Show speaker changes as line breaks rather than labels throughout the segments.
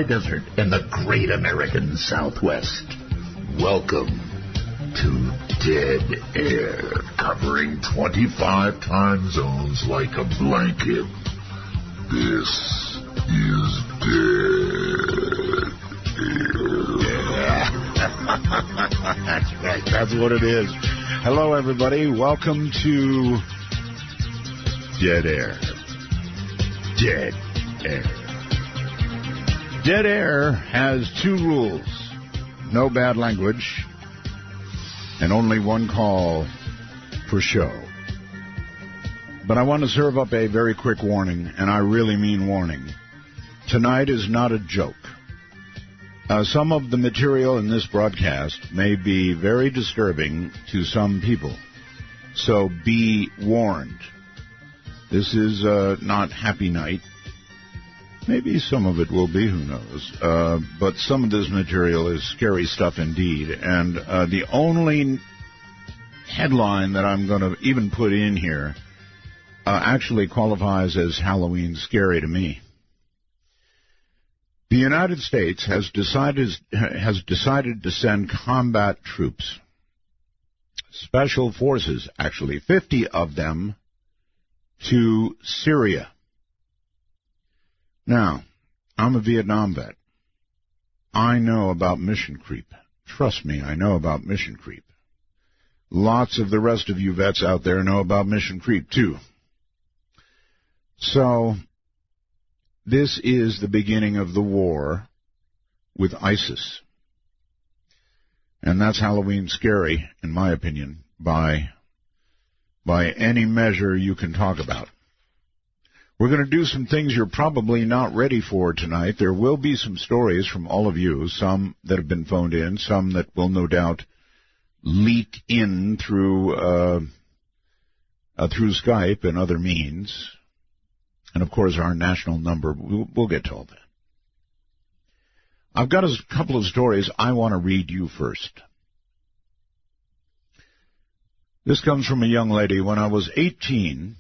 high desert in the great American Southwest. Welcome to Dead Air, covering 25 time zones like a blanket. This is Dead Air.
That's right, that's what it is. Hello, everybody. Welcome to Dead Air. Dead Air. Dead Air has two rules. No bad language, and only one call for show. But I want to serve up a very quick warning, and I really mean warning. Tonight is not a joke. Some of the material in this broadcast may be very disturbing to some people, so be warned. This is not Happy Night. Maybe some of it will be, who knows. But some of this material is scary stuff indeed. And the only headline that I'm going to even put in here actually qualifies as Halloween scary to me. The United States has decided to send combat troops, special forces, actually, 50 of them, to Syria. Now, I'm a Vietnam vet. I know about mission creep. Trust me, I know about mission creep. Lots of the rest of you vets out there know about mission creep, too. So, this is the beginning of the war with ISIS. And that's Halloween scary, in my opinion, by any measure you can talk about. We're going to do some things you're probably not ready for tonight. There will be some stories from all of you, some that have been phoned in, some that will no doubt leak in through Skype and other means. And, of course, our national number. We'll get to all that. I've got a couple of stories I want to read you first. This comes from a young lady. When I was 18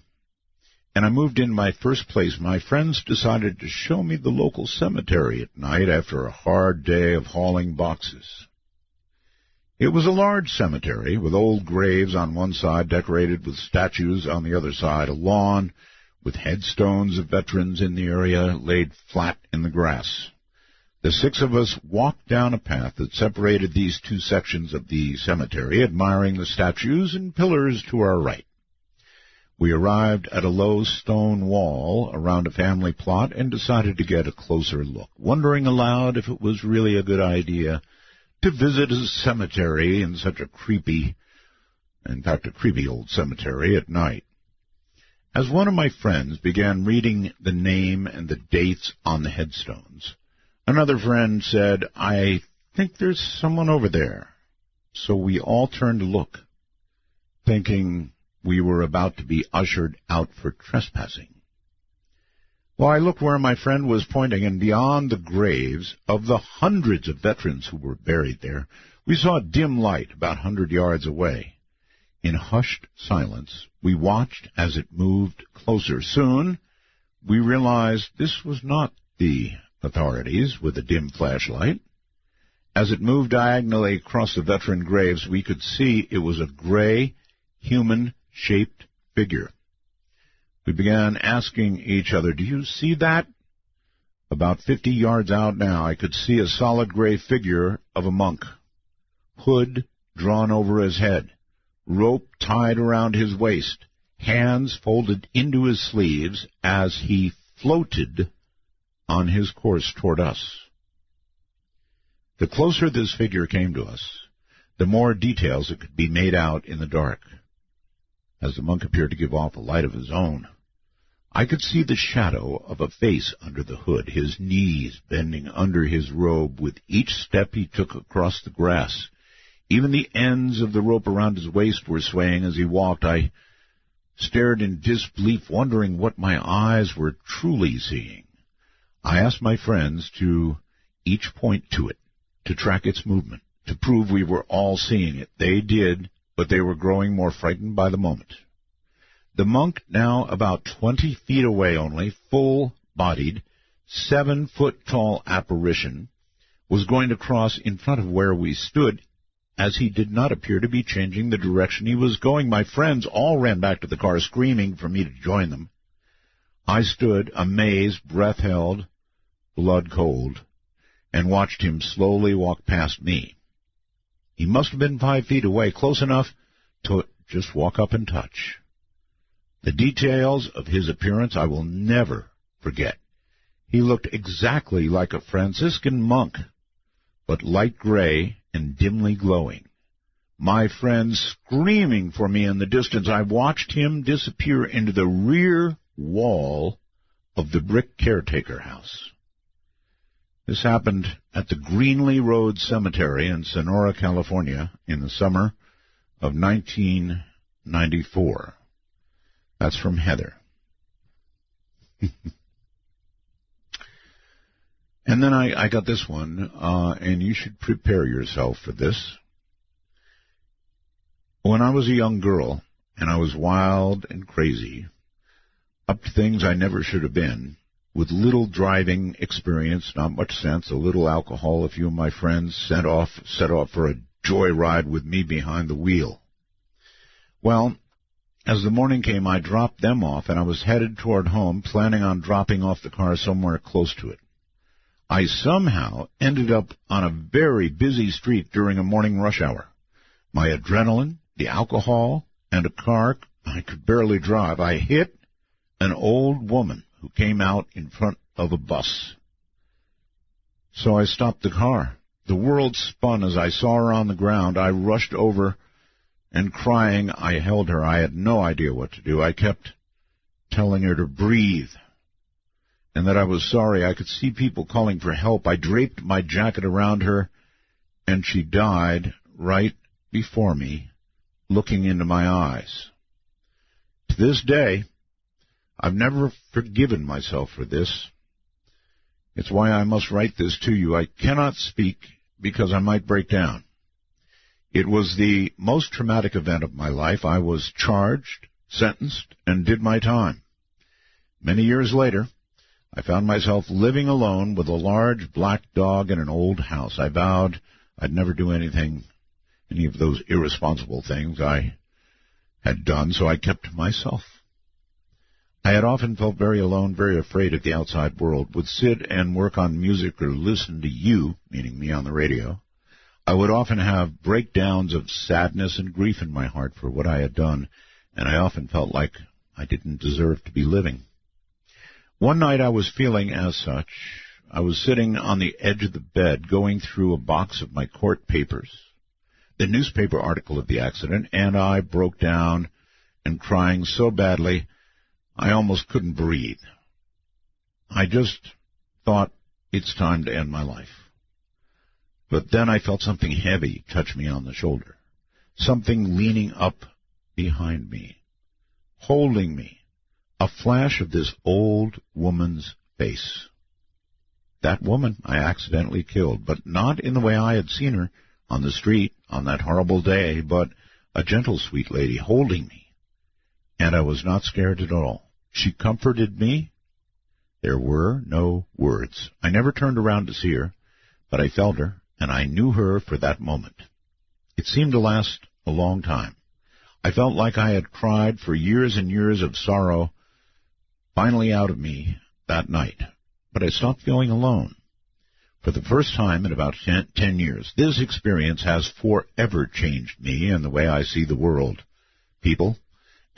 and I moved in my first place, my friends decided to show me the local cemetery at night after a hard day of hauling boxes. It was a large cemetery with old graves on one side decorated with statues on the other side, a lawn with headstones of veterans in the area laid flat in the grass. The six of us walked down a path that separated these two sections of the cemetery, admiring the statues and pillars to our right. We arrived at a low stone wall around a family plot and decided to get a closer look, wondering aloud if it was really a good idea to visit a cemetery in such a creepy old cemetery at night. As one of my friends began reading the name and the dates on the headstones, another friend said, "I think there's someone over there." So we all turned to look, thinking we were about to be ushered out for trespassing. Well, I looked where my friend was pointing, and beyond the graves of the hundreds of veterans who were buried there, we saw a dim light about 100 yards away. In hushed silence, we watched as it moved closer. Soon, we realized this was not the authorities with a dim flashlight. As it moved diagonally across the veteran graves, we could see it was a gray, human-shaped figure. We began asking each other, "Do you see that?" About 50 yards out now, I could see a solid gray figure of a monk, hood drawn over his head, rope tied around his waist, hands folded into his sleeves as he floated on his course toward us. The closer this figure came to us, the more details that could be made out in the dark. As the monk appeared to give off a light of his own, I could see the shadow of a face under the hood, his knees bending under his robe with each step he took across the grass. Even the ends of the rope around his waist were swaying as he walked. I stared in disbelief, wondering what my eyes were truly seeing. I asked my friends to each point to it, to track its movement, to prove we were all seeing it. They did, but they were growing more frightened by the moment. The monk, now about 20 feet away only, full-bodied, 7-foot-tall apparition was going to cross in front of where we stood, as he did not appear to be changing the direction he was going. My friends all ran back to the car, screaming for me to join them. I stood, amazed, breath held, blood cold, and watched him slowly walk past me. He must have been 5 feet away, close enough to just walk up and touch. The details of his appearance I will never forget. He looked exactly like a Franciscan monk, but light gray and dimly glowing. My friends screaming for me in the distance, I watched him disappear into the rear wall of the brick caretaker house. This happened at the Greenlee Road Cemetery in Sonora, California, in the summer of 1994. That's from Heather. And then I got this one, and you should prepare yourself for this. When I was a young girl, and I was wild and crazy, up to things I never should have been, with little driving experience, not much sense, a little alcohol, a few of my friends set off for a joyride with me behind the wheel. Well, as the morning came, I dropped them off, and I was headed toward home, planning on dropping off the car somewhere close to it. I somehow ended up on a very busy street during a morning rush hour. My adrenaline, the alcohol, and a car I could barely drive. I hit an old woman who came out in front of a bus. So I stopped the car. The world spun as I saw her on the ground. I rushed over, and crying, I held her. I had no idea what to do. I kept telling her to breathe, and that I was sorry. I could see people calling for help. I draped my jacket around her, and she died right before me, looking into my eyes. To this day, I've never forgiven myself for this. It's why I must write this to you. I cannot speak because I might break down. It was the most traumatic event of my life. I was charged, sentenced, and did my time. Many years later, I found myself living alone with a large black dog in an old house. I vowed I'd never do any of those irresponsible things I had done, so I kept to myself. I had often felt very alone, very afraid of the outside world, would sit and work on music or listen to you, meaning me on the radio. I would often have breakdowns of sadness and grief in my heart for what I had done, and I often felt like I didn't deserve to be living. One night I was feeling as such. I was sitting on the edge of the bed, going through a box of my court papers, the newspaper article of the accident, and I broke down and crying so badly I almost couldn't breathe. I just thought, it's time to end my life. But then I felt something heavy touch me on the shoulder, something leaning up behind me, holding me, a flash of this old woman's face. That woman I accidentally killed, but not in the way I had seen her on the street on that horrible day, but a gentle, sweet lady holding me. And I was not scared at all. She comforted me. There were no words. I never turned around to see her, but I felt her, and I knew her for that moment. It seemed to last a long time. I felt like I had cried for years and years of sorrow, finally out of me that night. But I stopped feeling alone. For the first time in about 10 years, this experience has forever changed me and the way I see the world, people,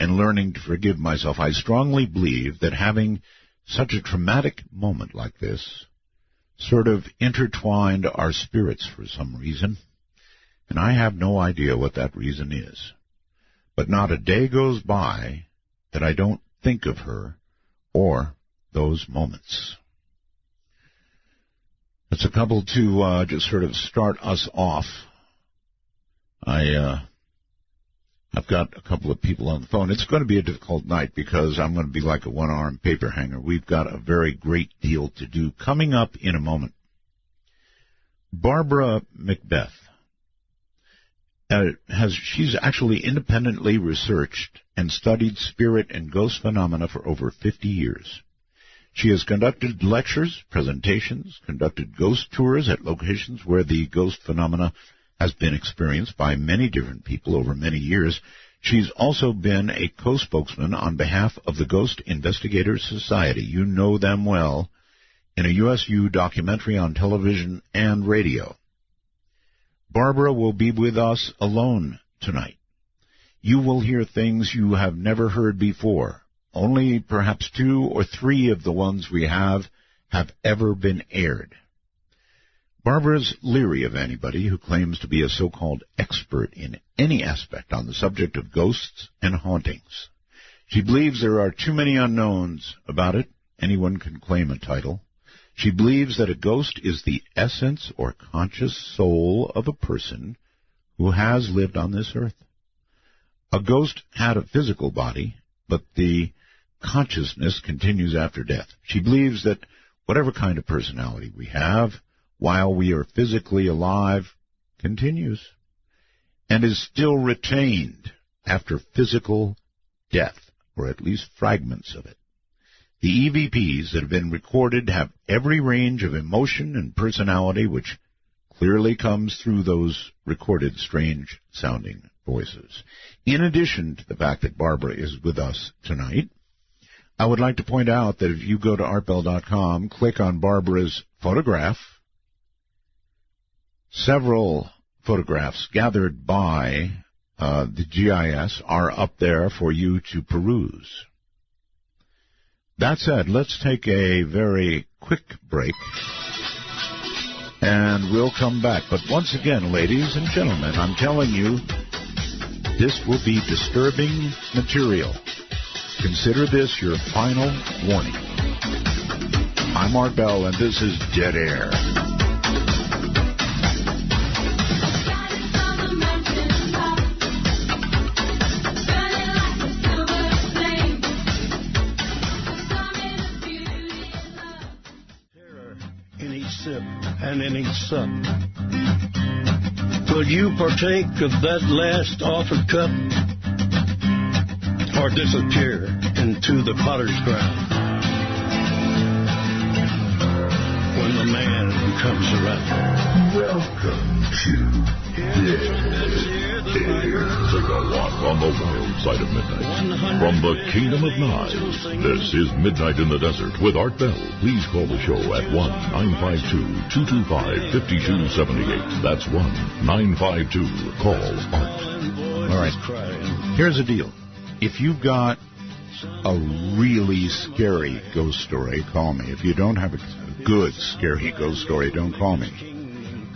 and learning to forgive myself. I strongly believe that having such a traumatic moment like this sort of intertwined our spirits for some reason, and I have no idea what that reason is. But not a day goes by that I don't think of her or those moments. It's a couple to just sort of start us off. I've got a couple of people on the phone. It's going to be a difficult night because I'm going to be like a one-armed paper hanger. We've got a very great deal to do coming up in a moment. Barbara Macbeth she's actually independently researched and studied spirit and ghost phenomena for over 50 years. She has conducted lectures, presentations, conducted ghost tours at locations where the ghost phenomena has been experienced by many different people over many years. She's also been a co-spokesman on behalf of the Ghost Investigators Society. You know them well, in a USU documentary on television and radio. Barbara will be with us alone tonight. You will hear things you have never heard before. Only perhaps 2 or 3 of the ones we have ever been aired. Barbara's leery of anybody who claims to be a so-called expert in any aspect on the subject of ghosts and hauntings. She believes there are too many unknowns about it. Anyone can claim a title. She believes that a ghost is the essence or conscious soul of a person who has lived on this earth. A ghost had a physical body, but the consciousness continues after death. She believes that whatever kind of personality we have, while we are physically alive, continues and is still retained after physical death, or at least fragments of it. The EVPs that have been recorded have every range of emotion and personality which clearly comes through those recorded strange-sounding voices. In addition to the fact that Barbara is with us tonight, I would like to point out that if you go to artbell.com, click on Barbara's photograph, several photographs gathered by the GIS are up there for you to peruse. That said, let's take a very quick break, and we'll come back. But once again, ladies and gentlemen, I'm telling you, this will be disturbing material. Consider this your final warning. I'm Art Bell, and this is Dead Air.
Sip and in each sup. Will you partake of that last offered cup, or disappear into the potter's ground when the man comes around?
Welcome to Dead Air. Take a walk on the wild side of midnight. From the Kingdom of Knives, this is Midnight in the Desert with Art Bell. Please call the show at 1-952-225-5278. That's 1-952-CALL-ART.
All right. Here's the deal. If you've got a really scary ghost story, call me. If you don't have a good scary ghost story, don't call me.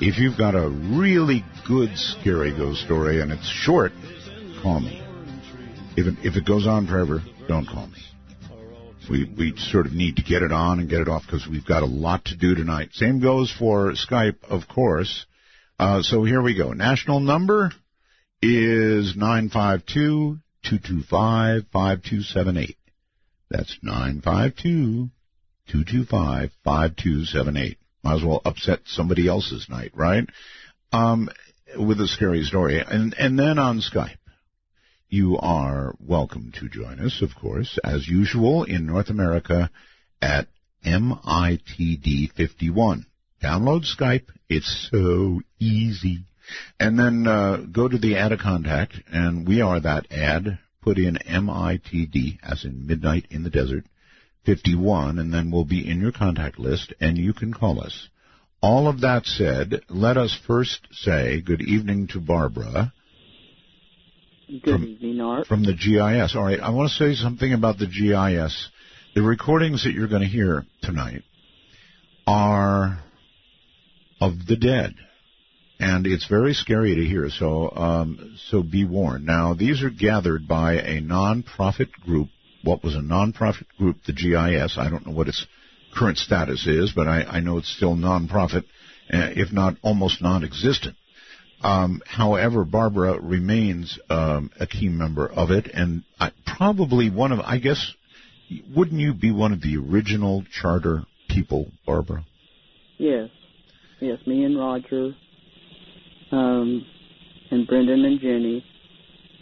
If you've got a really good scary ghost story and it's short, call me. If it goes on forever, don't call me. We sort of need to get it on and get it off because we've got a lot to do tonight. Same goes for Skype, of course. So here we go. National number is 952-225-5278. That's 952-225-5278. Might as well upset somebody else's night, right? With a scary story. And then on Skype, you are welcome to join us, of course, as usual, in North America at MITD51. Download Skype. It's so easy. And then go to the add a contact, and we are that ad. Put in MITD, as in Midnight in the Desert, 51, and then we'll be in your contact list, and you can call us. All of that said, let us first say good evening to Barbara.
Good evening, Art.
From the GIS. All right, I want to say something about the GIS. The recordings that you're going to hear tonight are of the dead, and it's very scary to hear, so be warned. Now, these are gathered by a non-profit group. What was a non-profit group, the GIS. I don't know what its current status is, but I know it's still non-profit, if not almost non-existent. However, Barbara remains a key member of it, and probably I guess, wouldn't you be one of the original charter people, Barbara?
Yes. Yes, me and Roger, and Brendan and Jenny,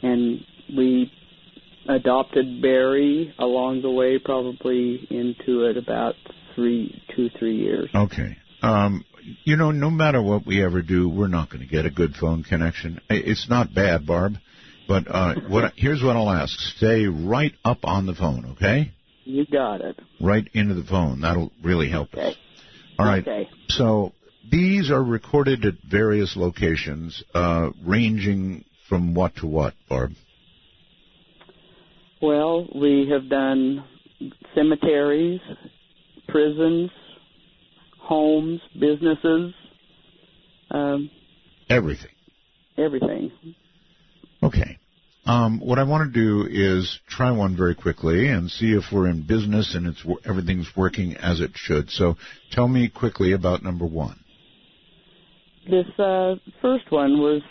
and we adopted Barry along the way, probably into it about 3 years.
Okay. No matter what we ever do, we're not going to get a good phone connection. It's not bad, Barb, but here's what I'll ask. Stay right up on the phone, okay?
You got it.
Right into the phone. That'll really help us. All right.
Okay.
So these are recorded at various locations, ranging from what to what, Barb?
Well, we have done cemeteries, prisons, homes, businesses.
Everything.
Everything.
Okay. What I want to do is try one very quickly and see if we're in business and everything's working as it should. So tell me quickly about number one.
This first one was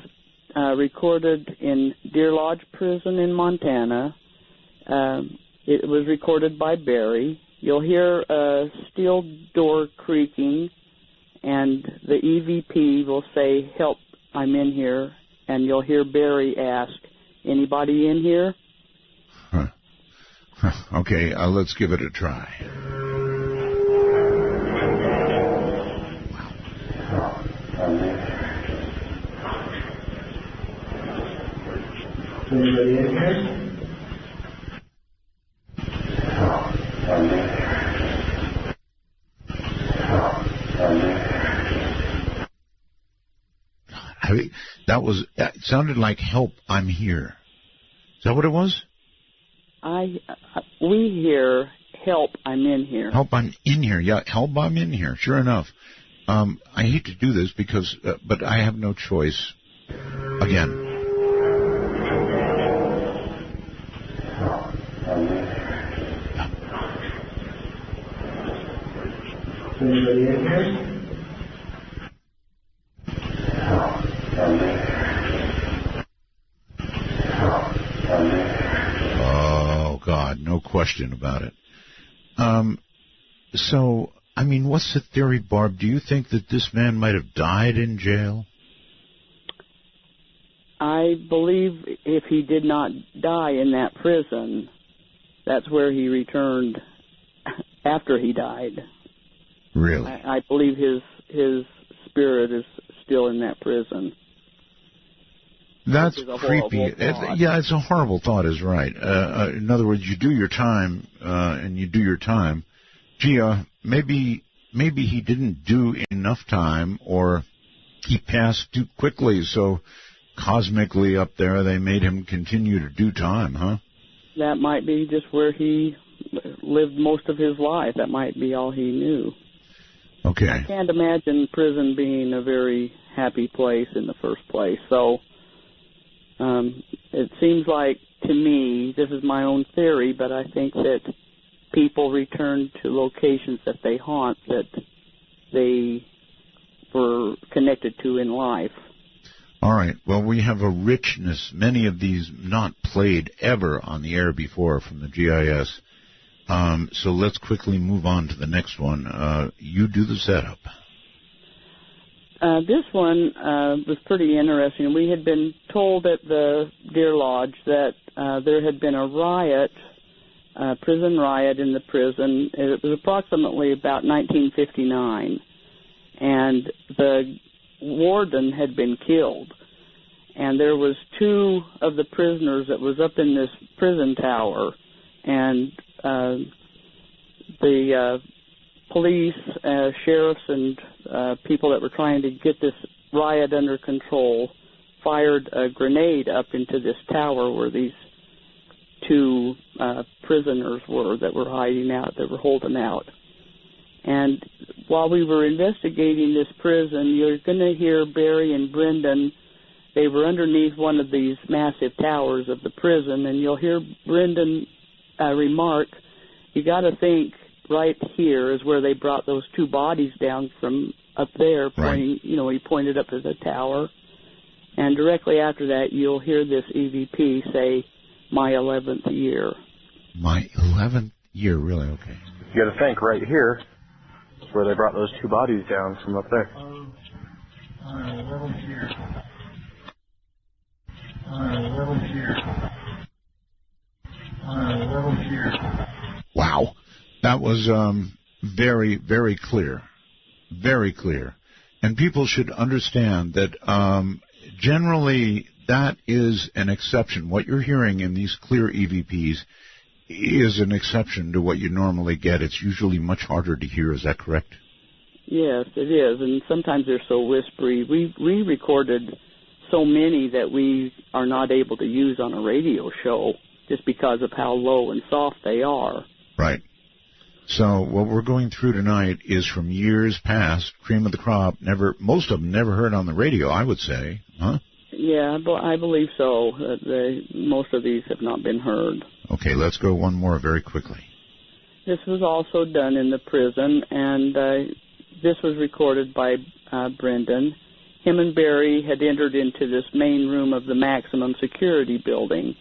recorded in Deer Lodge Prison in Montana. It was recorded by Barry. You'll hear a steel door creaking, and the EVP will say, "Help, I'm in here," and you'll hear Barry ask, "Anybody in here?"
Huh. Okay, let's give it a try.
Anybody in here?
It sounded like "Help, I'm here." Is that what it was?
We hear, "Help, I'm in here."
Help, I'm in here. Yeah, help, I'm in here. Sure enough. I hate to do this but I have no choice. Again.
Anybody in here?
Oh, God, no question about it. What's the theory, Barb? Do you think that this man might have died in jail?
I believe if he did not die in that prison, that's where he returned after he died.
Really?
I believe his spirit is still in that prison.
That's creepy. It's a horrible thought, is right. In other words, you do your time, and you do your time. Gee, maybe he didn't do enough time, or he passed too quickly, so cosmically up there they made him continue to do time, huh?
That might be just where he lived most of his life. That might be all he knew.
Okay.
I can't imagine prison being a very happy place in the first place. So it seems like, to me, this is my own theory, but I think that people return to locations that they haunt that they were connected to in life.
All right. Well, we have a richness, many of these not played ever on the air before from the GIS. So let's quickly move on to the next one. You do the setup.
This one was pretty interesting. We had been told at the Deer Lodge that there had been a riot, prison riot in the prison. It was approximately about 1959, and the warden had been killed. And there was 2 of the prisoners that was up in this prison tower, and the police, sheriffs, and people that were trying to get this riot under control fired a grenade up into this tower where these 2 prisoners were that were hiding out, that were holding out. And while we were investigating this prison, you're going to hear Barry and Brendan. They were underneath one of these massive towers of the prison, and you'll hear Brendan remark, "You got to think right here is where they brought those 2 bodies down from up there." Pointing, right. He pointed up to the tower. And directly after that, you'll hear this EVP say, "My 11th year."
My 11th year, really? Okay.
You got to think right here is where they brought those 2 bodies down from up there.
My 11th year. My 11th year.
That was very, very clear. Very clear. And people should understand that generally that is an exception. What you're hearing in these clear EVPs is an exception to what you normally get. It's usually much harder to hear. Is that correct?
Yes, it is. And sometimes they're so whispery. We recorded so many that we are not able to use on a radio show just because of how low and soft they are.
Right. So what we're going through tonight is from years past, cream of the crop. Most of them never heard on the radio, I would say, huh?
Yeah, I believe so. Most of these have not been heard.
Okay, let's go one more very quickly.
This was also done in the prison, and this was recorded by Brendan. Him and Barry had entered into this main room of the maximum security building.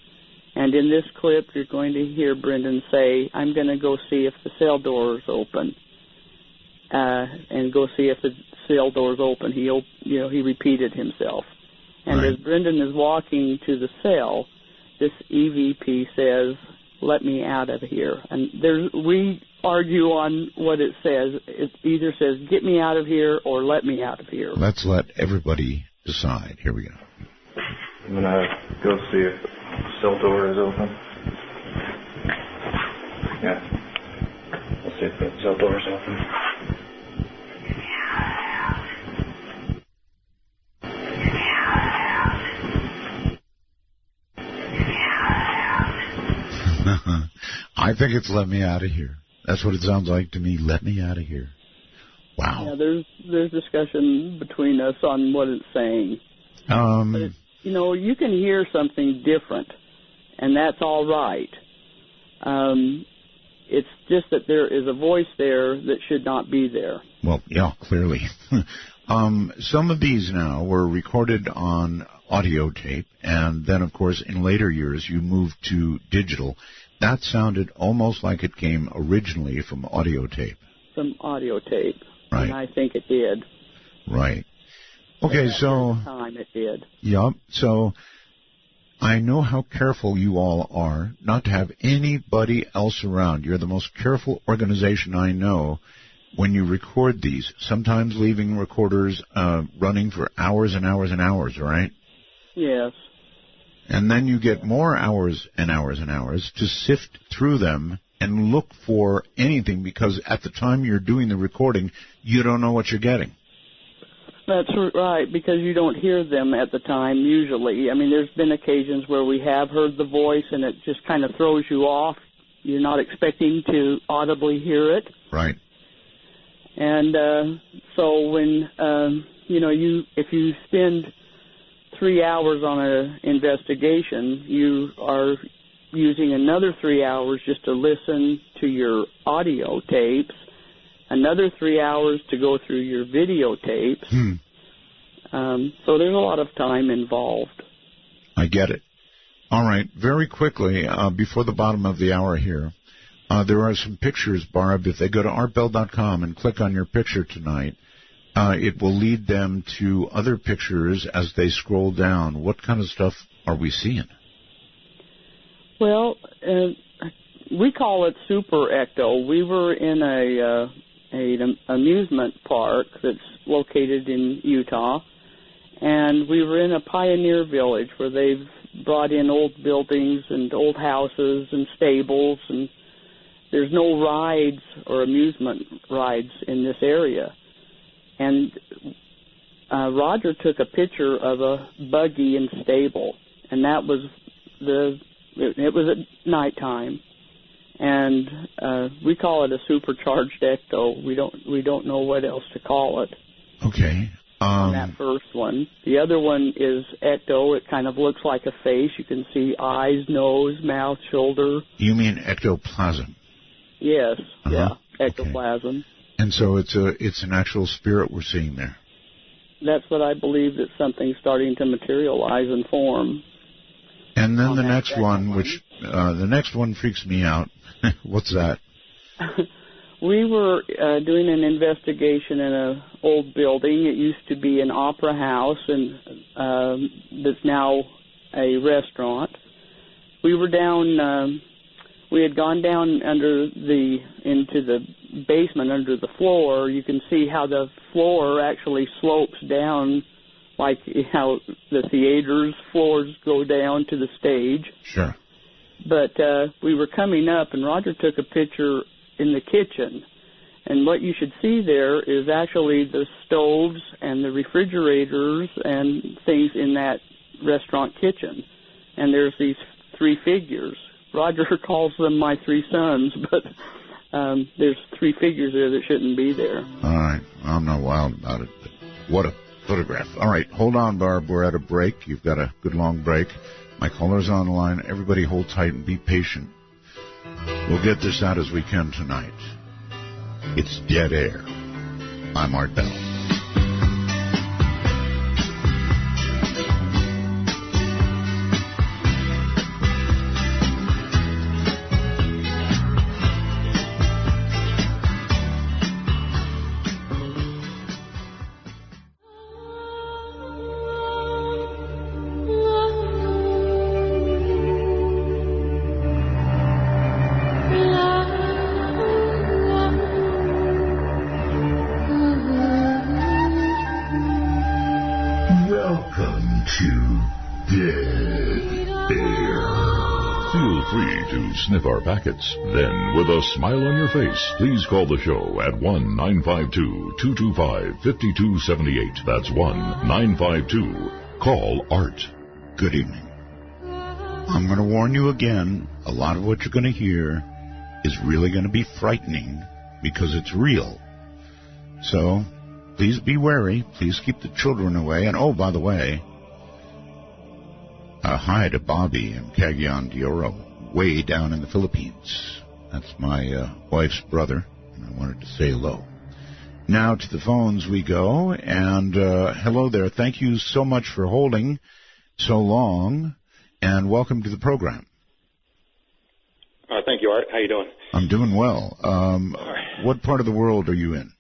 And in this clip, you're going to hear Brendan say, I'm going to go see if the cell door is open. And go see if the cell door is open. He repeated himself. And
right.
As Brendan is walking to the cell, this EVP says, let me out of here. And we argue on what it says. It either says, get me out of here or let me out of here.
Let's let everybody decide. Here we go.
I'm going to go see if the cell door is open. Yeah. Let's see if the cell door is open.
I think it's let me out of here. That's what it sounds like to me. Let me out of here. Wow.
Yeah, there's discussion between us on what it's saying. But you can hear something different, and that's all right. It's just that there is a voice there that should not be there.
Well, yeah, clearly. Some of these now were recorded on audio tape, and then, of course, in later years, you moved to digital. That sounded almost like it came originally from audio tape.
From audio tape.
Right.
And I think it did.
Right. Okay, so...
time it did.
Yep. So I know how careful you all are not to have anybody else around. You're the most careful organization I know when you record these, sometimes leaving recorders running for hours and hours and hours, right?
Yes.
And then you get more hours and hours and hours to sift through them and look for anything, because at the time you're doing the recording, you don't know what you're getting.
That's right, because you don't hear them at the time usually. I mean, there's been occasions where we have heard the voice and it just kind of throws you off. You're not expecting to audibly hear it.
Right.
And so when, if you spend 3 hours on an investigation, you are using another 3 hours just to listen to your audio tapes, another 3 hours to go through your videotapes. So there's a lot of time involved.
I get it. All right, very quickly, before the bottom of the hour here, there are some pictures, Barb. If they go to artbell.com and click on your picture tonight, it will lead them to other pictures as they scroll down. What kind of stuff are we seeing?
Well, we call it super ecto. We were in an amusement park that's located in Utah, and we were in a pioneer village where they've brought in old buildings and old houses and stables, and there's no rides or amusement rides in this area. And Roger took a picture of a buggy and stable, and that was it was at nighttime, and we call it a supercharged ecto. We don't know what else to call it.
Okay.
That first one. The other one is ecto. It kind of looks like a face. You can see eyes, nose, mouth, shoulder.
You mean ectoplasm?
Yes. Yeah. Ectoplasm.
Okay. And so it's an actual spirit we're seeing there.
That's what I believe, that something's starting to materialize and form.
And then the next one, which the next one freaks me out. What's that?
We were doing an investigation in an old building. It used to be an opera house, and that's now a restaurant. We were down we had gone down into the basement under the floor. You can see how the floor actually slopes down, like how the theater's floors go down to the stage.
Sure.
But we were coming up, and Roger took a picture in the kitchen. And what you should see there is actually the stoves and the refrigerators and things in that restaurant kitchen. And there's these 3 figures. Roger calls them my 3 sons, but there's 3 figures there that shouldn't be there.
All right. I'm not wild about it, but what a photograph. All right. Hold on, Barb. We're at a break. You've got a good long break. My caller's on the line. Everybody hold tight and be patient. We'll get this out as we can tonight. It's Dead Air. I'm Art Bell.
Sniff our packets. Then, with a smile on your face, please call the show at 1-952-225-5278. That's 1-952-CALL-ART.
Good evening. I'm going to warn you again, a lot of what you're going to hear is really going to be frightening because it's real. So, please be wary. Please keep the children away. And, oh, by the way, hi to Bobby and Cagayan de Oro. Way down in the Philippines. That's my wife's brother, and I wanted to say hello. Now to the phones we go, and hello there. Thank you so much for holding so long, and welcome to the program.
Thank you, Art. How you doing?
I'm doing well. What part of the world are you in?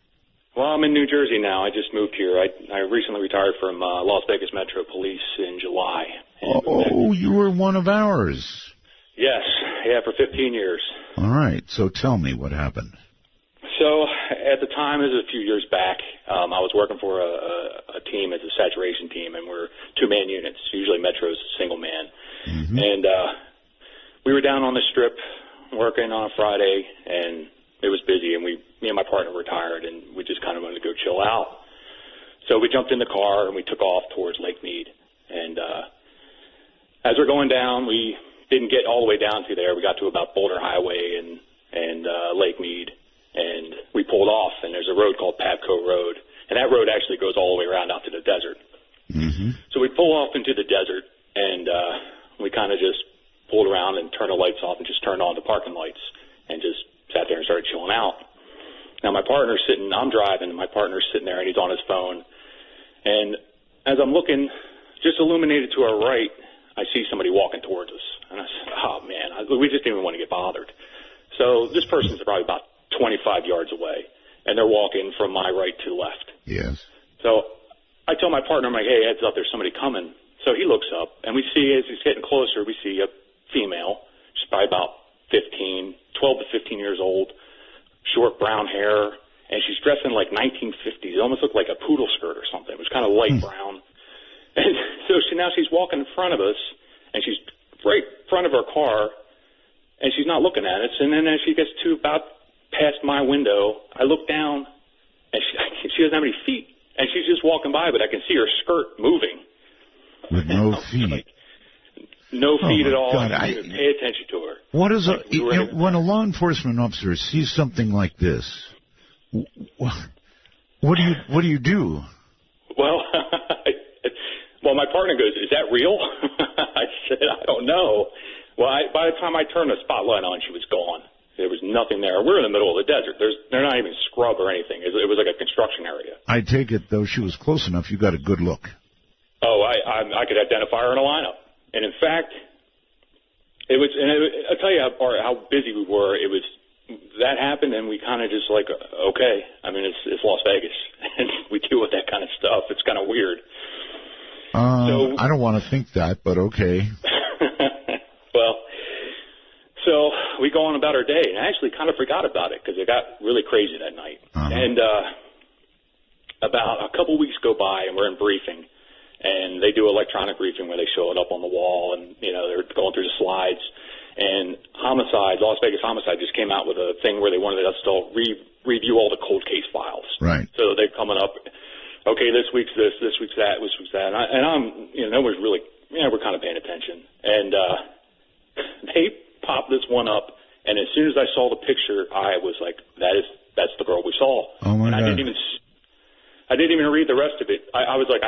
Well, I'm in New Jersey now. I just moved here. I recently retired from Las Vegas Metro Police in July.
Oh, you were one of ours.
Yes, yeah, for 15 years.
All right, so tell me what happened.
So at the time, this is a few years back, I was working for a team as a saturation team, and we're 2-man units. Usually Metro's single man. Mm-hmm. And we were down on the strip working on a Friday, and it was busy, and me and my partner were tired, and we just kind of wanted to go chill out. So we jumped in the car, and we took off towards Lake Mead. And as we're going down, we didn't get all the way down to there. We got to about Boulder Highway and Lake Mead, and we pulled off, and there's a road called Pabco Road, and that road actually goes all the way around out to the desert. Mm-hmm. So we pull off into the desert, and we kind of just pulled around and turned the lights off and just turned on the parking lights and just sat there and started chilling out. Now I'm driving, and my partner's sitting there, and he's on his phone, and as I'm looking, just illuminated to our right, I see somebody walking towards us. And I said, oh, man, we just didn't even want to get bothered. So this person's probably about 25 yards away, and they're walking from my right to left.
Yes.
So I tell my partner, I'm like, hey, heads up, there's somebody coming. So he looks up, and we see, as he's getting closer, we see a female. She's probably about 12 to 15 years old, short brown hair, and she's dressed in like 1950s. It almost looked like a poodle skirt or something. It was kind of light brown. And so now she's walking in front of us, and she's right in front of our car, and she's not looking at us. And then as she gets to about past my window, I look down, and she doesn't have any feet. And she's just walking by, but I can see her skirt moving.
With no feet?
No feet at all.
God,
I didn't even pay attention to her.
What is when a law enforcement officer sees something like this, what do you do?
Well, well, my partner goes, is that real? I said, I don't know. Well, by the time I turned the spotlight on, she was gone. There was nothing there. We're in the middle of the desert. They're not even scrub or anything. It was like a construction area.
I take it, though, she was close enough, you got a good look.
Oh, I could identify her in a lineup. And in fact, I'll tell you how busy we were. That happened, and we kind of just like, okay. I mean, it's Las Vegas, and we deal with that kind of stuff. It's kind of weird. So,
I don't want to think that, but okay.
Well, so we go on about our day. And I actually kind of forgot about it because it got really crazy that night. And about a couple weeks go by, and we're in briefing. And they do electronic briefing where they show it up on the wall, and, you know, they're going through the slides. And Las Vegas Homicide just came out with a thing where they wanted us to review all the cold case files.
Right.
So they're coming up, okay, this week's this week's that, this week's that. And I'm, you know, no one's really, we're kind of paying attention. And they popped this one up, and as soon as I saw the picture, I was like, that's the girl we saw.
Oh, my God.
I didn't even read the rest of it. I was like,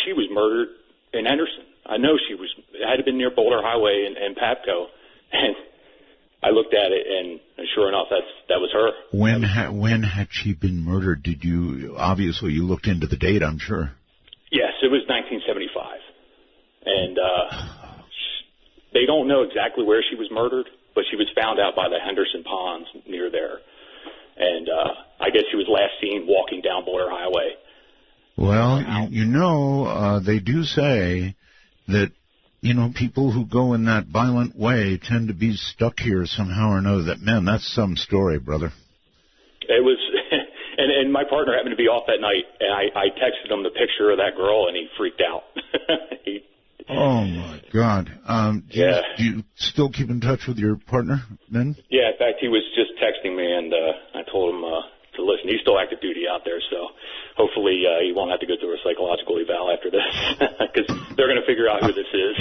she was murdered in Henderson. I know she was. It had been near Boulder Highway and Papco, and I looked at it, and sure enough, that was her.
When had she been murdered? Did you obviously you looked into the date? I'm sure.
Yes, it was 1975, and they don't know exactly where she was murdered, but she was found out by the Henderson Ponds near there, and I guess she was last seen walking down Boulder Highway.
Well, they do say that, people who go in that violent way tend to be stuck here somehow or another. That's some story, brother.
It was, and my partner happened to be off that night, and I texted him the picture of that girl, and he freaked out.
Oh, my God. Do you still keep in touch with your partner then? Yeah,
in fact, he was just texting me, and I told him to listen. He's still active duty out there, so hopefully he won't have to go through a psychological eval after this, because they're going to figure out who this is.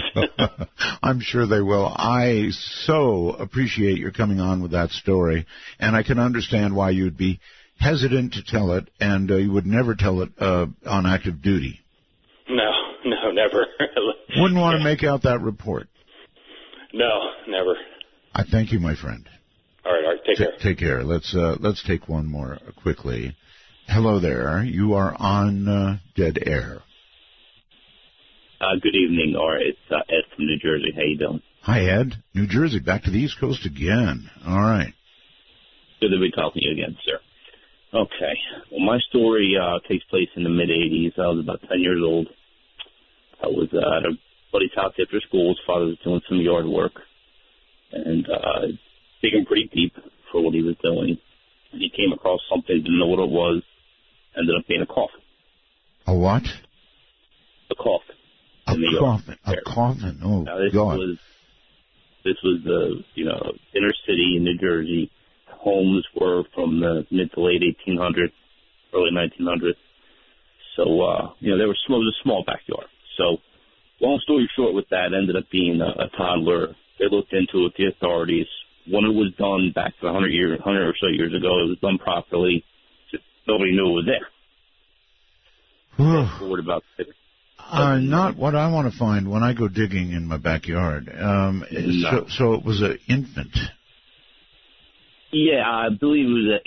I'm sure they will. I so appreciate your coming on with that story, and I can understand why you'd be hesitant to tell it, and you would never tell it on active duty.
No, never.
Wouldn't want to make out that report.
No, never.
I thank you, my friend.
All right. Take care.
Take care. Let's take one more quickly. Hello there. You are on Dead Air.
Good evening, or it's Ed from New Jersey. How you doing?
Hi, Ed. New Jersey, back to the East Coast again. All right.
Good to be talking to you again, sir. Okay. Well, my story takes place in the mid-'80s. I was about 10 years old. I was at a buddy's house after school. His father was doing some yard work, and digging pretty deep for what he was doing. And he came across something, didn't know what it was, ended up being a coffin.
A what?
A coffin.
A coffin. A coffin. Oh,
now, this
God.
This was the inner city in New Jersey. Homes were from the mid to late 1800s, early 1900s. So there was a small backyard. So, long story short, with that ended up being a toddler. They looked into it with the authorities. When it was done back to 100 or so years ago, it was done properly. Just nobody knew it was there. What about it?
Not what I want to find when I go digging in my backyard.
No.
So it was an infant.
Yeah, I believe it was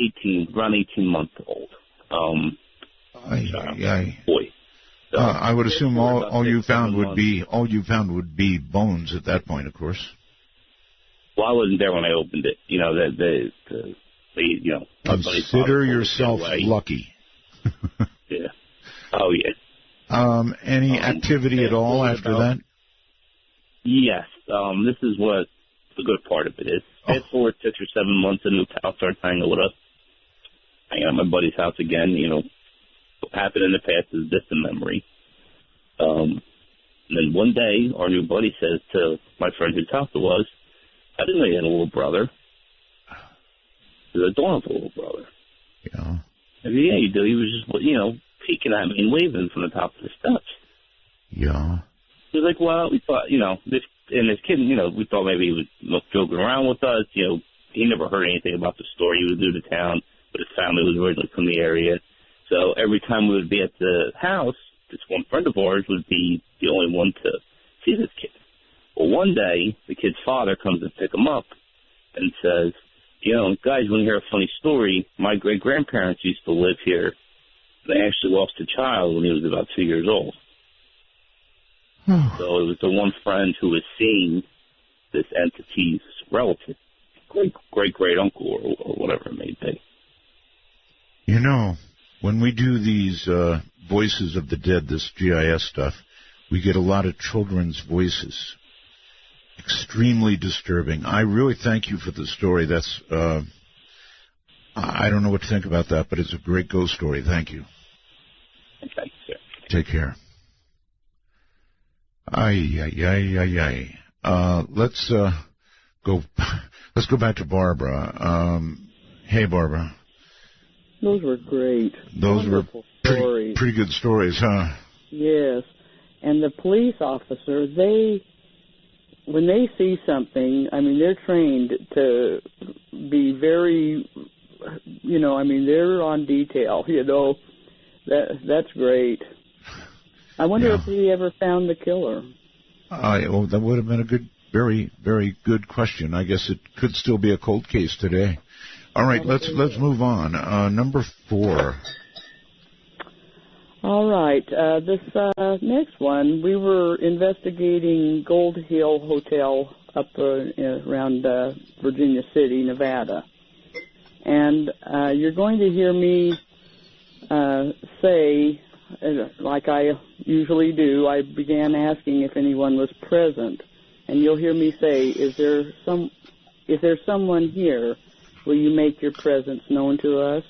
around 18 months old. Boy. So,
I would assume all you found would be bones at that point, of course.
Well, I wasn't there when I opened it.
Consider yourself lucky.
Yeah. Oh, yeah.
Any activity at all after that?
Yes. This is what the good part of it is. Fast forward 6 or 7 months, a new pal starts hanging with us. Hanging at my buddy's house again. What happened in the past is distant memory. And then one day, our new buddy says to my friend whose house it was, I didn't know you had a little brother. There's a dog with a little brother.
Yeah.
I said, yeah, you do. He was just, peeking at me and waving from the top of the steps.
Yeah.
He was like, well, we thought, this kid, we thought maybe he was joking around with us. He never heard anything about the story. He was new to town, but his family was originally from the area. So every time we would be at the house, this one friend of ours would be the only one to see this kid. Well, one day, the kid's father comes to pick him up and says, guys, want to hear a funny story? My great-grandparents used to live here. They actually lost a child when he was about 2 years old. So it was the one friend who was seeing this entity's relative, great-uncle or whatever it may be.
When we do these voices of the dead, this GIS stuff, we get a lot of children's voices. extremely disturbing. I really thank you for the story. That's, I don't know what to think about that, but it's a great ghost story. Thank you.
Thank you, sir.
Take care. Let's go back to Barbara. Hey, Barbara.
Those were great.
Those
Wonderful
were
stories.
pretty good stories, huh?
Yes. And the police officer, when they see something, I mean, they're trained to be very, they're on detail, That's great. I wonder if he ever found the killer.
Well, that would have been a very, very good question. I guess it could still be a cold case today. All right, let's move on. Number 4.
All right. This next one, we were investigating Gold Hill Hotel up around Virginia City, Nevada. And you're going to hear me say, like I usually do, I began asking if anyone was present. And you'll hear me say, is there someone here? Will you make your presence known to us?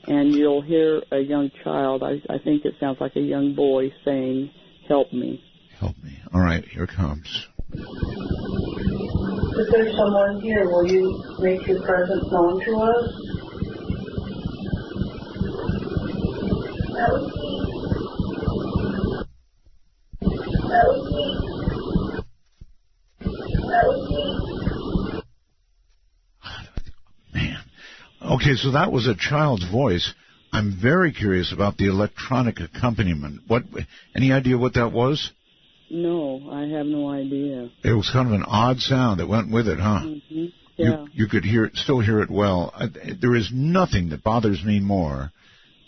And you'll hear a young child, I think it sounds like a young boy, saying, help me.
Help me. All right, here it comes.
If there's someone here, will you make your presence known to us?
Man. Okay, so that was a child's voice. I'm very curious about the electronic accompaniment. Any idea what that was?
No, I have no idea.
It was kind of an odd sound that went with it, huh?
Mm-hmm. Yeah.
You could still hear it well. There is nothing that bothers me more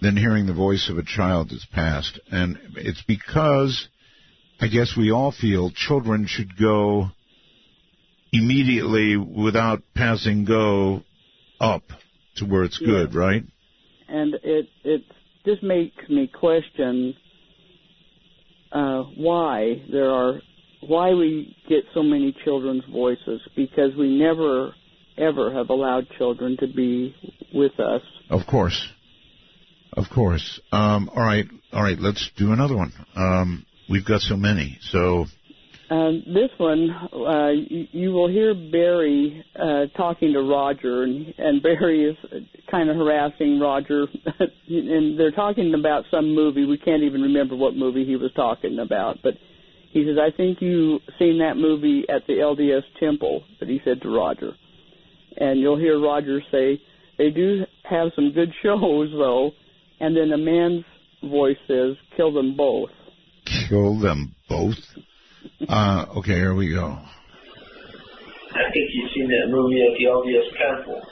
than hearing the voice of a child that's passed. And it's because I guess we all feel children should go immediately without passing go up to where it's good, right?
And it just makes me question why we get so many children's voices, because we never ever have allowed children to be with us. Of course.
All right, let's do another one. We've got so many, so...
This one, you will hear Barry talking to Roger, and Barry is kind of harassing Roger, and they're talking about some movie. We can't even remember what movie he was talking about, but he says, I think you've seen that movie at the LDS temple, that he said to Roger. And you'll hear Roger say, they do have some good shows, though, and then a man's voice says, kill them both.
Kill them both? Okay, here we go.
I think you've seen that movie at the LDS temple.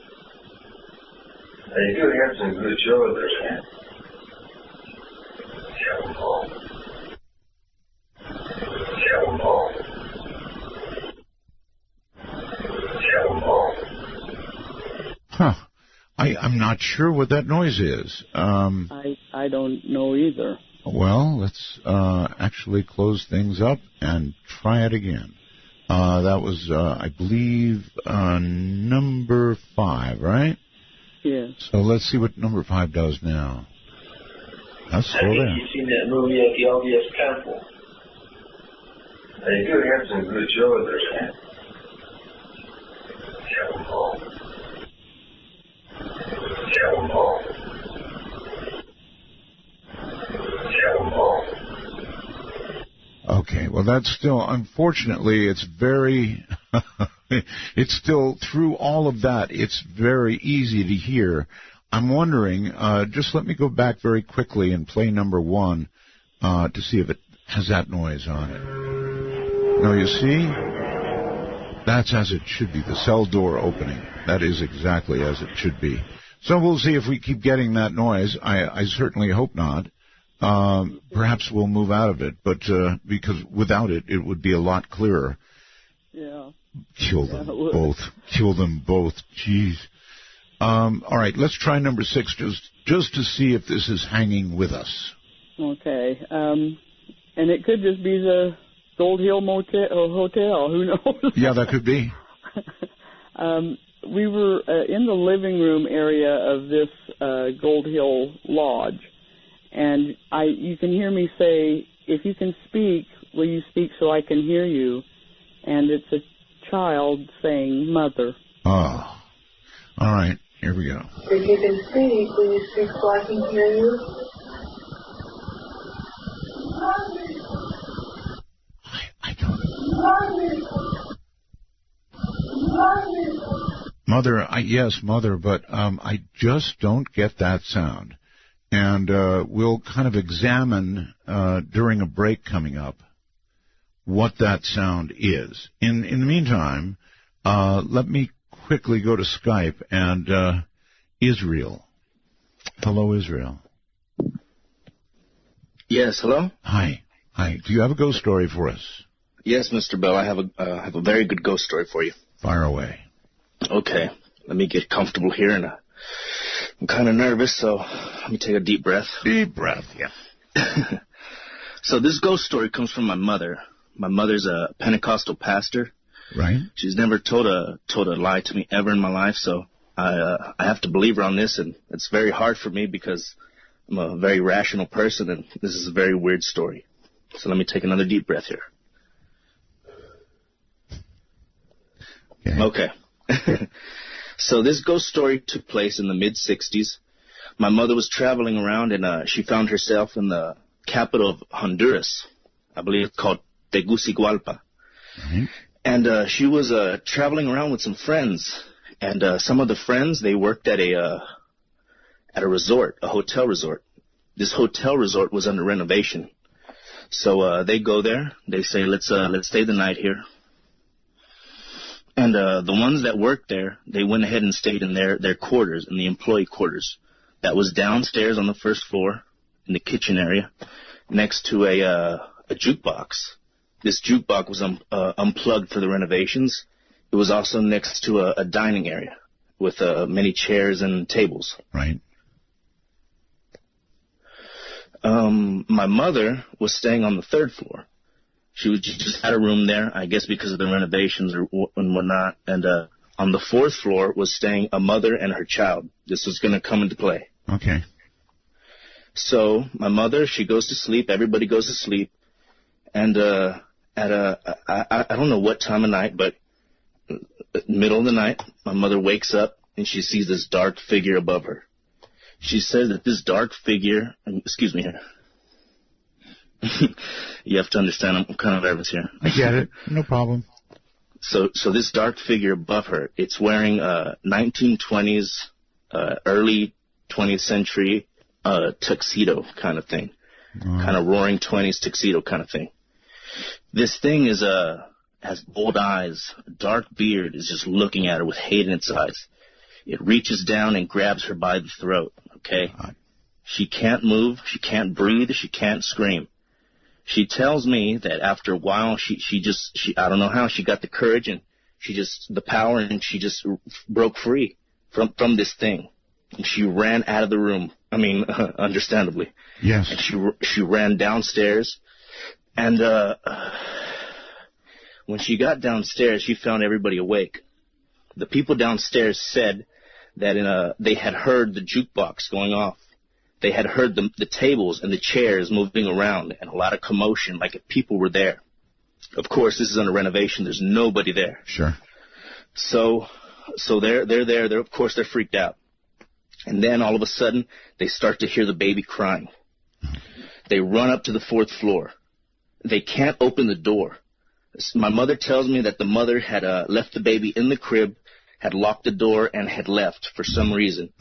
They do have some good shows there, man. Kill them all. Kill them all. Kill them all.
Huh. I'm not sure what that noise is.
I don't know either.
Well, let's actually close things up and try it again. That was, I believe, number 5, right?
Yes.
So let's see what number 5 does now. That's still there.
I think you've seen that movie at the LDS temple. They do have some good shows there, man. Kill them all. Kill them all.
Okay, well, that's still, unfortunately, it's very, it's still, through all of that, it's very easy to hear. I'm wondering, just let me go back very quickly and play number 1 to see if it has that noise on it. Now, you see, that's as it should be, the cell door opening. That is exactly as it should be. So we'll see if we keep getting that noise. I certainly hope not. Perhaps we'll move out of it, but because without it, it would be a lot clearer.
Yeah.
Kill them both. Kill them both. Jeez. All right, let's try number 6 just to see if this is hanging with us.
Okay. And it could just be the Gold Hill Motel or Hotel. Who knows?
Yeah, that could be.
We were in the living room area of this Gold Hill Lodge, and you can hear me say, "If you can speak, will you speak so I can hear you?" And it's a child saying, "Mother."
Oh, all right. Here we go.
If you can speak, will you speak so I can hear you?
I don't know. Mother, yes, Mother, but I just don't get that sound. And we'll kind of examine during a break coming up what that sound is. In the meantime, let me quickly go to Skype and Israel. Hello, Israel.
Yes, hello?
Hi. Do you have a ghost story for us?
Yes, Mr. Bell, I have a very good ghost story for you.
Fire away.
Okay, let me get comfortable here, and I'm kind of nervous, so let me take a deep breath.
Deep breath, yeah.
So this ghost story comes from my mother. My mother's a Pentecostal pastor.
Right.
She's never told a lie to me ever in my life, so I have to believe her on this, and it's very hard for me because I'm a very rational person, and this is a very weird story. So let me take another deep breath here. Okay. So this ghost story took place in the mid-'60s. My mother was traveling around, and she found herself in the capital of Honduras. I believe it's called Tegucigalpa.
Mm-hmm.
And she was traveling around with some friends. And some of the friends, they worked at a resort, a hotel resort. This hotel resort was under renovation. So they go there. They say, let's stay the night here. And the ones that worked there, they went ahead and stayed in their quarters, in the employee quarters. That was downstairs on the first floor in the kitchen area next to a jukebox. This jukebox was unplugged for the renovations. It was also next to a dining area with many chairs and tables.
Right.
My mother was staying on the third floor. She just had a room there, I guess because of the renovations and whatnot. And on the fourth floor was staying a mother and her child. This was going to come into play.
Okay.
So my mother, she goes to sleep. Everybody goes to sleep. And I don't know what time of night, but middle of the night, my mother wakes up and she sees this dark figure above her. She says that this dark figure, excuse me here. You have to understand, I'm kind of nervous here.
I get it. No problem.
So this dark figure above her, it's wearing 1920s, early 20th century tuxedo kind of thing. Kind of roaring 20s tuxedo kind of thing. This thing has bold eyes, a dark beard, is just looking at her with hate in its eyes. It reaches down and grabs her by the throat, okay? She can't move, she can't breathe, she can't scream. She tells me that after a while, she I don't know how she got the courage and the power, and she just broke free from this thing. And she ran out of the room. I mean, understandably.
Yes.
And she ran downstairs, and when she got downstairs, she found everybody awake. The people downstairs said that they had heard the jukebox going off. They had heard the tables and the chairs moving around and a lot of commotion, like if people were there. Of course, this is under renovation. There's nobody there.
Sure.
So they're there. Of course, they're freaked out. And then all of a sudden, they start to hear the baby crying. They run up to the fourth floor. They can't open the door. My mother tells me that the mother had left the baby in the crib, had locked the door, and had left for some reason.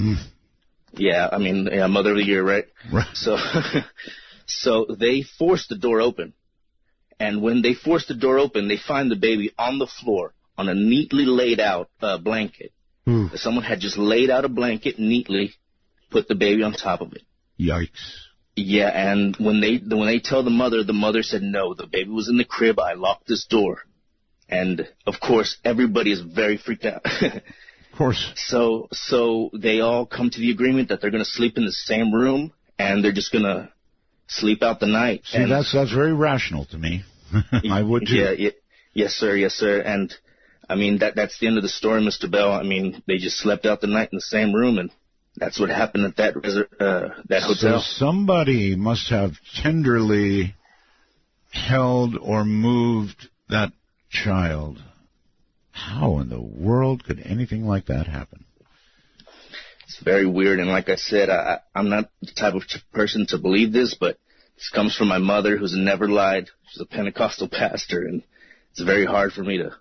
Yeah, I mean, Mother of the Year, right?
Right.
So they force the door open. And when they force the door open, they find the baby on the floor on a neatly laid out blanket. Someone had just laid out a blanket neatly, put the baby on top of it.
Yikes.
Yeah, and when they tell the mother said, no, the baby was in the crib, I locked this door. And, of course, everybody is very freaked out.
Of course.
So they all come to the agreement that they're going to sleep in the same room, and they're just going to sleep out the night.
See, that's very rational to me. I would too.
Yeah. Yes, sir. Yes, sir. And I mean, that's the end of the story, Mr. Bell. I mean, they just slept out the night in the same room, and that's what happened at that hotel.
So somebody must have tenderly held or moved that child. How in the world could anything like that happen?
It's very weird, and like I said, I'm not the type of person to believe this, but this comes from my mother, who's never lied. She's a Pentecostal pastor, and it's very hard for me to...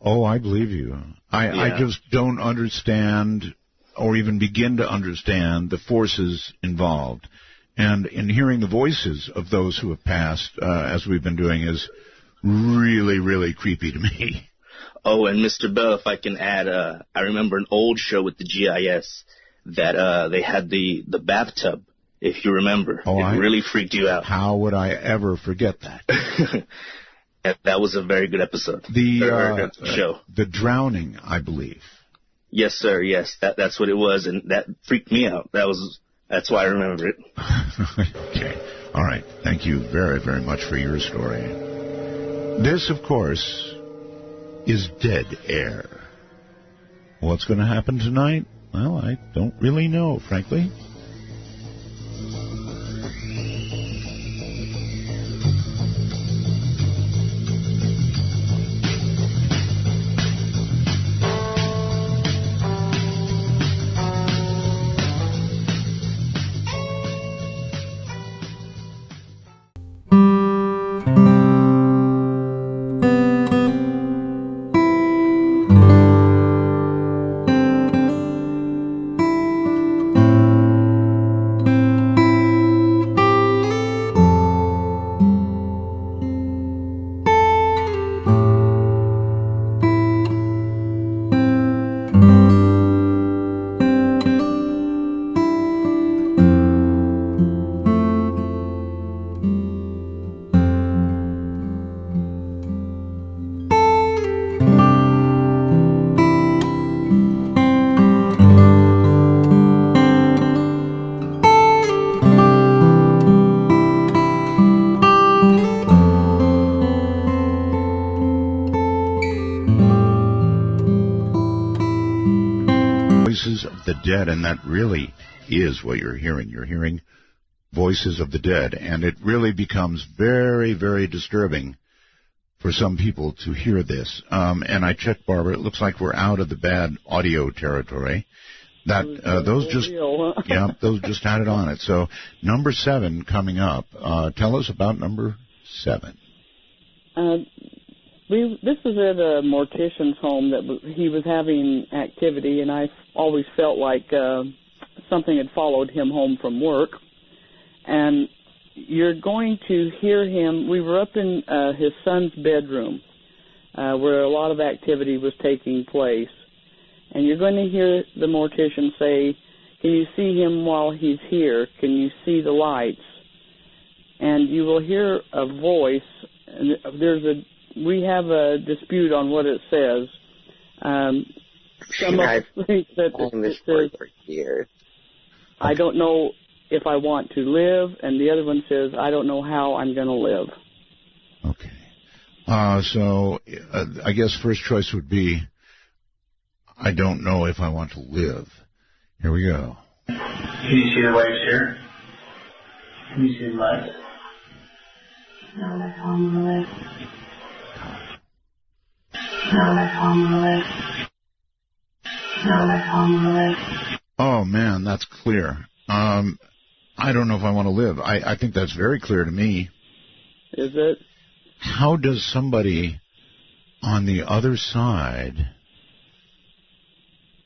Oh, I believe you. I just don't understand or even begin to understand the forces involved. And in hearing the voices of those who have passed, as we've been doing, is really, really creepy to me.
Oh, and Mr. Bell, if I can add, I remember an old show with the GIS that they had the bathtub, if you remember.
Oh,
it really freaked you out.
How would I ever forget that?
That was a very good episode.
The
show.
The drowning, I believe.
Yes, sir. Yes, that's what it was, and that freaked me out. That's why I remember it.
Okay. All right. Thank you very, very much for your story. This, of course, is Dead Air. What's going to happen tonight? Well, I don't really know, frankly. The dead, and that really is what you're hearing. You're hearing voices of the dead, and it really becomes very, very disturbing for some people to hear this. And I checked, Barbara, it looks like we're out of the bad audio territory. That those just had it on it. So number 7 coming up. Tell us about number 7.
This was at a mortician's home that he was having activity, and I always felt like something had followed him home from work. And you're going to hear him. We were up in his son's bedroom where a lot of activity was taking place. And you're going to hear the mortician say, "Can you see him while he's here? Can you see the lights?" And you will hear a voice. And we have a dispute on what it says. Some of us think that it says, "I don't know if I want to live," and the other one says, "I don't know how I'm going to live."
Okay. So I guess first choice would be, "I don't know if I want to live." Here we go.
Can you see the lights here? Can you see the lights?
No, I can't live. No, I can't live. No, I can't live.
Oh, man, that's clear. I don't know if I want to live. I think that's very clear to me.
Is it?
How does somebody on the other side,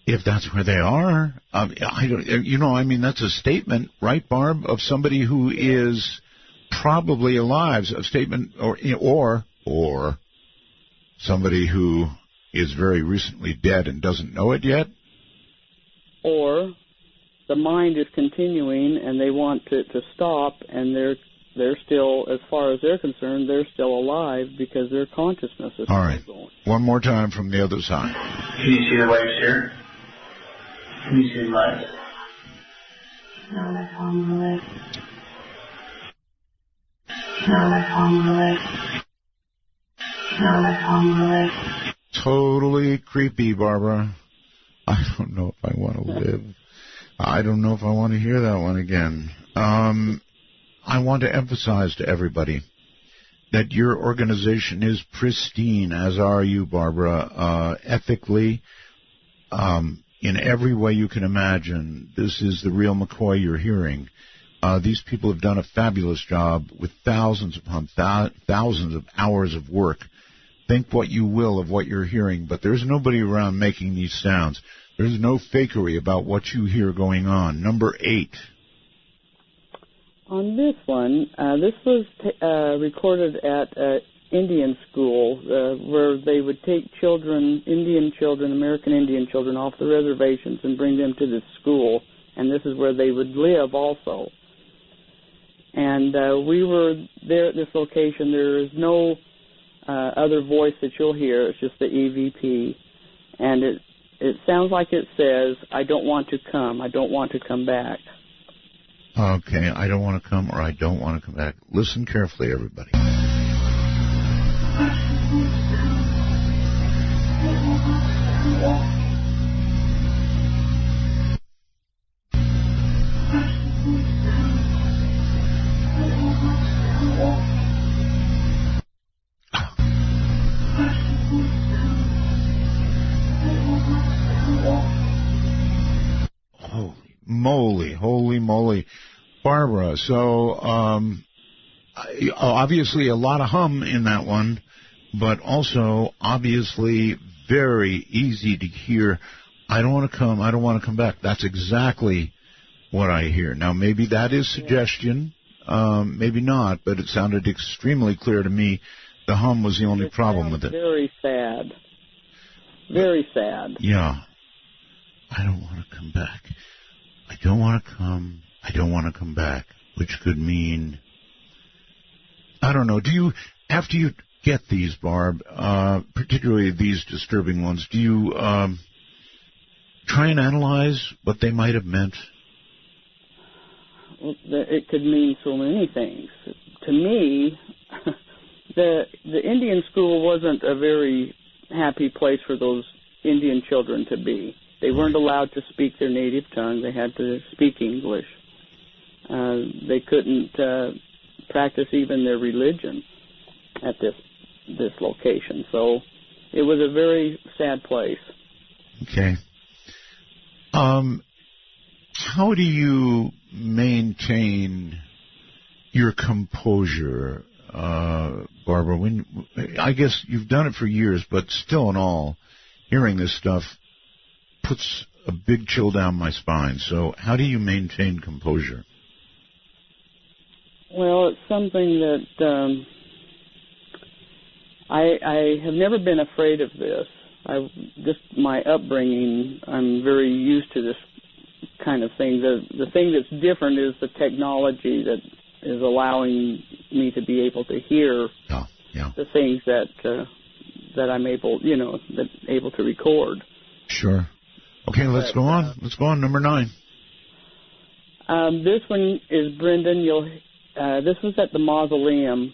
if that's where they are, that's a statement, right, Barb, of somebody who is probably alive, a statement, or somebody who is very recently dead and doesn't know it yet?
Or the mind is continuing and they want it to stop, and they're still, as far as they're concerned, they're still alive because their consciousness is
all right.
still going.
One more time from the other side.
Can you see the lights here? Can you see the lights?
No, I can't live. No, I can't live. Smell like homeless.
Totally creepy, Barbara. I don't know if I want to live. I don't know if I want to hear that one again. I want to emphasize to everybody that your organization is pristine, as are you, Barbara, ethically, in every way you can imagine. This is the real McCoy you're hearing. These people have done a fabulous job with thousands upon thousands of hours of work. Think what you will of what you're hearing, but there's nobody around making these sounds. There's no fakery about what you hear going on. Number 8.
On this one, this was recorded at Indian school where they would take children, Indian children, American Indian children off the reservations and bring them to this school, and this is where they would live also. And we were there at this location. There is no other voice that you'll hear. It's just the EVP. And it sounds like it says, I don't want to come. I don't want to come back.
Okay, I don't want to come or I don't want to come back. Listen carefully, everybody. Holy moly. Barbara, so obviously a lot of hum in that one, but also obviously very easy to hear. I don't want to come. I don't want to come back. That's exactly what I hear. Now, maybe that is suggestion, maybe not, but it sounded extremely clear to me. The hum was the only problem with it.
Very sad. Very sad.
Yeah. I don't want to come back. I don't want to come. I don't want to come back, which could mean, I don't know. Do you, after you get these, Barb, particularly these disturbing ones, do you try and analyze what they might have meant?
Well, it could mean so many things. To me, the Indian school wasn't a very happy place for those Indian children to be. They weren't allowed to speak their native tongue. They had to speak English. They couldn't practice even their religion at this location. So it was a very sad place.
Okay. How do you maintain your composure, Barbara? I guess you've done it for years, but still in all, hearing this stuff puts a big chill down my spine. So how do you maintain composure?
Well, it's something that I have never been afraid of this. Just my upbringing, I'm very used to this kind of thing. The thing that's different is the technology that is allowing me to be able to hear the things that I'm able to record. Sure.
Okay, let's go on. Let's go on. Number 9.
This one is Brendan. This was at a mausoleum,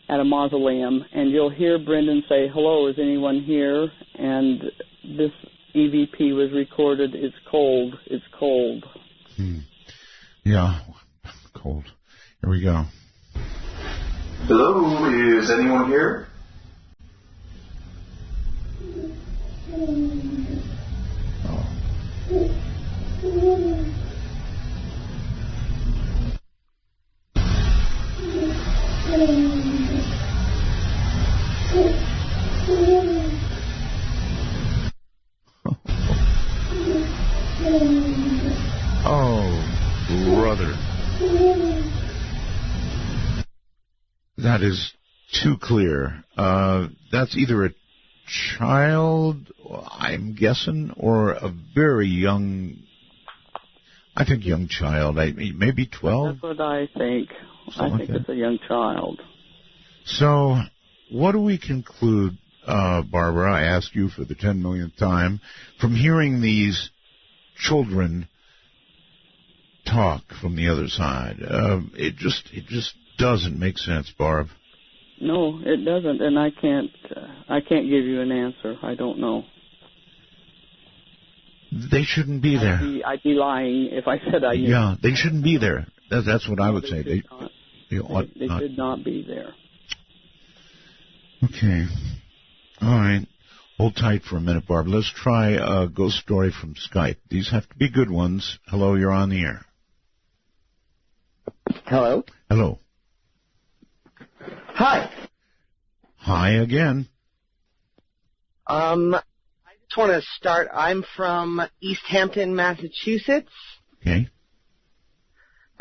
and you'll hear Brendan say, "Hello, is anyone here?" And this EVP was recorded. It's cold. It's cold.
Yeah, cold. Here we go.
Hello, is anyone here?
Oh, brother. That is too clear. That's either a child, I'm guessing, or a very young, I think young child, maybe 12?
That's what I think. I think it's a young child.
So, what do we conclude, Barbara, I ask you for the 10 millionth time, from hearing these children talk from the other side? It just doesn't make sense, Barb.
No, it doesn't, and I can't I can't give you an answer. I don't know.
They shouldn't be there.
I'd be lying if I said I knew.
Yeah, they shouldn't be there. That's what I would say. They
should not be there.
Okay. All right. Hold tight for a minute, Barbara. Let's try a ghost story from Skype. These have to be good ones. Hello, you're on the air.
Hello?
Hello.
Hi.
Hi again.
I just want to start. I'm from East Hampton, Massachusetts.
Okay.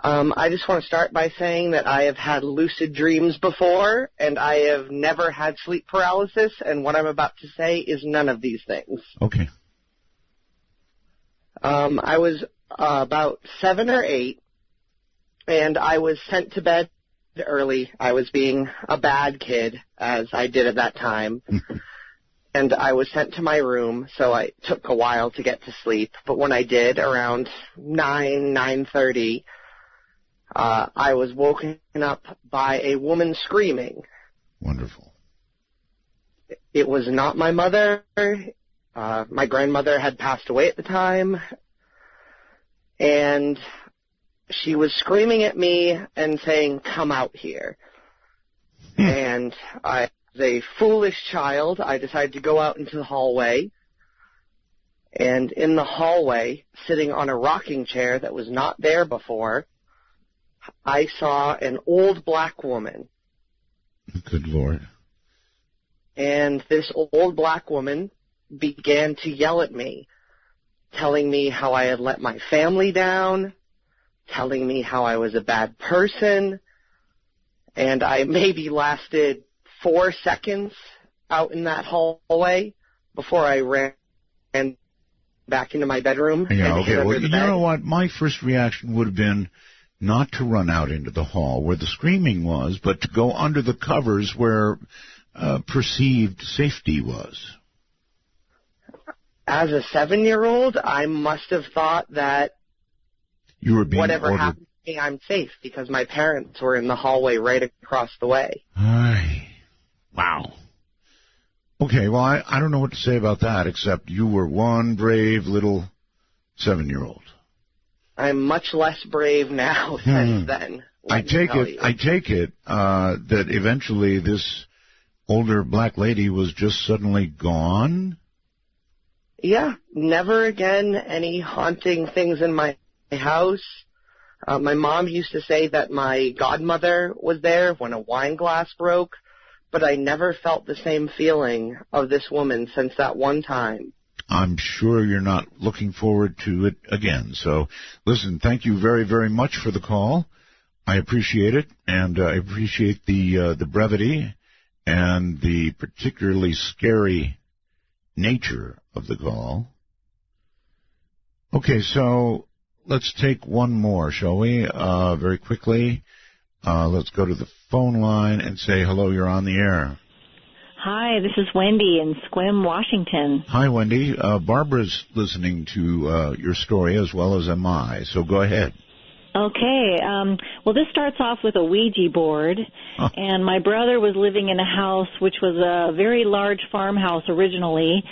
I just want to start by saying that I have had lucid dreams before, and I have never had sleep paralysis, and what I'm about to say is none of these things.
Okay.
I was about 7 or 8, and I was sent to bed early. I was being a bad kid, as I did at that time. And I was sent to my room, so it took a while to get to sleep. But when I did, around 9:30, I was woken up by a woman screaming.
Wonderful.
It was not my mother. My grandmother had passed away at the time. And she was screaming at me and saying, "Come out here." And I, as a foolish child, I decided to go out into the hallway. And in the hallway, sitting on a rocking chair that was not there before, I saw an old black woman.
Good Lord.
And this old black woman began to yell at me, telling me how I had let my family down, telling me how I was a bad person, and I maybe lasted 4 seconds out in that hallway before I ran back into my bedroom.
Yeah, okay. Well, you know what? My first reaction would have been not to run out into the hall where the screaming was, but to go under the covers where perceived safety was.
As a 7-year-old, I must have thought that
you were being
whatever
ordered.
happened to me, I'm safe because my parents were in the hallway right across the way.
Wow. Okay, well, I don't know what to say about that, except you were one brave little 7-year-old.
I'm much less brave now since then.
I take it that eventually this older black lady was just suddenly gone?
Yeah, never again any haunting things in my house. My mom used to say that my godmother was there when a wine glass broke, but I never felt the same feeling of this woman since that one time.
I'm sure you're not looking forward to it again. So, listen, thank you very, very much for the call. I appreciate it, and I appreciate the brevity and the particularly scary nature of the call. Okay, so let's take one more, shall we? Very quickly. Let's go to the phone line and say hello, you're on the air.
Hi, this is Wendy in Sequim, Washington.
Hi, Wendy. Barbara's listening to your story as well as am I, so go ahead.
Okay. Well, this starts off with a Ouija board, and my brother was living in a house which was a very large farmhouse originally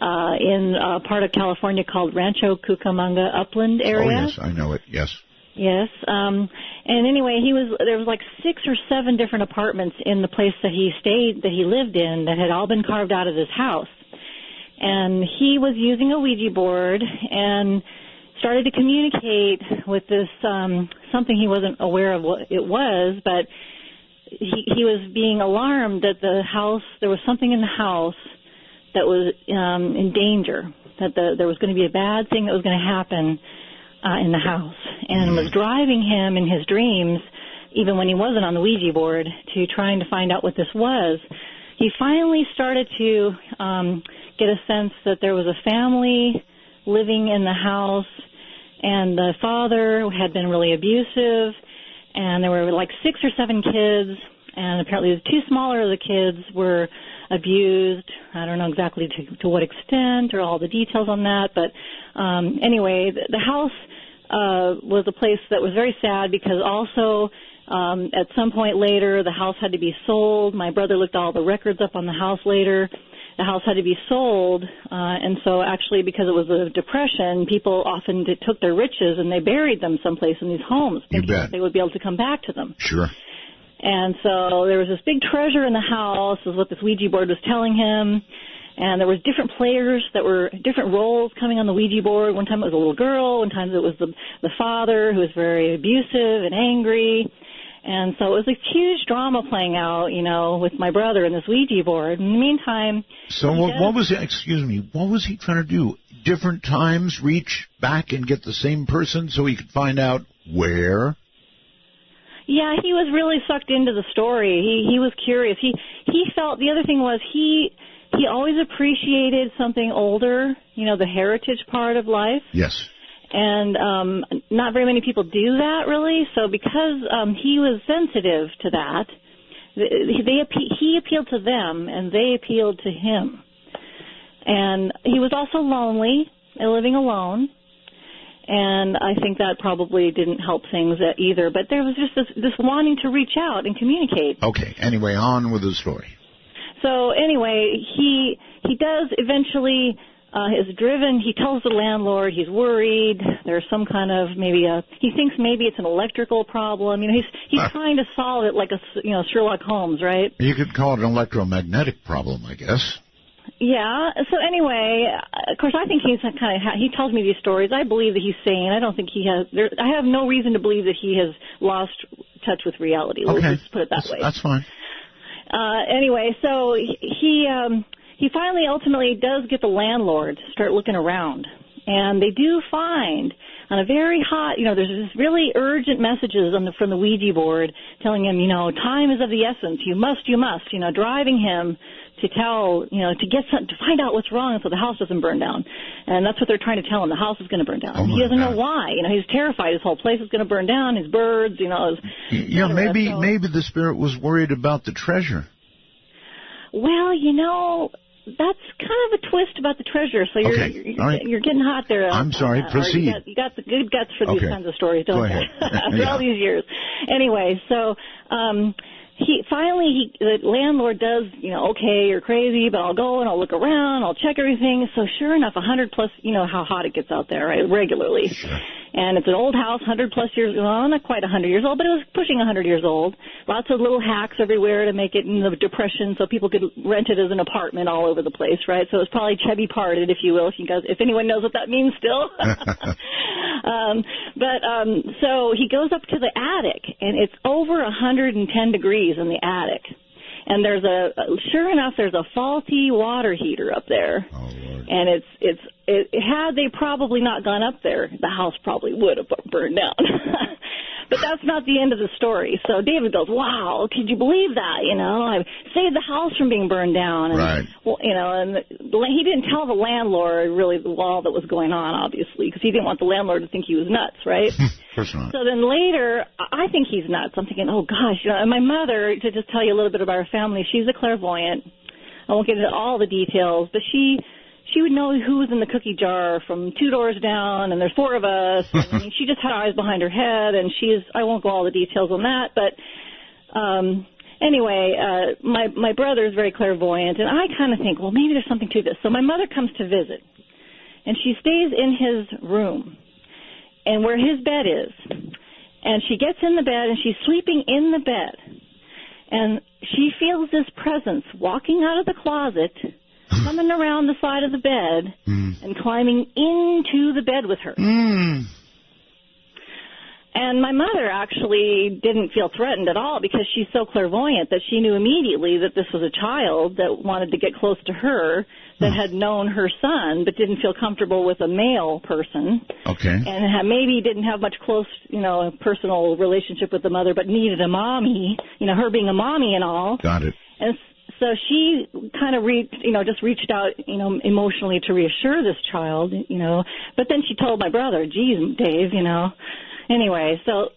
in a part of California called Rancho Cucamonga Upland area.
Oh, yes, I know it, yes.
Yes. And anyway, there was like 6 or 7 different apartments in the place that he stayed, that he lived in, that had all been carved out of this house. And he was using a Ouija board and started to communicate with this something he wasn't aware of what it was, but he was being alarmed that there was something in the house that was in danger, that there was going to be a bad thing that was going to happen in the house, and was driving him in his dreams, even when he wasn't on the Ouija board, to trying to find out what this was. He finally started to get a sense that there was a family living in the house, and the father had been really abusive, and there were like 6 or 7 kids, and apparently the 2 smaller of the kids were abused. I don't know exactly to what extent or all the details on that, but anyway, the house was a place that was very sad because also at some point later the house had to be sold. My brother looked all the records up on the house later, the house had to be sold, and so actually because it was a depression, people often took their riches and they buried them someplace in these homes, thinking that they would be able to come back to them.
Sure.
And so there was this big treasure in the house, is what this Ouija board was telling him. And there was different players that were different roles coming on the Ouija board. One time it was a little girl. One time it was the father who was very abusive and angry. And so it was a huge drama playing out, you know, with my brother and this Ouija board. In the meantime...
So what was he trying to do? Different times reach back and get the same person so he could find out where?
Yeah, he was really sucked into the story. He was curious. He felt, the other thing was he always appreciated something older, you know, the heritage part of life.
Yes.
And not very many people do that, really. So because he was sensitive to that, he appealed to them, and they appealed to him. And he was also lonely and living alone. And I think that probably didn't help things either. But there was just this wanting to reach out and communicate.
Okay. Anyway, on with the story.
So anyway, he does eventually is driven. He tells the landlord he's worried. There's some kind of he thinks maybe it's an electrical problem. You know, he's trying to solve it like Sherlock Holmes, right?
You could call it an electromagnetic problem, I guess.
Yeah. So anyway, of course, I think he's he tells me these stories. I believe that he's sane. I don't think he has. I have no reason to believe that he has lost touch with reality.
Okay.
Let's just put it that way.
That's fine.
Anyway, so he finally ultimately does get the landlord to start looking around. And they do find on a very hot, there's this really urgent messages from the Ouija board telling him, time is of the essence. You must, driving him to tell, to find out what's wrong so the house doesn't burn down. And that's what they're trying to tell him. The house is going to burn down. He doesn't know why. He's terrified. His whole place is going to burn down. His birds,
maybe the spirit was worried about the treasure.
Well, that's kind of a twist about the treasure. So you're getting hot there.
I'm sorry. Proceed.
You got the good guts for these kinds of stories, don't you? After all these years. Anyway, so the landlord does, okay, you're crazy, but I'll go and I'll look around, I'll check everything. So sure enough, 100 plus, how hot it gets out there, right, regularly.
Sure.
And it's an old house, 100 plus years, well, not quite 100 years old, but it was pushing 100 years old. Lots of little hacks everywhere to make it in the Depression so people could rent it as an apartment all over the place, right? So it was probably Chevy parted, if you will, if anyone knows what that means still. So he goes up to the attic, and it's over 110 degrees in the attic. And sure enough, there's a faulty water heater up there.
Oh, Lord.
And had they probably not gone up there, the house probably would have burned down. But that's not the end of the story. So David goes, wow, could you believe that? I saved the house from being burned down. And,
right.
Well, and he didn't tell the landlord really all that was going on, obviously, because he didn't want the landlord to think he was nuts, right?
Of course not.
So then later, I think he's nuts. I'm thinking, oh, gosh. And my mother, to just tell you a little bit about her family, she's a clairvoyant. I won't get into all the details, but she would know who was in the cookie jar from 2 doors down, and there's 4 of us. And she just had eyes behind her head, and I won't go all the details on that, but anyway, my brother is very clairvoyant, and I kind of think, well, maybe there's something to this. So my mother comes to visit, and she stays in his room, and where his bed is, and she gets in the bed, and she's sleeping in the bed, and she feels this presence walking out of the closet, coming around the side of the bed and climbing into the bed with her. And my mother actually didn't feel threatened at all because she's so clairvoyant that she knew immediately that this was a child that wanted to get close to her, that had known her son but didn't feel comfortable with a male person.
Okay.
And maybe didn't have much close, personal relationship with the mother, but needed a mommy, her being a mommy and all.
Got it.
And so she kind of reached out, emotionally to reassure this child, but then she told my brother, geez, Dave, Anyway, so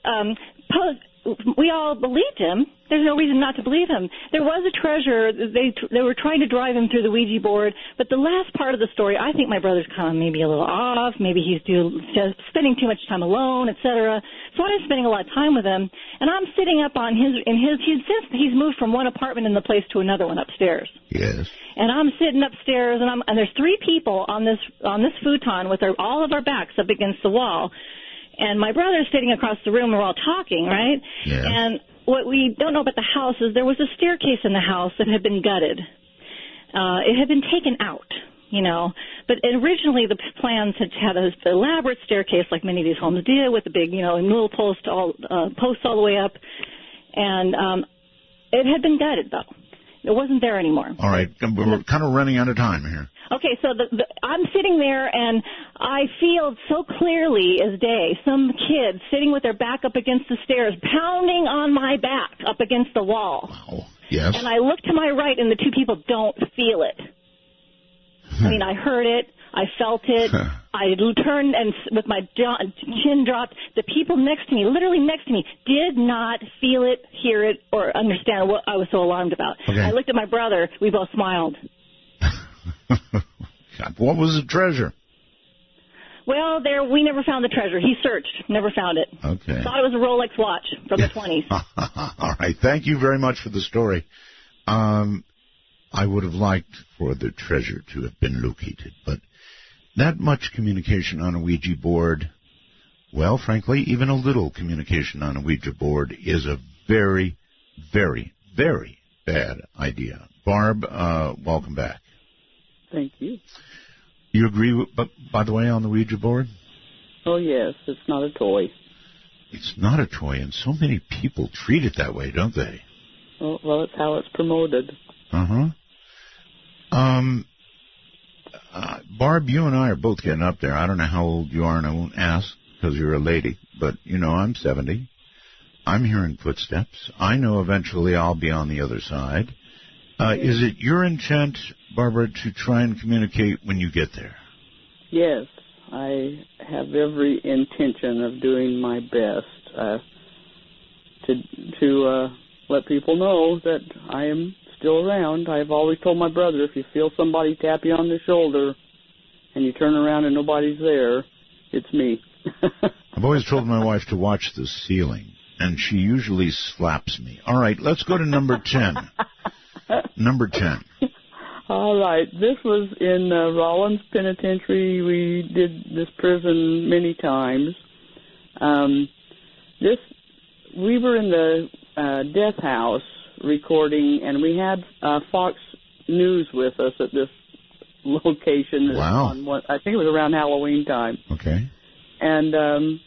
we all believed him. There's no reason not to believe him. There was a treasure. They were trying to drive him through the Ouija board, but the last part of the story, I think my brother's kind of maybe a little off. Maybe he's spending too much time alone, etc. So I'm spending a lot of time with him, and I'm sitting up on he's moved from one apartment in the place to another one upstairs.
Yes.
And I'm sitting upstairs, and there's 3 people on this futon with all of our backs up against the wall. And my brother's sitting across the room, we're all talking, right?
Yeah.
And what we don't know about the house is there was a staircase in the house that had been gutted. It had been taken out, But originally the plans had an elaborate staircase like many of these homes did with a big, newel posts all the way up. And it had been gutted, though. It wasn't there anymore.
All right. We're kind of running out of time here.
Okay, so I'm sitting there, and I feel so clearly as day some kid sitting with their back up against the stairs, pounding on my back up against the wall.
Wow. Yes.
And I look to my right, and the 2 people don't feel it. I mean, I heard it. I felt it. I turned, and with my chin dropped, the people next to me, literally next to me, did not feel it, hear it, or understand what I was so alarmed about.
Okay.
I looked at my brother. We both smiled.
God, what was the treasure?
Well, we never found the treasure. He searched, never found it.
Okay.
Thought it was a Rolex watch from the 20s.
All right. Thank you very much for the story. I would have liked for the treasure to have been located, but that much communication on a Ouija board, well, frankly, even a little communication on a Ouija board is a very, very, very bad idea. Barb, welcome back.
Thank you.
You agree, by the way, on the Ouija board?
Oh, yes. It's not a toy.
It's not a toy, and so many people treat it that way, don't they?
Well, it's how it's promoted.
Uh-huh. Barb, you and I are both getting up there. I don't know how old you are, and I won't ask because you're a lady. But, I'm 70. I'm hearing footsteps. I know eventually I'll be on the other side. Is it your intent, Barbara, to try and communicate when you get there?
Yes. I have every intention of doing my best to let people know that I am still around. I've always told my brother, if you feel somebody tap you on the shoulder and you turn around and nobody's there, it's me.
I've always told my wife to watch the ceiling, and she usually slaps me. All right, let's go to number 10. Number 10.
All right. This was in Rollins Penitentiary. We did this prison many times. We were in the death house recording, and we had Fox News with us at this location.
Wow.
I think it was around Halloween time.
Okay.
And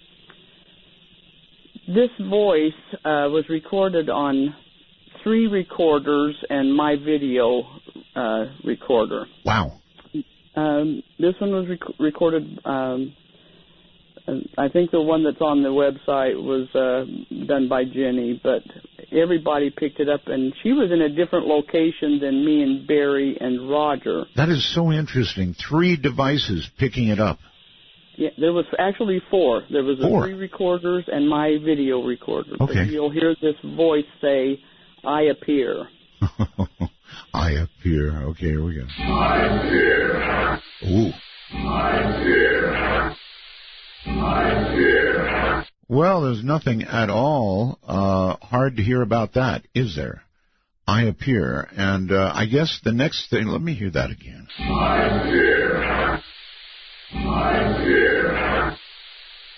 this voice was recorded on 3 recorders and my video recorder.
Wow.
This one was recorded, I think the one that's on the website was done by Jenny, but everybody picked it up, and she was in a different location than me and Barry and Roger.
That is so interesting. 3 devices picking it up.
Yeah, there was actually 4. There was
4.
3 recorders and my video recorder.
Okay.
But you'll hear this voice say, I appear.
I appear. Okay, here we go.
I appear.
Ooh.
I appear. I appear.
Well, there's nothing at all hard to hear about that, is there? I appear. And I guess the next thing, let me hear that again.
I appear. I appear.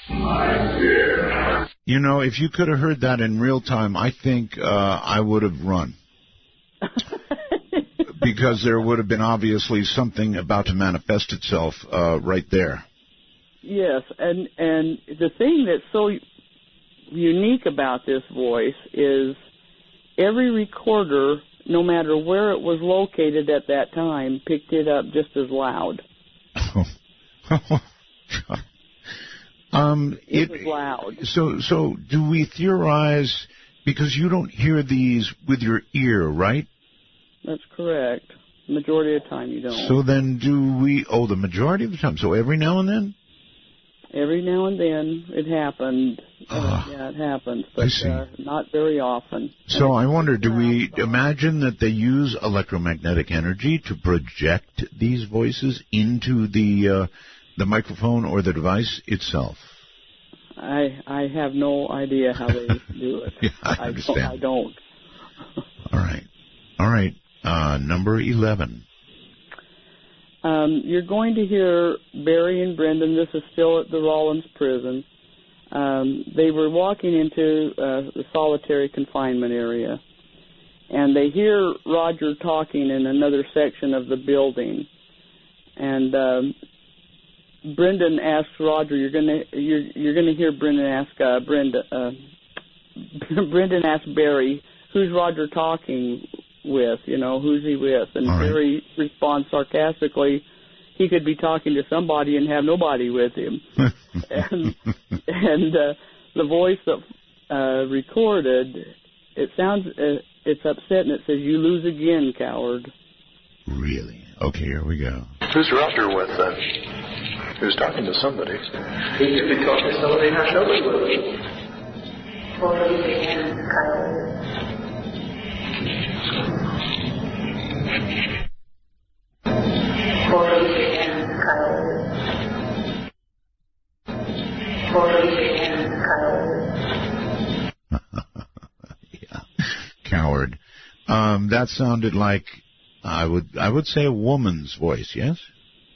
I appear.
If you could have heard that in real time, I think I would have run. Because there would have been obviously something about to manifest itself right there.
Yes, and the thing that's so unique about this voice is every recorder, no matter where it was located at that time, picked it up just as loud. It was loud.
So do we theorize, because you don't hear these with your ear, right?
That's correct. Majority of the time you don't.
So then the majority of the time. So every now and then?
Every now and then it happened. Yeah, it happens, but not very often.
So I wonder, do we imagine that they use electromagnetic energy to project these voices into the microphone or the device itself?
I have no idea how they do it.
Yeah, I understand.
I don't.
All right. Number 11.
You're going to hear Barry and Brendan. This is still at the Rollins prison. They were walking into the solitary confinement area, and they hear Roger talking in another section of the building. And Brendan asks Roger, you're gonna hear Brendan ask Brendan asks Barry, who's Roger talking with? Who's he with? And Barry responds sarcastically, he could be talking to somebody and have nobody with him. and the voice that recorded, it sounds, it's upset, and it says, "You lose again, coward."
Really? Okay, here we go.
Who's Roger with then? Who's talking to somebody?
He could be talking to somebody and have nobody with him.
Yeah. Coward. That sounded like, I would say, a woman's voice, yes?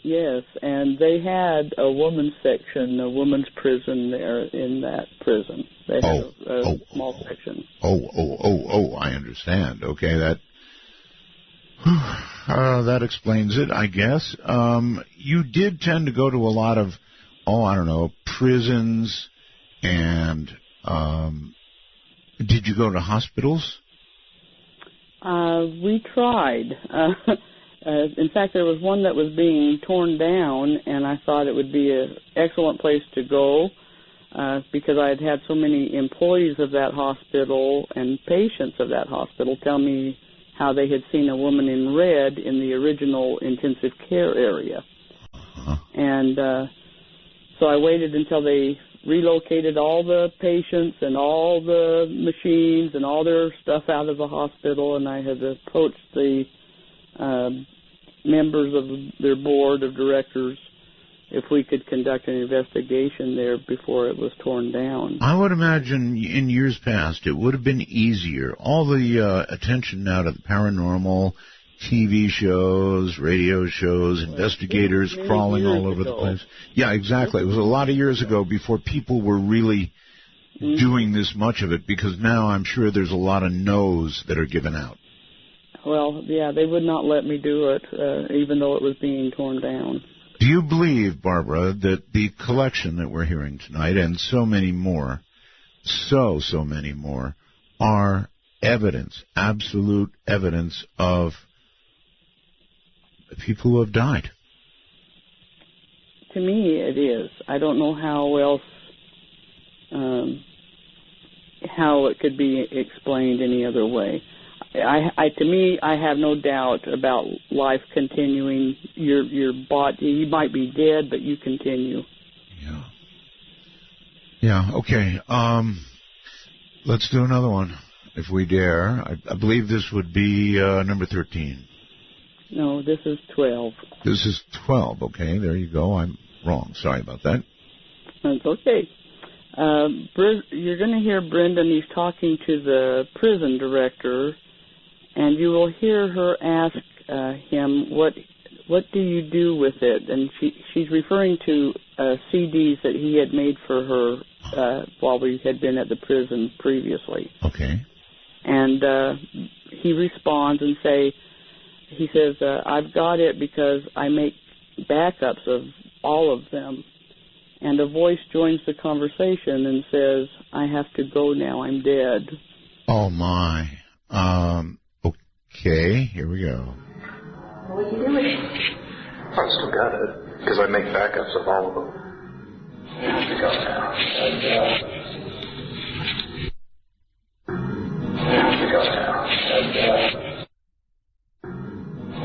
Yes, and they had a woman's section, a woman's prison there in that prison. They had a small section.
I understand. Okay, that explains it, I guess. You did tend to go to a lot of, prisons, and did you go to hospitals?
We tried. In fact, there was one that was being torn down, and I thought it would be an excellent place to go because I had had so many employees of that hospital and patients of that hospital tell me how they had seen a woman in red in the original intensive care area. And so I waited until they relocated all the patients and all the machines and all their stuff out of the hospital, and I had approached the members of their board of directors if we could conduct an investigation there before it was torn down.
I would imagine in years past it would have been easier. All the attention now to the paranormal, TV shows, radio shows, investigators crawling all over the place. Yeah, exactly. It was a lot of years ago before people were really doing this much of it, because now I'm sure there's a lot of no's that are given out.
Well, yeah, they would not let me do it, even though it was being torn down.
Do you believe, Barbara, that the collection that we're hearing tonight, and so many more, so many more, are evidence, absolute evidence of people who have died?
To me, it is. I don't know how else, how it could be explained any other way. To me, I have no doubt about life continuing. Your body, you might be dead, but you continue.
Yeah. Okay. Let's do another one, if we dare. I believe this would be number 13.
No, this is 12.
This is 12. Okay, there you go. I'm wrong. Sorry about that.
That's okay. You're going to hear Brendan. He's talking to the prison director, and you will hear her ask him, what do you do with it? And she's referring to CDs that he had made for her while we had been at the prison previously.
Okay.
And he responds and he says, I've got it because I make backups of all of them. And a voice joins the conversation and says, I have to go now, I'm dead.
Oh, my. Okay, here we go.
What are you doing?
I still got it, because I make backups of all of them.
You have to go now. And, you have to go now. And, you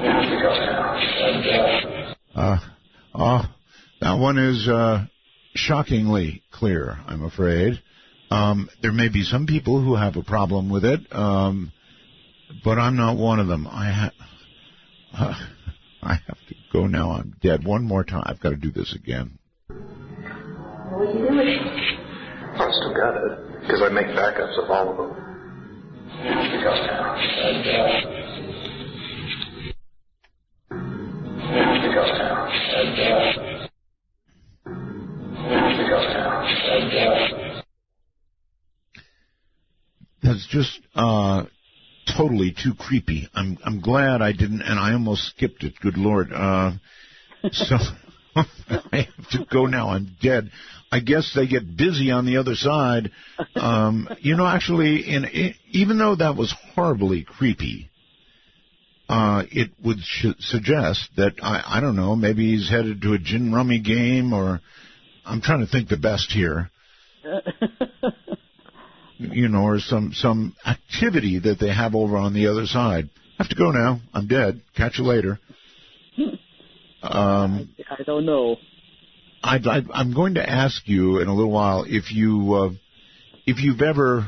have to go now. And,
that one is shockingly clear, I'm afraid. There may be some people who have a problem with it, but I'm not one of them. I have to go now. I'm dead. One more time. I've got to do this again.
What are you doing?
I still got it, because I make backups of all of them.
You have to go now. You have to go now. You have to go now.
That's just totally too creepy. I'm glad I didn't, and I almost skipped it. Good Lord. So I have to go now. I'm dead. I guess they get busy on the other side. Actually, even though that was horribly creepy, it would suggest that, I don't know, maybe he's headed to a gin rummy game, or I'm trying to think the best here. Or some activity that they have over on the other side. I have to go now. I'm dead. Catch you later.
I don't know.
I'm going to ask you in a little while if you've ever,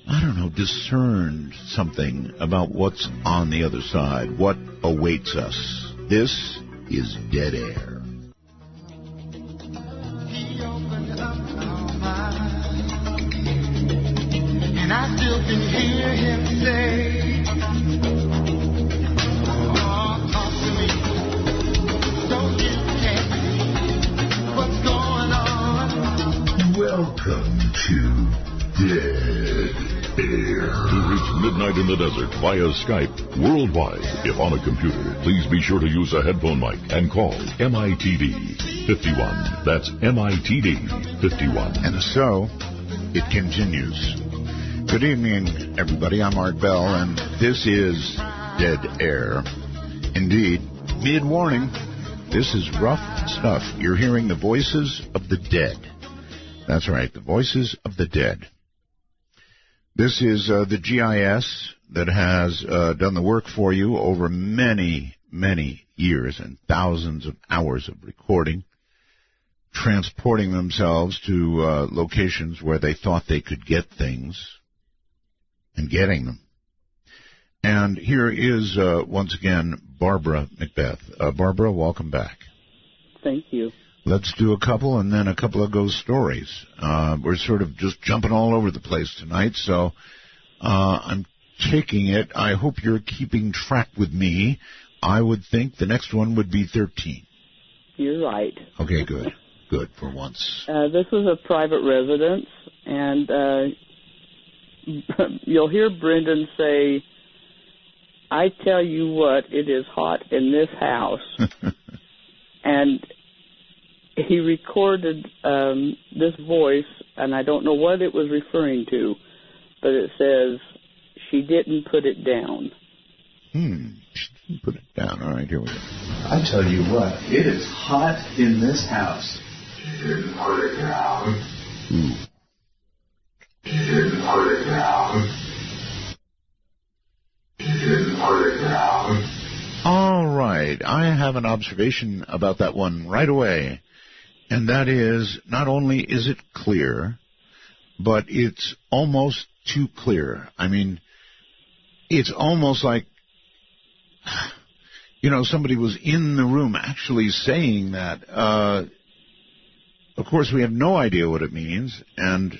I don't know, discerned something about what's on the other side, what awaits us. This is Dead Air.
And I still can hear him say, oh, talk to me. Don't you care what's going on?
Welcome to Dead Air. To reach Midnight in the Desert via Skype worldwide, if on a computer, please be sure to use a headphone mic and call MITD 51. That's MITD 51.
And so it continues. Good evening, everybody. I'm Art Bell, and this is Dead Air. Indeed, mid-warning, this is rough stuff. You're hearing the voices of the dead. That's right, the voices of the dead. This is the GIS that has done the work for you over many, many years and thousands of hours of recording, transporting themselves to locations where they thought they could get things, and getting them. And here is, once again, Barbara Macbeth. Barbara, welcome back.
Thank you.
Let's do a couple and then a couple of ghost stories. We're sort of just jumping all over the place tonight, so I'm taking it. I hope you're keeping track with me. I would think the next one would be 13.
You're right.
Okay, good. Good, for once.
This was a private residence, and you'll hear Brendan say, I tell you what, it is hot in this house. And he recorded this voice, and I don't know what it was referring to, but it says, she didn't put it down.
She didn't put it down. All right, here we go.
I tell you what, it is hot in this house.
She didn't put it down. She didn't put it down. She didn't put it down.
All right. I have an observation about that one right away. And that is, not only is it clear, but it's almost too clear. I mean, it's almost like, somebody was in the room actually saying that. Of course, we have no idea what it means, and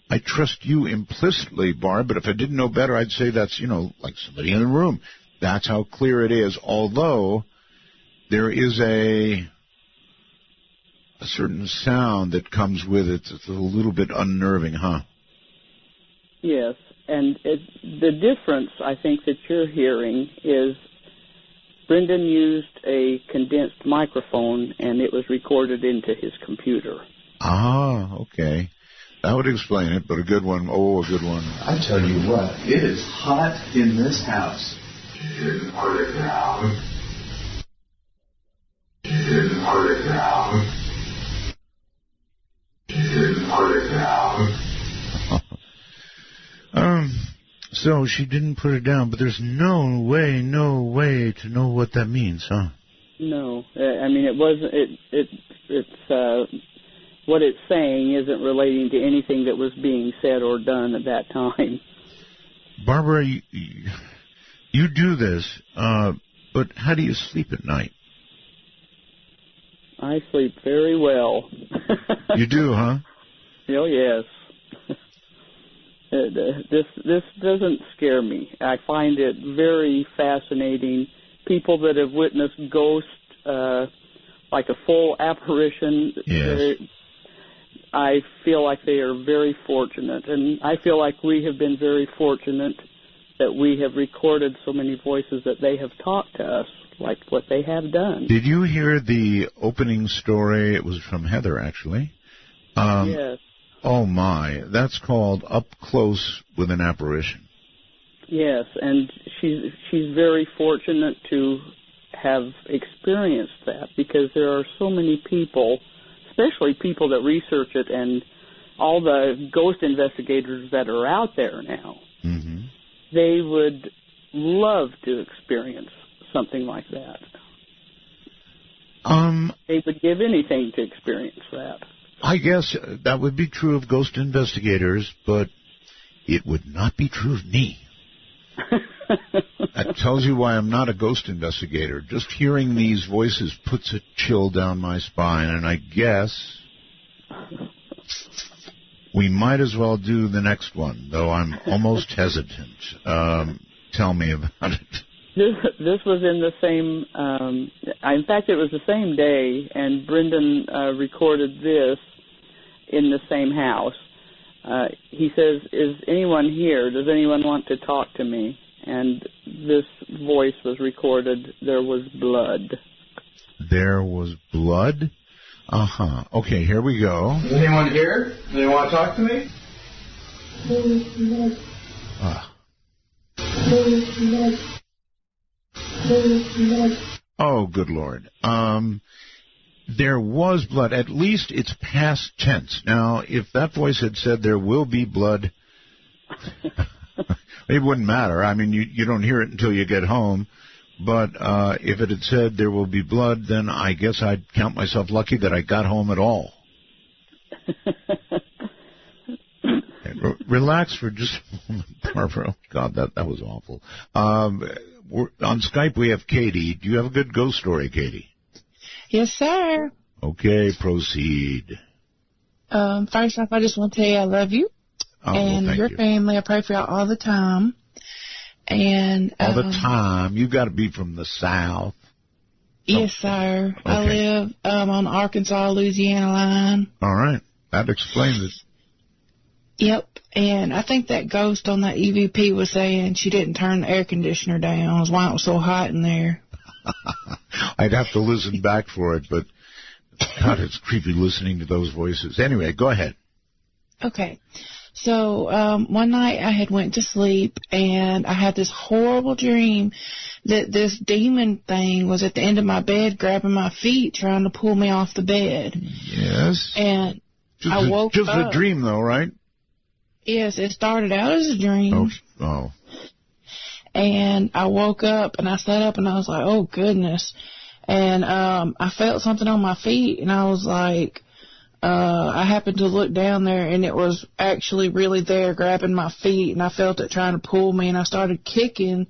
I trust you implicitly, Barb, but if I didn't know better, I'd say that's, like somebody in the room. That's how clear it is, although there is a certain sound that comes with it. It's a little bit unnerving, huh?
Yes, and the difference, I think, that you're hearing is Brendan used a condensed microphone, and it was recorded into his computer.
Ah, okay. That would explain it, but a good one. Oh, a good one.
I tell you what, it is hot in this house.
She didn't put it down. She didn't put it down. She didn't put it down.
So she didn't put it down, but there's no way to know what that means, huh?
No, I mean it wasn't. It's what it's saying isn't relating to anything that was being said or done at that time.
Barbara, you do this, but how do you sleep at night?
I sleep very well.
You do, huh?
Oh, yes. This doesn't scare me. I find it very fascinating. People that have witnessed ghosts, like a full apparition,
yes.
I feel like they are very fortunate. And I feel like we have been very fortunate that we have recorded so many voices that they have talked to us, like what they have done.
Did you hear the opening story? It was from Heather, actually.
Yes.
Oh, my. That's called Up Close with an Apparition.
Yes, and she's very fortunate to have experienced that, because there are so many people, especially people that research it, and all the ghost investigators that are out there now.
Mm-hmm.
They would love to experience something like that. They would give anything to experience that.
I guess that would be true of ghost investigators, but it would not be true of me. That tells you why I'm not a ghost investigator. Just hearing these voices puts a chill down my spine, and I guess we might as well do the next one, though I'm almost hesitant. Tell me about it.
This was in the same, in fact, it was the same day, and Brendan recorded this in the same house. He says, "Is anyone here? Does anyone want to talk to me?" And this voice was recorded. There was blood. There was blood? Uh-huh. Okay, here we go.
Is anyone here? Do they want to talk to me?
Oh, good Lord. There was blood. At least it's past tense. Now, if that voice had said there will be blood, it wouldn't matter. I mean, you don't hear it until you get home. But if it had said there will be blood, then I guess I'd count myself lucky that I got home at all. Relax for just a moment, Barbara. God, that was awful. On Skype, we have Katie. Do you have a good ghost story, Katie?
Yes, sir.
Okay, proceed.
First off, I just want to tell you I love you. And
well,
your family. I pray for y'all all the time. And
all the time? You got to be from the South.
Yes, sir. Okay. I live on the Arkansas-Louisiana line.
All right. That explains it.
Yep. And I think that ghost on that EVP was saying she didn't turn the air conditioner down. That's why it was so hot in there.
I'd have to listen back for it, but God, it's creepy listening to those voices. Anyway, go ahead.
Okay. So one night I had went to sleep, and I had this horrible dream that this demon thing was at the end of my bed grabbing my feet, trying to pull me off the bed.
Yes.
And I woke up.
Just a dream, though, right?
Yes, it started out as a dream.
Oh.
And I woke up, and I sat up, and I was like, oh, goodness. And I felt something on my feet, and I was like, I happened to look down there, and it was actually really there grabbing my feet, and I felt it trying to pull me, and I started kicking,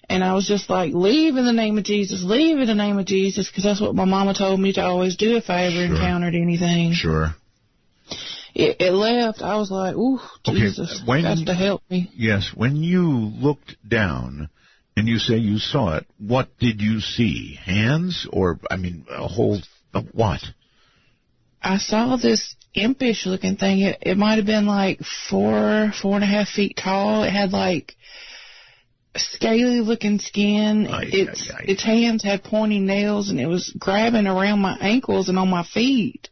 and I was just like, leave in the name of Jesus, leave in the name of Jesus, because that's what my mama told me to always do if I ever encountered anything.
Sure.
It left. I was like, ooh, Jesus, that's to help me.
Yes, when you looked down and you say you saw it, what did you see? Hands or, a whole, what?
I saw this impish-looking thing. It might have been like 4.5 feet tall. It had like scaly-looking skin. Its hands had pointy nails, and it was grabbing around my ankles and on my feet.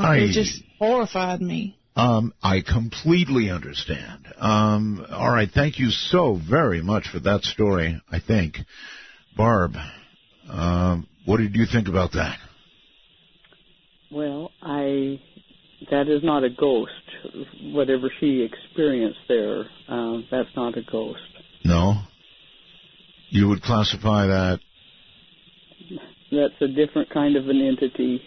It just horrified me.
I completely understand. All right, thank you so very much for that story, I think. Barb, what did you think about that?
Well, that is not a ghost. Whatever she experienced there, that's not a ghost.
No? You would classify that?
That's a different kind of an entity.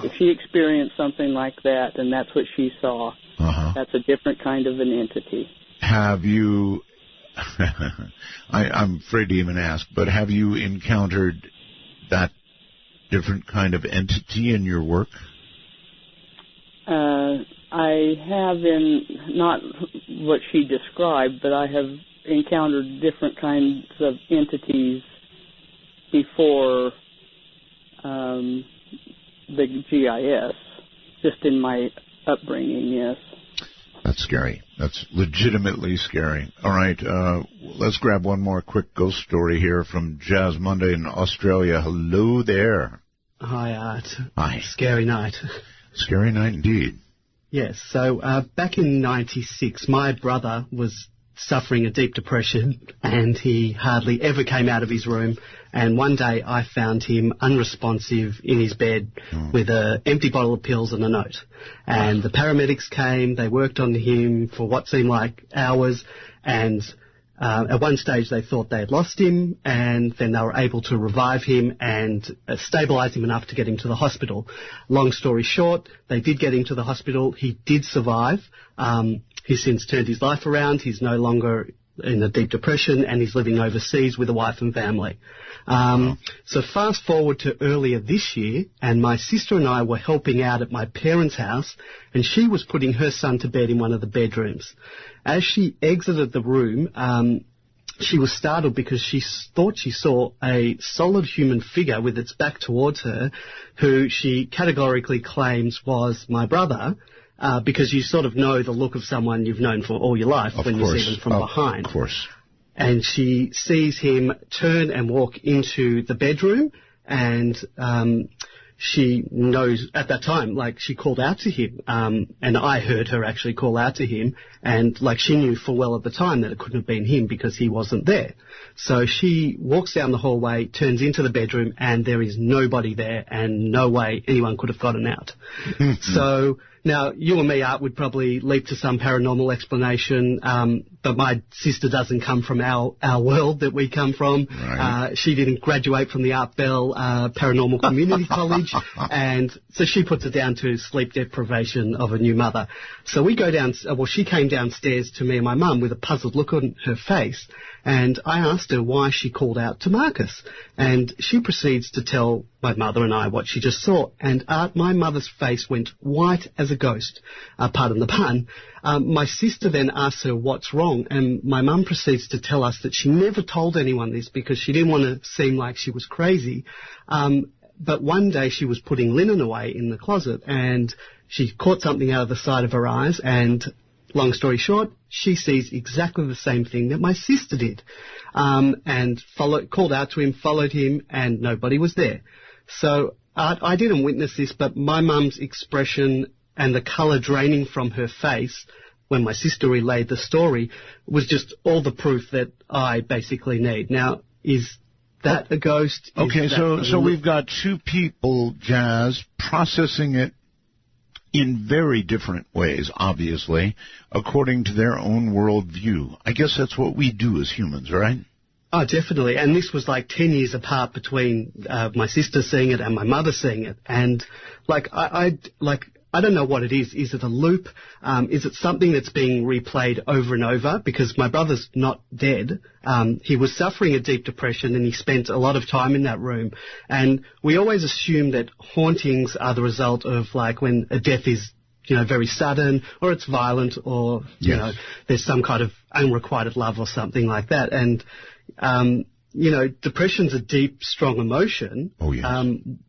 if she experienced something like that, and that's what she saw, that's a different kind of an entity.
Have you, I'm afraid to even ask, but have you encountered that different kind of entity in your work?
I have not what she described, but I have encountered different kinds of entities before the GIS, just in my upbringing, yes.
That's scary. That's legitimately scary. All right, let's grab one more quick ghost story here from Jazz Monday in Australia. Hello there.
Hi, Art.
Hi.
Scary night.
Scary night indeed.
Yes, so back in '96, my brother was suffering a deep depression, and he hardly ever came out of his room. And one day I found him unresponsive in his bed with an empty bottle of pills and a note. And the paramedics came, they worked on him for what seemed like hours, and at one stage they thought they had lost him, and then they were able to revive him and stabilise him enough to get him to the hospital. Long story short, they did get him to the hospital. He did survive. He's since turned his life around. He's no longer in a deep depression, and he's living overseas with a wife and family. So fast forward to earlier this year, and my sister and I were helping out at my parents' house, and she was putting her son to bed in one of the bedrooms. As she exited the room, she was startled because she thought she saw a solid human figure with its back towards her, who she categorically claims was my brother, because you sort of know the look of someone you've known for all your life when you see them from behind.
Of course.
And she sees him turn and walk into the bedroom, and she knows at that time, like, she called out to him, and I heard her actually call out to him, and like, she knew full well at the time that it couldn't have been him because he wasn't there. So she walks down the hallway, turns into the bedroom, and there is nobody there, and no way anyone could have gotten out. So now, you and me, Art, would probably leap to some paranormal explanation, but my sister doesn't come from our world that we come from. Right. She didn't graduate from the Art Bell Paranormal Community College, and so she puts it down to sleep deprivation of a new mother. So we go down, she came downstairs to me and my mum with a puzzled look on her face, and I asked her why she called out to Marcus, and she proceeds to tell my mother and I what she just saw, and my mother's face went white as a ghost, pardon the pun. My sister then asks her what's wrong, and my mum proceeds to tell us that she never told anyone this because she didn't want to seem like she was crazy. But one day she was putting linen away in the closet, and she caught something out of the side of her eyes, and long story short, she sees exactly the same thing that my sister did, and called out to him, followed him, and nobody was there. So I didn't witness this, but my mum's expression and the colour draining from her face when my sister relayed the story was just all the proof that I basically need. Now, is that a ghost?
Okay, so we've got two people, Jazz, processing it in very different ways, obviously, according to their own worldview. I guess that's what we do as humans, right?
Oh, definitely. And this was like 10 years apart between my sister seeing it and my mother seeing it. And I don't know what it is. Is it a loop? Is it something that's being replayed over and over? Because my brother's not dead. He was suffering a deep depression, and he spent a lot of time in that room. And we always assume that hauntings are the result of, like, when a death is, very sudden, or it's violent, or, there's some kind of unrequited love or something like that. And, depression's a deep, strong emotion.
Oh, yes.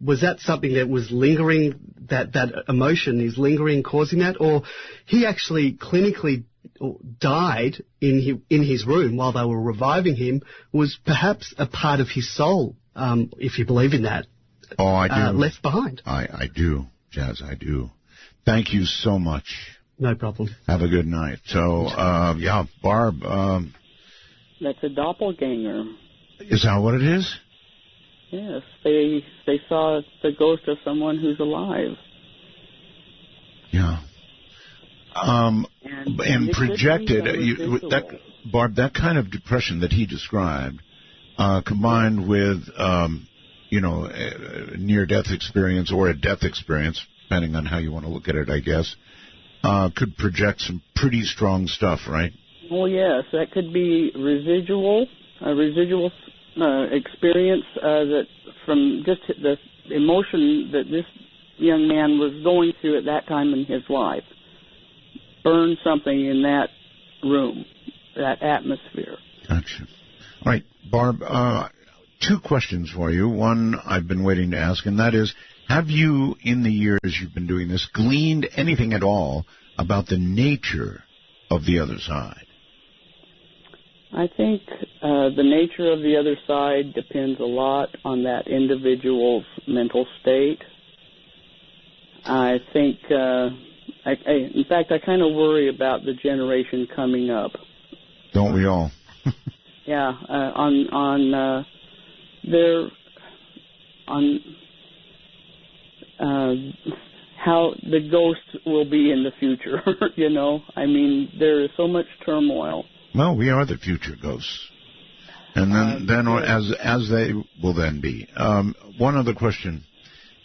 Was that something that was lingering, that emotion is lingering, causing that? Or he actually clinically died in his room while they were reviving him, was perhaps a part of his soul, if you believe in that.
Oh, I do.
Left behind.
I do, Jazz, I do. Thank you so much.
No problem.
Have a good night. So, Barb.
That's a doppelganger.
Is that what it is?
Yes, they saw the ghost of someone who's alive.
Yeah. And projected, Barb, that kind of depression that he described, combined with a near-death experience or a death experience, depending on how you want to look at it, I guess, could project some pretty strong stuff, right?
Oh, yes. That could be a residual experience that from just the emotion that this young man was going through at that time in his life. Burn something in that room, that atmosphere.
Gotcha. All right, Barb, two questions for you. One I've been waiting to ask, and that is, have you, in the years you've been doing this, gleaned anything at all about the nature of the other side?
I think the nature of the other side depends a lot on that individual's mental state. I think, in fact, I kind of worry about the generation coming up.
Don't we all?
Yeah, how the ghosts will be in the future. I mean, there is so much turmoil.
Well, we are the future ghosts, and then as they will then be. One other question,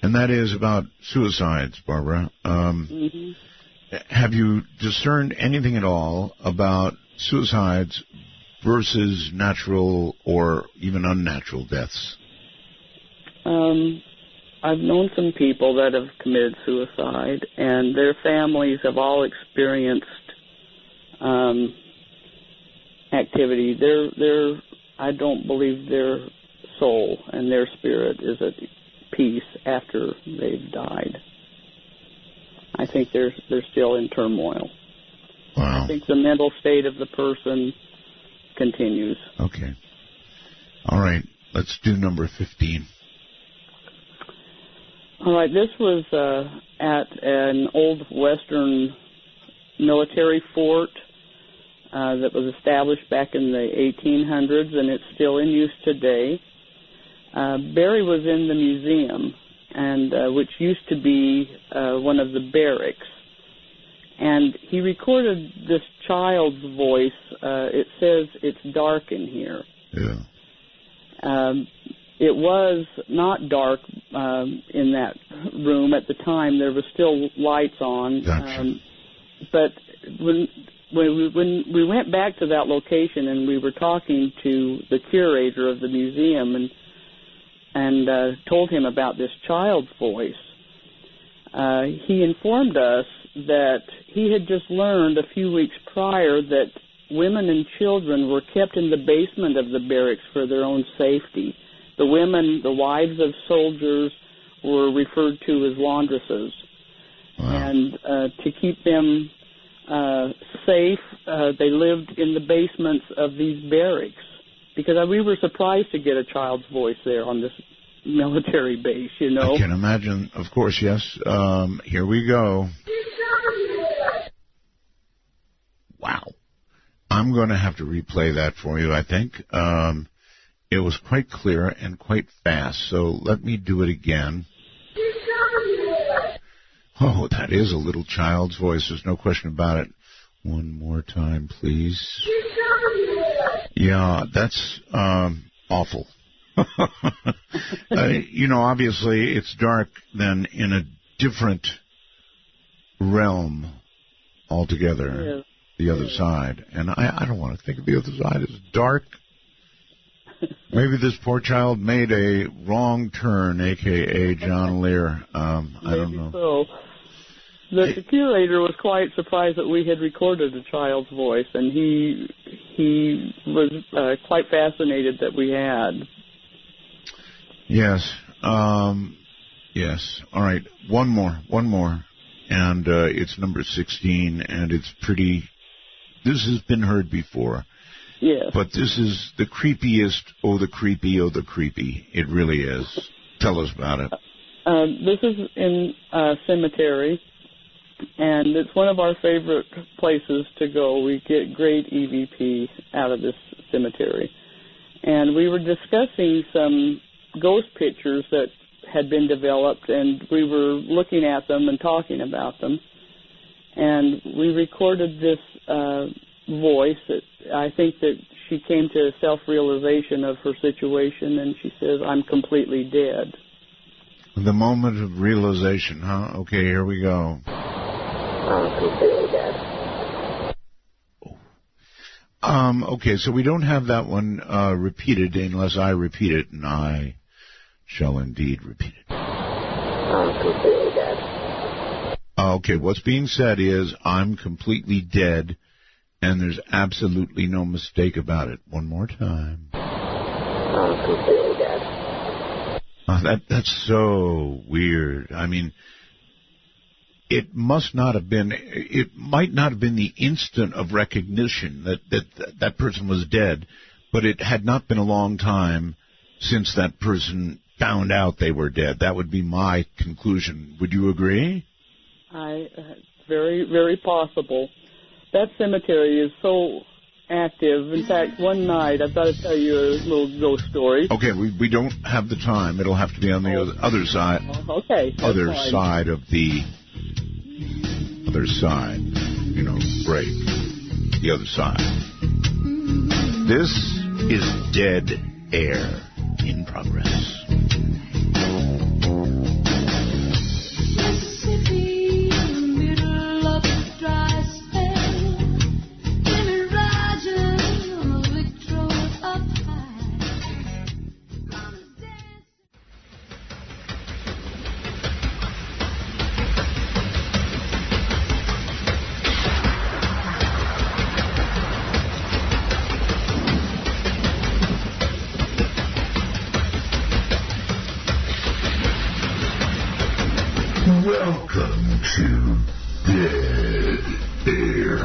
and that is about suicides, Barbara. Have you discerned anything at all about suicides versus natural or even unnatural deaths?
I've known some people that have committed suicide, and their families have all experienced activity. I don't believe their soul and their spirit is at peace after they've died. I think they're still in turmoil.
Wow.
I think the mental state of the person continues.
Okay. All right. Let's do number 15.
All right. This was at an old Western military fort that was established back in the 1800s, and it's still in use today. Barry was in the museum, and which used to be one of the barracks. And he recorded this child's voice. It says, "It's dark in here."
Yeah.
It was not dark in that room at the time. There were still lights on.
Gotcha.
But when we went back to that location and we were talking to the curator of the museum and told him about this child's voice, he informed us that he had just learned a few weeks prior that women and children were kept in the basement of the barracks for their own safety. The women, the wives of soldiers, were referred to as laundresses.
Wow.
And to keep them safe, they lived in the basements of these barracks. Because we were surprised to get a child's voice there on this military base,
I can imagine. Of course, yes. Here we go. Wow. I'm going to have to replay that for you, I think. It was quite clear and quite fast, so let me do it again. Oh, that is a little child's voice. There's no question about it. One more time, please. Yeah, that's awful. Obviously, it's dark then in a different realm altogether, the other side. And I don't want to think of the other side as dark. Maybe this poor child made a wrong turn, a.k.a. John Lear. I don't know.
So. The curator was quite surprised that we had recorded a child's voice, and he was quite fascinated that we had.
Yes. Yes. All right. One more. And it's number 16, and it's pretty... This has been heard before.
Yes.
But this is the creepiest, the creepy. It really is. Tell us about it.
This is in a cemetery, and it's one of our favorite places to go. We get great EVP out of this cemetery. And we were discussing some ghost pictures that had been developed, and we were looking at them and talking about them. And we recorded this voice that I think that she came to self-realization of her situation, and she says, I'm completely dead.
The moment of realization, huh? Okay, here we go.
I'm completely dead.
Okay, so we don't have that one repeated unless I repeat it, and I shall indeed repeat it.
I'm completely dead.
Okay, what's being said is, I'm completely dead, and there's absolutely no mistake about it. One more time.
I'm completely dead.
That's so weird. I mean, it might not have been the instant of recognition that person was dead, but it had not been a long time since that person found out they were dead. That would be my conclusion. Would you agree?
Very, very possible. That cemetery is so active. In fact, one night, I've got to tell you a little ghost story.
Okay, we don't have the time. It'll have to be on the other side.
Okay.
Other side of the other side. Break. The other side. This is Dead Air in progress.
Welcome to Dead Air. As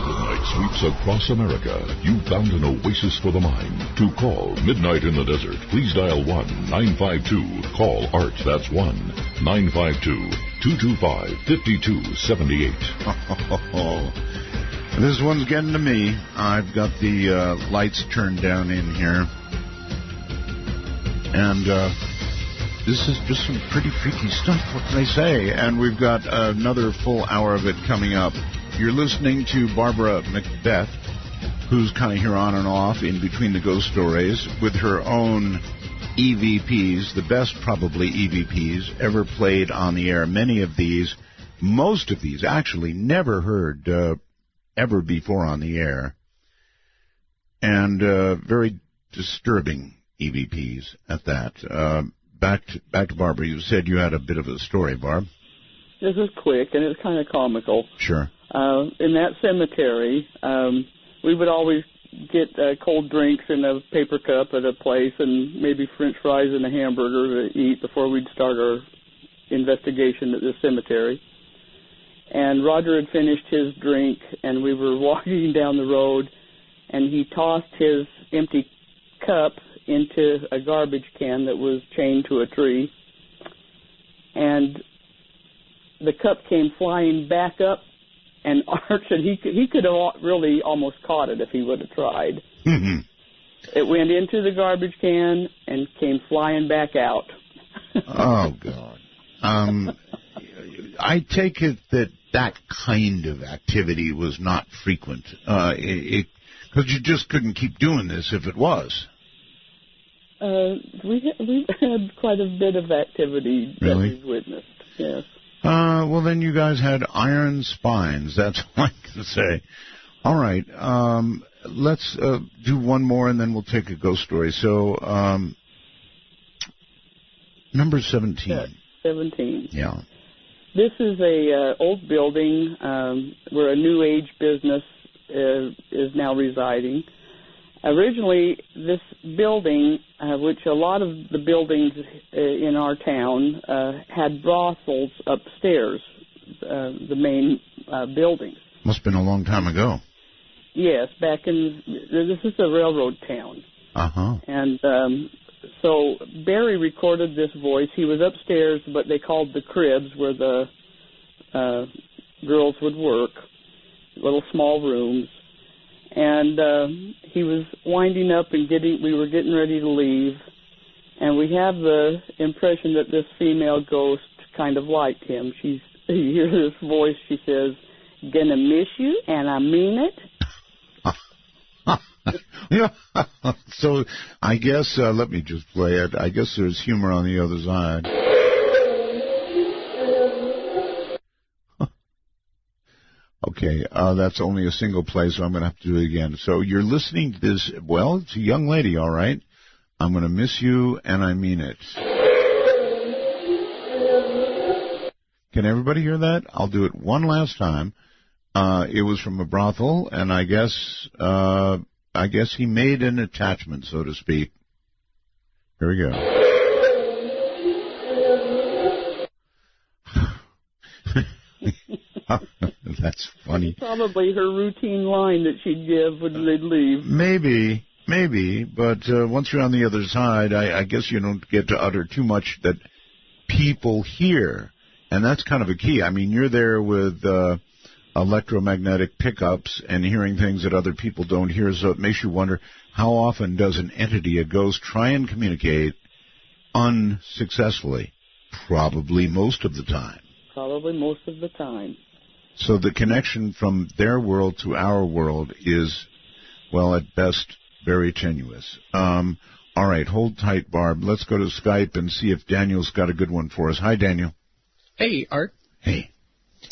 the night sweeps across America, you found an oasis for the mind. To call Midnight in the Desert, please dial 1-952-CALL ART. That's 1-952-225-5278.
This one's getting to me. I've got the lights turned down in here. And this is just some pretty freaky stuff. What can I say? And we've got another full hour of it coming up. You're listening to Barbara Macbeth, who's kind of here on and off in between the ghost stories with her own EVPs, the best probably EVPs ever played on the air. Many of these, most of these, actually never heard ever before on the air. And very disturbing EVPs at that. Back to Barbara. You said you had a bit of a story, Barb.
This is quick, and it's kind of comical.
Sure.
In that cemetery, we would always get cold drinks in a paper cup at a place and maybe French fries and a hamburger to eat before we'd start our investigation at the cemetery. And Roger had finished his drink, and we were walking down the road, and he tossed his empty cup into a garbage can that was chained to a tree, and the cup came flying back up and arched, and he could have really almost caught it if he would have tried.
Mm-hmm.
It went into the garbage can and came flying back out.
Oh, God. I take it that kind of activity was not frequent, because you just couldn't keep doing this if it was.
We've had quite a bit of activity that we've witnessed, yes.
Well, then you guys had iron spines. That's all I can say. All right. Let's do one more, and then we'll take a ghost story. So, number 17.
Yes, 17.
Yeah.
This is a old building where a New Age business is now residing. Originally, this building, which a lot of the buildings in our town had brothels upstairs, the main buildings.
Must have been a long time ago.
Yes, back in, this is a railroad town.
Uh-huh.
And so Barry recorded this voice. He was upstairs, but they called the cribs where the girls would work, little small rooms. And he was winding up and we were getting ready to leave. And we have the impression that this female ghost kind of liked him. You hear this voice, she says, "Gonna miss you, and I mean it."
Yeah. So I guess, let me just play it. I guess there's humor on the other side. Okay, that's only a single play, so I'm going to have to do it again. So you're listening to this. Well, it's a young lady, all right. I'm going to miss you, and I mean it. Can everybody hear that? I'll do it one last time. It was from a brothel, and I guess he made an attachment, so to speak. Here we go. That's funny.
Probably her routine line that she'd give when they'd leave.
Maybe, but once you're on the other side, I guess you don't get to utter too much that people hear, and that's kind of a key. I mean, you're there with electromagnetic pickups and hearing things that other people don't hear, so it makes you wonder, how often does an entity, a ghost, try and communicate unsuccessfully? Probably most of the time.
Probably most of the time.
So the connection from their world to our world is, well, at best, very tenuous. All right, hold tight, Barb. Let's go to Skype and see if Daniel's got a good one for us. Hi, Daniel.
Hey, Art.
Hey.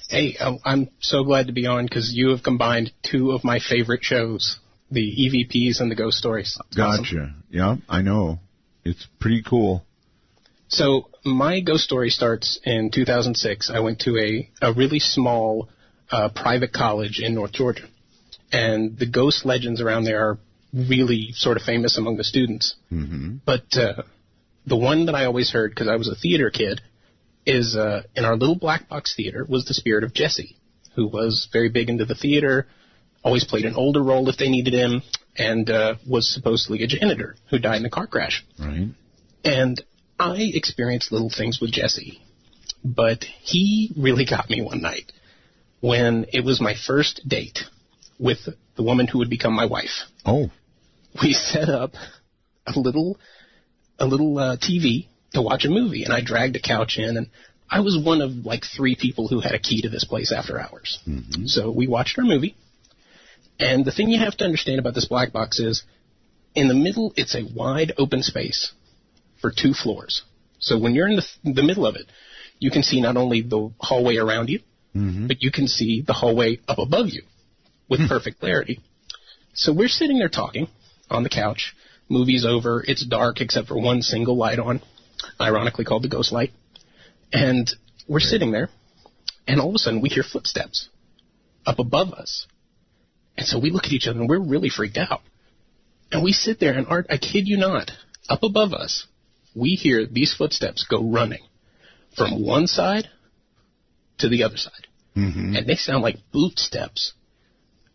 Hey, I'm so glad to be on because you have combined two of my favorite shows, the EVPs and the Ghost Stories.
Gotcha.
Awesome.
Yeah, I know. It's pretty cool.
So my ghost story starts in 2006. I went to a really small private college in North Georgia. And the ghost legends around there are really sort of famous among the students.
Mm-hmm.
But the one that I always heard, because I was a theater kid, is in our little black box theater was the spirit of Jessie, who was very big into the theater, always played an older role if they needed him, and was supposedly a janitor who died in a car crash.
Right.
And I experienced little things with Jessie, but he really got me one night when it was my first date with the woman who would become my wife.
Oh.
We set up a little TV to watch a movie, and I dragged a couch in, and I was one of like 3 people who had a key to this place after hours.
Mm-hmm.
So we watched our movie, and the thing you have to understand about this black box is in the middle, it's a wide open space for 2 floors. So when you're in the middle of it, you can see not only the hallway around you,
mm-hmm.
but you can see the hallway up above you with perfect clarity. So we're sitting there talking on the couch. Movie's over. It's dark except for one single light on, ironically called the ghost light. And we're sitting there, and all of a sudden we hear footsteps up above us. And so we look at each other, and we're really freaked out. And we sit there, and Art, I kid you not, up above us, we hear these footsteps go running from one side to the other side.
Mm-hmm.
And they sound like boot steps.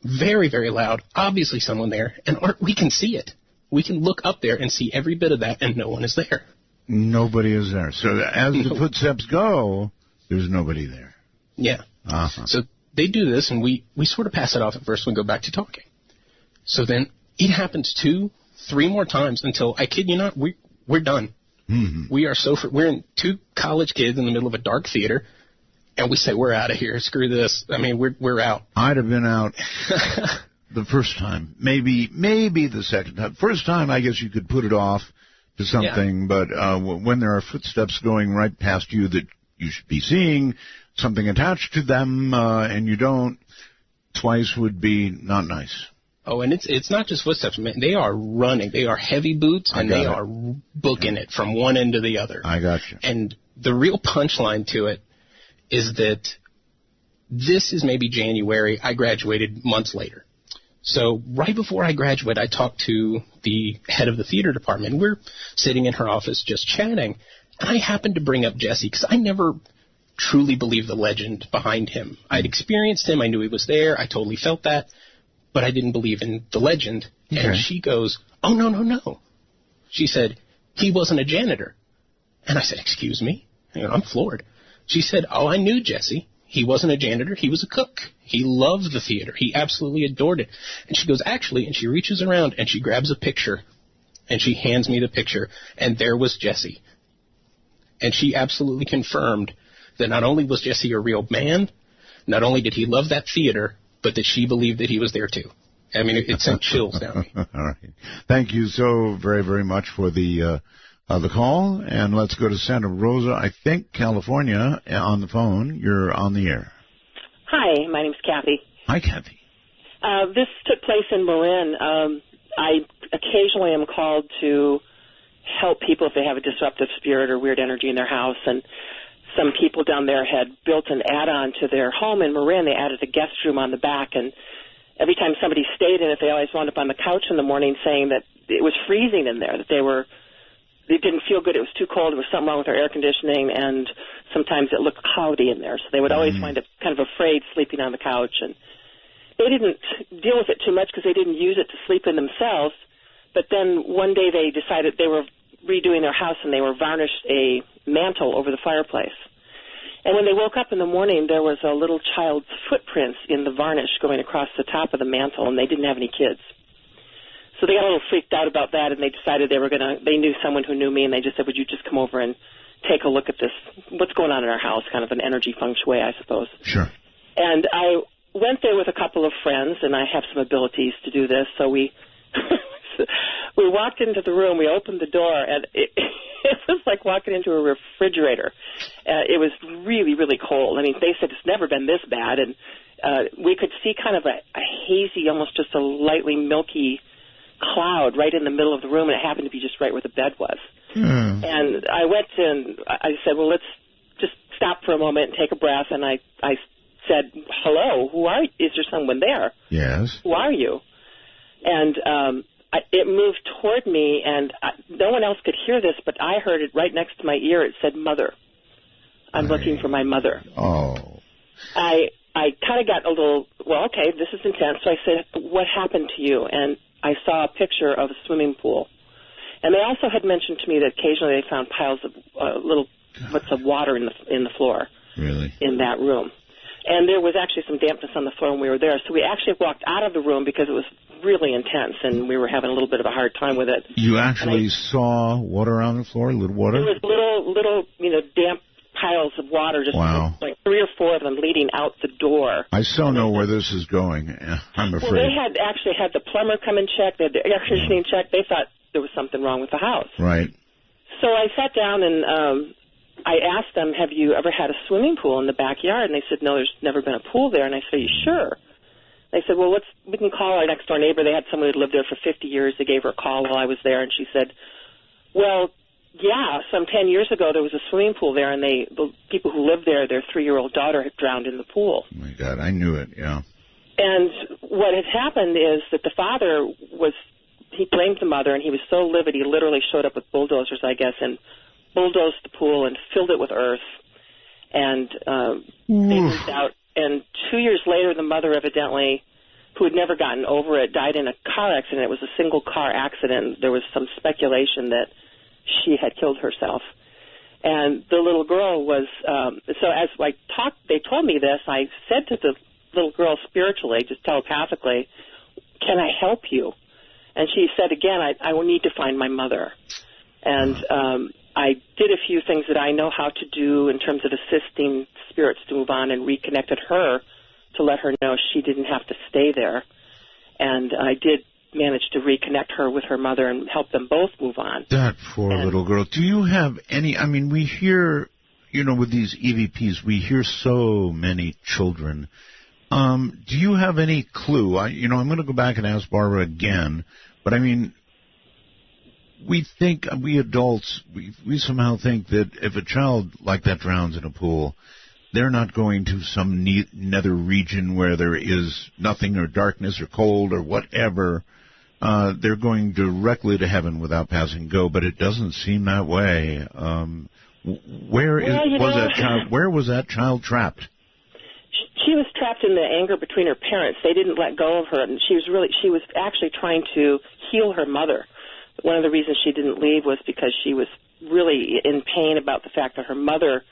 Very, very loud. Obviously someone there. And Art, we can see it. We can look up there and see every bit of that, and no one is there.
Nobody is there. So as the footsteps go, there's nobody there.
Yeah.
Uh-huh.
So they do this, and we sort of pass it off at first and go back to talking. So then it happens 2, 3 more times until, I kid you not, we're done.
Mm-hmm.
We are we're in 2 college kids in the middle of a dark theater, and we say, we're out of here. Screw this. I mean, we're out.
I'd have been out the first time. Maybe the second time. First time, I guess you could put it off to something, but when there are footsteps going right past you that you should be seeing, something attached to them, and you don't, twice would be not nice.
Oh, and it's not just footsteps, man. They are running. They are heavy boots, and they are booking it from one end to the other.
I got you.
And the real punchline to it is that this is maybe January. I graduated months later. So right before I graduated, I talked to the head of the theater department. We're sitting in her office just chatting, and I happened to bring up Jessie because I never truly believed the legend behind him. I'd experienced him. I knew he was there. I totally felt that. But I didn't believe in the legend. Okay. And she goes, oh, no. She said, he wasn't a janitor. And I said, excuse me? I'm floored. She said, oh, I knew Jessie. He wasn't a janitor. He was a cook. He loved the theater. He absolutely adored it. And she goes, actually, and she reaches around and she grabs a picture and she hands me the picture. And there was Jessie. And she absolutely confirmed that not only was Jessie a real man, not only did he love that theater, but that she believed that he was there too. I mean, it sent chills down me.
All right. Thank you so very, very much for the call. And let's go to Santa Rosa, I think, California, on the phone. You're on the air.
Hi, my name's Kathy.
Hi, Kathy.
This took place in Marin. I occasionally am called to help people if they have a disruptive spirit or weird energy in their house. And some people down there had built an add-on to their home in Marin. They added a guest room on the back, and every time somebody stayed in it, they always wound up on the couch in the morning saying that it was freezing in there, that they didn't feel good. It was too cold. There was something wrong with their air conditioning, and sometimes it looked cloudy in there. So they would always wind up kind of afraid sleeping on the couch. And they didn't deal with it too much because they didn't use it to sleep in themselves. But then one day they decided they were redoing their house, and they were varnished a mantle over the fireplace. And when they woke up in the morning, there was a little child's footprints in the varnish going across the top of the mantle, and they didn't have any kids. So they got a little freaked out about that, and they decided they knew someone who knew me, and they just said, would you just come over and take a look at this, what's going on in our house, kind of an energy feng shui, I suppose.
Sure.
And I went there with a couple of friends, and I have some abilities to do this, so we walked into the room, we opened the door, and it was like walking into a refrigerator. It was really, really cold. I mean, they said it's never been this bad, and we could see kind of a hazy, almost just a lightly milky cloud right in the middle of the room, and it happened to be just right where the bed was. And I went and I said, well, let's just stop for a moment and take a breath, and I said, hello, who are you? Is there someone there?
Yes.
Who are you? And it moved toward me, and no one else could hear this, but I heard it right next to my ear. It said, Mother. I'm looking for my mother.
Oh.
I kind of got a little, well, okay, this is intense. So I said, what happened to you? And I saw a picture of a swimming pool. And they also had mentioned to me that occasionally they found piles of little bits of water in the floor.
Really?
In that room. And there was actually some dampness on the floor when we were there. So we actually walked out of the room because it was really intense, and we were having a little bit of a hard time with it.
You actually saw water on the floor, little water?
There was little, damp piles of water, just like 3 or 4 of them leading out the door.
I so know where this is going. I'm afraid.
Well, they had actually had the plumber come and check. They had the air conditioning check. They thought there was something wrong with the house.
Right.
So I sat down and I asked them, have you ever had a swimming pool in the backyard? And they said, no, there's never been a pool there. And I said, are you sure? They said, well, we can call our next door neighbor. They had someone who lived there for 50 years. They gave her a call while I was there, and she said, well, yeah, some 10 years ago there was a swimming pool there, and the people who lived there, their 3-year-old daughter had drowned in the pool.
Oh, my God, I knew it, yeah.
And what had happened is that the father he blamed the mother, and he was so livid he literally showed up with bulldozers, I guess, and bulldozed the pool and filled it with earth. And they moved out. And 2 years later, the mother evidently, who had never gotten over it, died in a car accident. It was a single-car accident. There was some speculation that she had killed herself. And the little girl was, so as they told me this, I said to the little girl spiritually, just telepathically, can I help you? And she said again, I will need to find my mother. And I did a few things that I know how to do in terms of assisting spirits to move on, and reconnected her to let her know she didn't have to stay there. And I did manage to reconnect her with her mother and help them both move on.
That poor little girl. Do you have any, I mean, we hear, with these EVPs, we hear so many children. Do you have any clue? I'm going to go back and ask Barbara again, but I mean, we adults, we somehow think that if a child like that drowns in a pool, they're not going to some nether region where there is nothing or darkness or cold or whatever. They're going directly to heaven without passing go, but it doesn't seem that way. Where was that child trapped?
She was trapped in the anger between her parents. They didn't let go of her, and she was actually trying to heal her mother. One of the reasons she didn't leave was because she was really in pain about the fact that her mother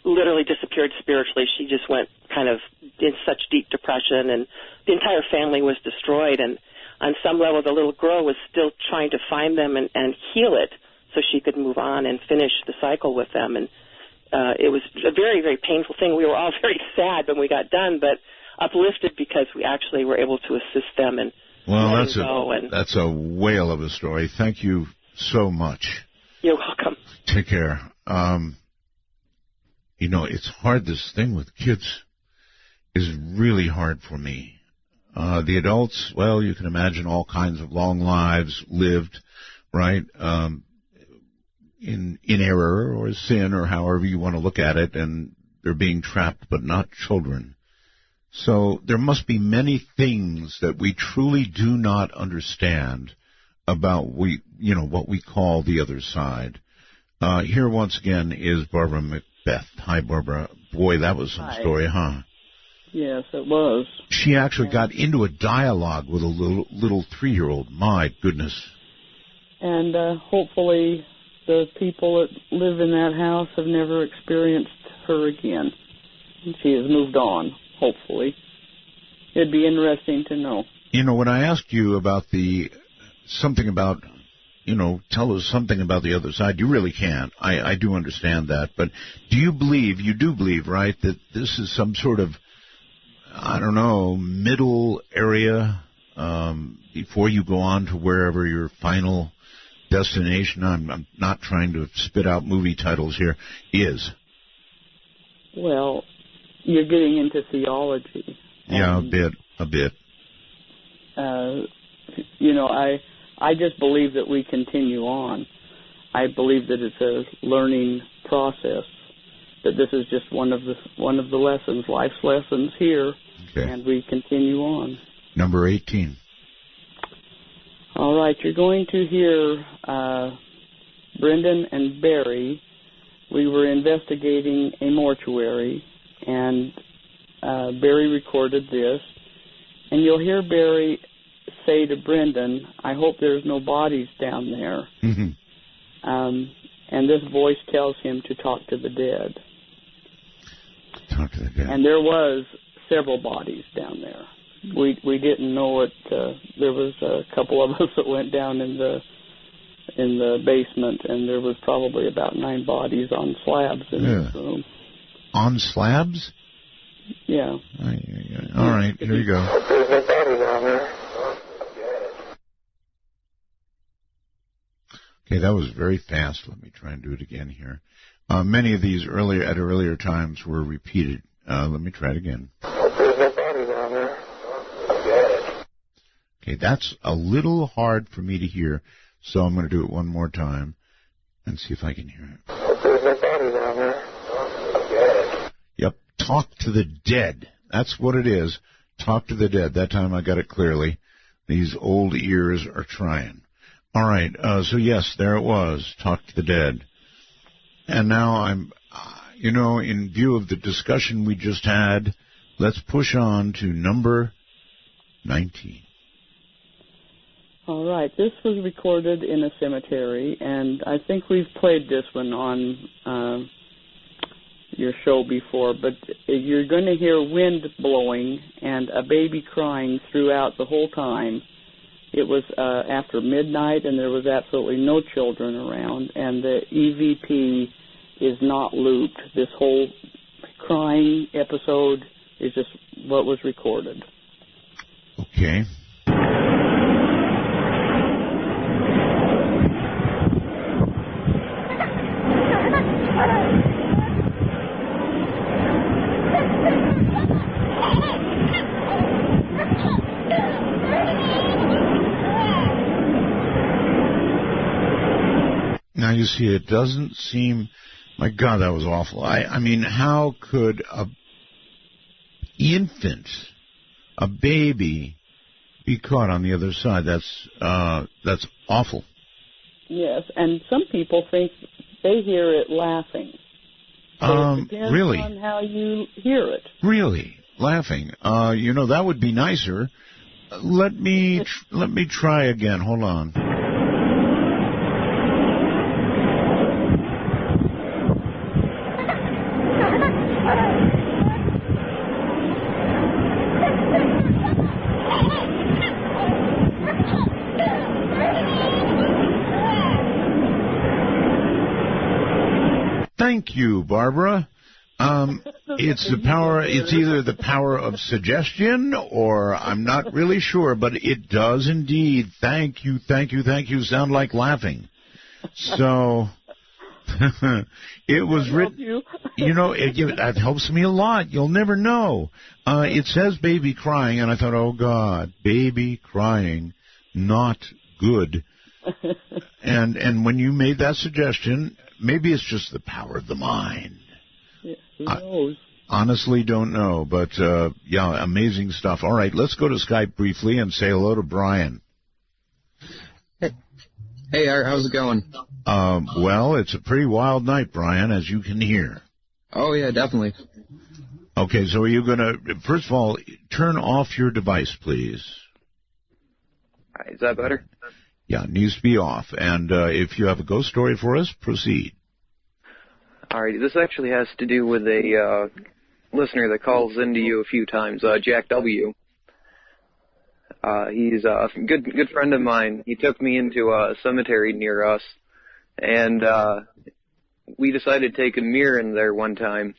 literally disappeared spiritually. She just went kind of in such deep depression, and the entire family was destroyed. And on some level, the little girl was still trying to find them and heal it so she could move on and finish the cycle with them. And it was a very, very painful thing. We were all very sad when we got done, but uplifted because we actually were able to assist them and
Well, that's a whale of a story. Thank you so much.
You're welcome.
Take care. It's hard. This thing with kids is really hard for me. The adults, well, you can imagine all kinds of long lives lived, right? In error or sin or however you want to look at it, and they're being trapped, but not children. So there must be many things that we truly do not understand about what we call the other side. Here once again is Barbara Macbeth. Hi, Barbara. Boy, that was some story, huh?
Yes, it was.
She actually got into a dialogue with a little 3-year-old. My goodness.
And hopefully the people that live in that house have never experienced her again. She has moved on, hopefully. It'd be interesting to know.
When I asked you about something about, tell us something about the other side, you really can't. I do understand that. But you do believe, right, that this is some sort of, I don't know, middle area before you go on to wherever your final destination, I'm not trying to spit out movie titles here, is?
Well, you're getting into theology.
Yeah, a bit.
I just believe that we continue on. I believe that it's a learning process, that this is just one of the lessons, life's lessons here, and we continue on.
Number 18.
All right, you're going to hear Brendan and Barry. We were investigating a mortuary, and Barry recorded this. And you'll hear Barry say to Brendan, I hope there's no bodies down there.
Mm-hmm.
And this voice tells him to talk to the dead.
Talk to the dead.
And there was several bodies down there. We didn't know it. There was a couple of us that went down in the basement, and there was probably about 9 bodies on slabs in this room.
On slabs?
Yeah.
All right, here you go. Okay, that was very fast. Let me try and do it again here. Many of these at earlier times were repeated. Let me try it again. Okay, that's a little hard for me to hear, so I'm going to do it one more time and see if I can hear it. Yep, talk to the dead. That's what it is. Talk to the dead. That time I got it clearly. These old ears are trying. All right, so yes, there it was. Talk to the dead. And now I'm, in view of the discussion we just had, let's push on to number 19.
All right, this was recorded in a cemetery, and I think we've played this one on your show before, but you're going to hear wind blowing and a baby crying throughout the whole time. It was after midnight, and there was absolutely no children around, and the EVP is not looped. This whole crying episode is just what was recorded.
Okay. Now, you see, it doesn't seem... My God, that was awful. I mean, how could a infant, a baby, be caught on the other side? That's awful.
Yes, and some people think they hear it laughing. So it depends
really?
on how you hear it.
Really? Laughing? That would be nicer. Let me try again. Hold on. Thank you, Barbara. It's the power. It's either the power of suggestion, or I'm not really sure, but it does indeed. Thank you, thank you, thank you. Sound like laughing. So it was written. You know, that helps me a lot. You'll never know. It says baby crying, and I thought, oh God, baby crying, not good. And when you made that suggestion, maybe it's just the power of the mind.
Yeah, who knows?
Honestly, don't know, but yeah, amazing stuff. All right, let's go to Skype briefly and say hello to Brian.
Hey, how's it going?
Well, it's a pretty wild night, Brian, as you can hear.
Oh, yeah, definitely.
Okay, so are you going to, first of all, turn off your device, please?
Is that better?
Yeah, it needs to be off. And if you have a ghost story for us, proceed.
All right, this actually has to do with a listener that calls into you a few times, Jack W. He's a good friend of mine. He took me into a cemetery near us, and we decided to take a mirror in there one time,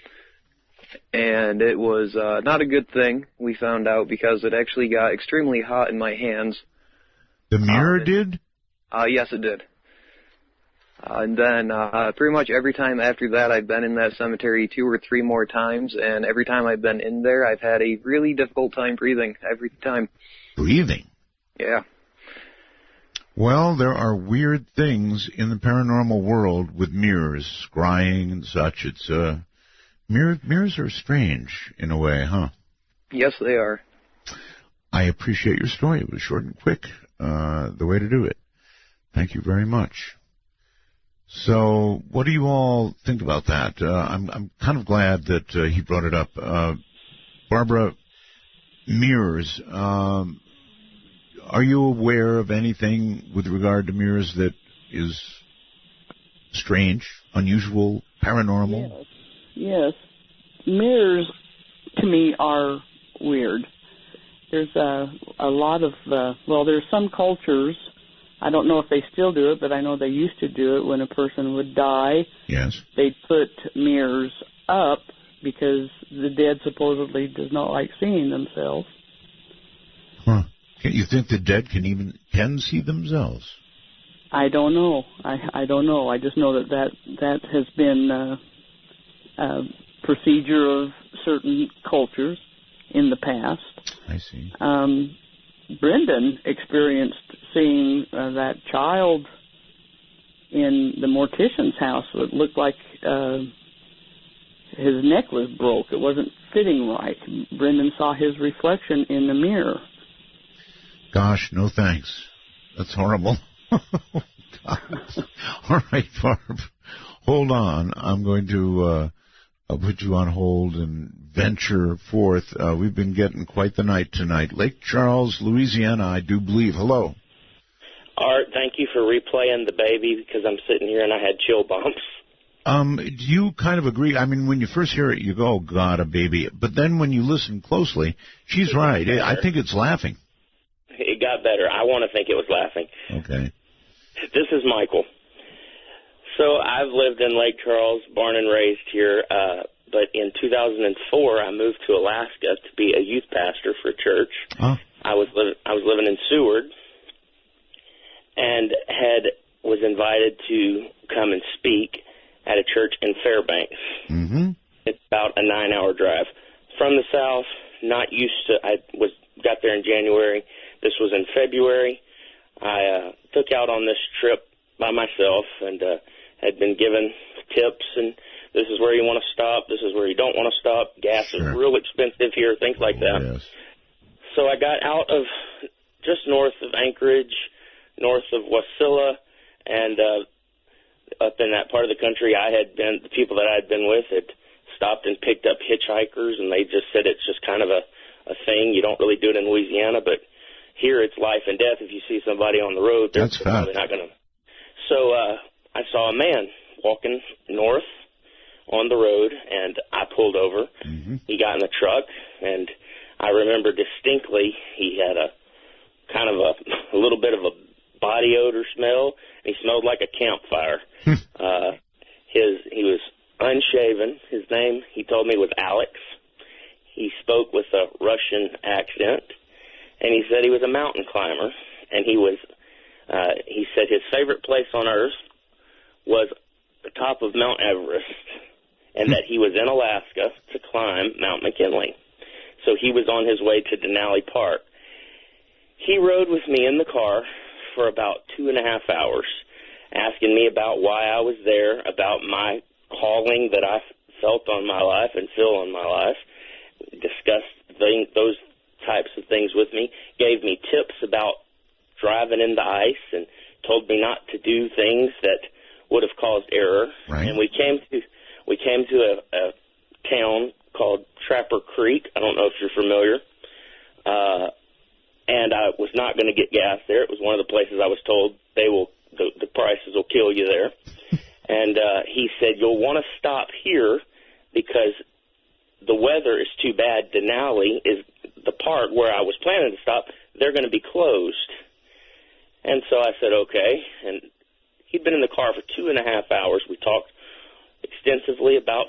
and it was not a good thing, we found out, because it actually got extremely hot in my hands.
The mirror did?
Yes, it did. And then pretty much every time after that, I've been in that cemetery 2 or 3 more times, and every time I've been in there, I've had a really difficult time breathing every time.
Breathing?
Yeah.
Well, there are weird things in the paranormal world with mirrors, scrying and such. It's mirrors are strange in a way, huh?
Yes, they are.
I appreciate your story. It was short and quick, the way to do it. Thank you very much. So, what do you all think about that? I'm kind of glad that he brought it up. Barbara, mirrors. Are you aware of anything with regard to mirrors that is strange, unusual, paranormal?
Yes. Mirrors, to me, are weird. There's a lot of, there's some cultures, I don't know if they still do it, but I know they used to do it when a person would die.
Yes.
They'd put mirrors up because the dead supposedly does not like seeing themselves.
Huh. You think the dead can see themselves?
I don't know. I don't know. I just know that has been a procedure of certain cultures in the past.
I see.
Brendan experienced seeing that child in the mortician's house. It looked like his neck was broke. It wasn't fitting right. Brendan saw his reflection in the mirror.
Gosh, no thanks. That's horrible. All right, Barb. Hold on. I'm going to I'll put you on hold and venture forth. We've been getting quite the night tonight. Lake Charles, Louisiana, I do believe. Hello.
Art, thank you for replaying the baby, because I'm sitting here and I had chill bumps.
Do you kind of agree? I mean, when you first hear it, you go, oh, God, a baby. But then when you listen closely, she's right. I think it's laughing.
It got better. I want to think it was laughing.
Okay.
This is Michael. So I've lived in Lake Charles, born and raised here, but in 2004 I moved to Alaska to be a youth pastor for a church.
Oh.
I was living in Seward, and was invited to come and speak at a church in Fairbanks.
Mm-hmm.
It's about a 9-hour drive from the south. Not used to. Got there in January. This was in February. I took out on this trip by myself and had been given tips, and this is where you want to stop, this is where you don't want to stop, gas is real expensive here, things like that.
Yes.
So I got out of just north of Anchorage, north of Wasilla, and up in that part of the country the people that I had been with had stopped and picked up hitchhikers, and they just said it's just kind of a thing. You don't really do it in Louisiana, but here it's life and death. If you see somebody on the road, they're probably not going to. So I saw a man walking north on the road, and I pulled over.
Mm-hmm.
He got in the truck, and I remember distinctly he had a kind of a little bit of a body odor smell, and he smelled like a campfire. He was unshaved, Haven. His name, he told me, was Alex. He spoke with a Russian accent, and he said he was a mountain climber, and he said his favorite place on Earth was the top of Mount Everest, and that he was in Alaska to climb Mount McKinley. So he was on his way to Denali Park. He rode with me in the car for about 2.5 hours, asking me about why I was there, about my calling that I felt on my life and feel on my life, discussed those types of things with me, gave me tips about driving in the ice, and told me not to do things that would have caused error.
Right.
And we came to a town called Trapper Creek. I don't know if you're familiar. And I was not going to get gas there. It was one of the places I was told the prices will kill you there. And he said, you'll want to stop here because the weather is too bad. Denali is the park where I was planning to stop. They're going to be closed. And so I said, okay. And he'd been in the car for 2.5 hours. We talked extensively about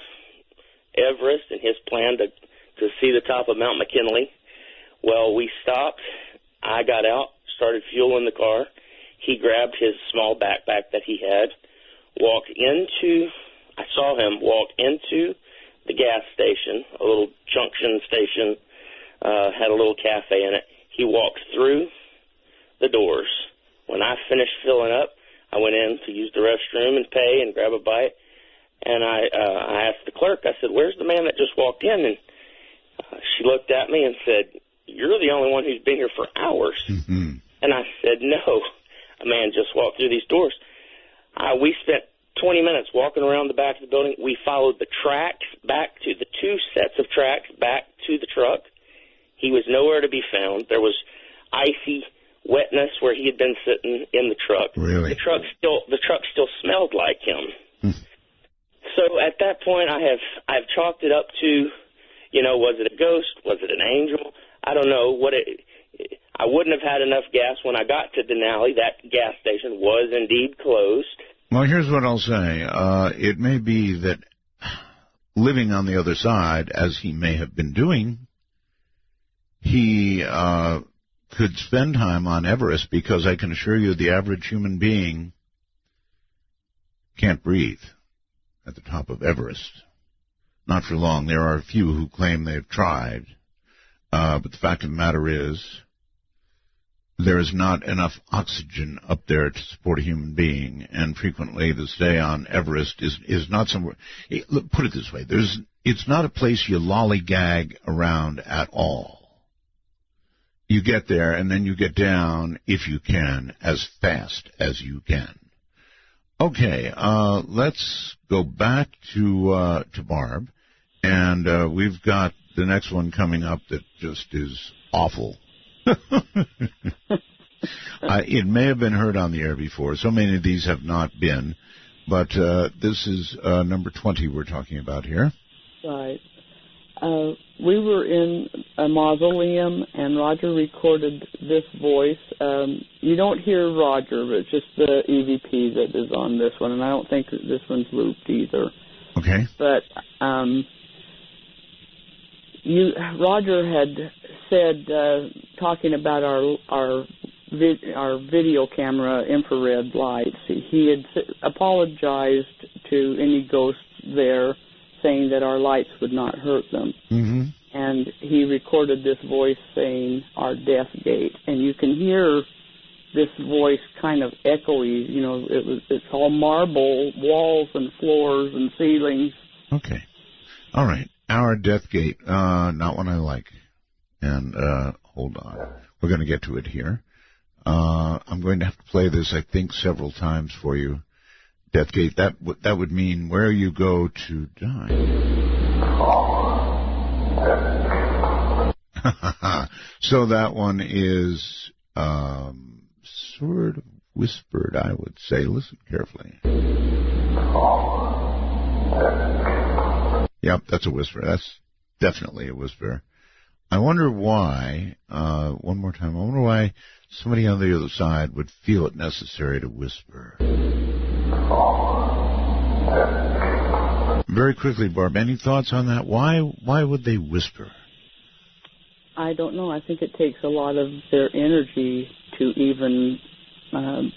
Everest and his plan to see the top of Mount McKinley. Well, we stopped. I got out, started fueling the car. He grabbed his small backpack that he had, I saw him walk into the gas station, a little junction station, had a little cafe in it. He walked through the doors. When I finished filling up, I went in to use the restroom and pay and grab a bite. And I asked the clerk, I said, where's the man that just walked in? And she looked at me and said, you're the only one who's been here for hours.
Mm-hmm.
And I said, no, a man just walked through these doors. We spent 20 minutes walking around the back of the building. We followed the tracks back to the 2 sets of tracks back to the truck. He was nowhere to be found. There was icy wetness where he had been sitting in the truck.
Really?
The truck still smelled like him. So at that point, I've chalked it up to, was it a ghost? Was it an angel? I don't know I wouldn't have had enough gas when I got to Denali. That gas station was indeed closed.
Well, here's what I'll say. It may be that living on the other side, as he may have been doing, he could spend time on Everest, because I can assure you the average human being can't breathe at the top of Everest. Not for long. There are a few who claim they've tried. But the fact of the matter is, there is not enough oxygen up there to support a human being, and frequently the stay on Everest is not somewhere. Put it this way: it's not a place you lollygag around at all. You get there, and then you get down, if you can, as fast as you can. Okay, let's go back to Barb, and we've got the next one coming up that just is awful. It may have been heard on the air before. So many of these have not been, but this is number 20 we're talking about here.
Right. We were in a mausoleum, and Roger recorded this voice. You don't hear Roger, but it's just the EVP that is on this one, and I don't think that this one's looped either.
Okay.
But Roger had said, talking about our video camera infrared lights, he had apologized to any ghosts there, saying that our lights would not hurt them.
Mm-hmm.
And he recorded this voice saying our death gate. And you can hear this voice kind of echoey. It's all marble walls and floors and ceilings.
Okay. All right. Our death gate, not one I like. And hold on. We're going to get to it here. I'm going to have to play this, I think, several times for you. Death gate, that would mean where you go to die. So that one is sort of whispered, I would say. Listen carefully. Yep, that's a whisper. That's definitely a whisper. I wonder why, one more time, I wonder why somebody on the other side would feel it necessary to whisper. Very quickly, Barb, any thoughts on that? Why would they whisper?
I don't know. I think it takes a lot of their energy to even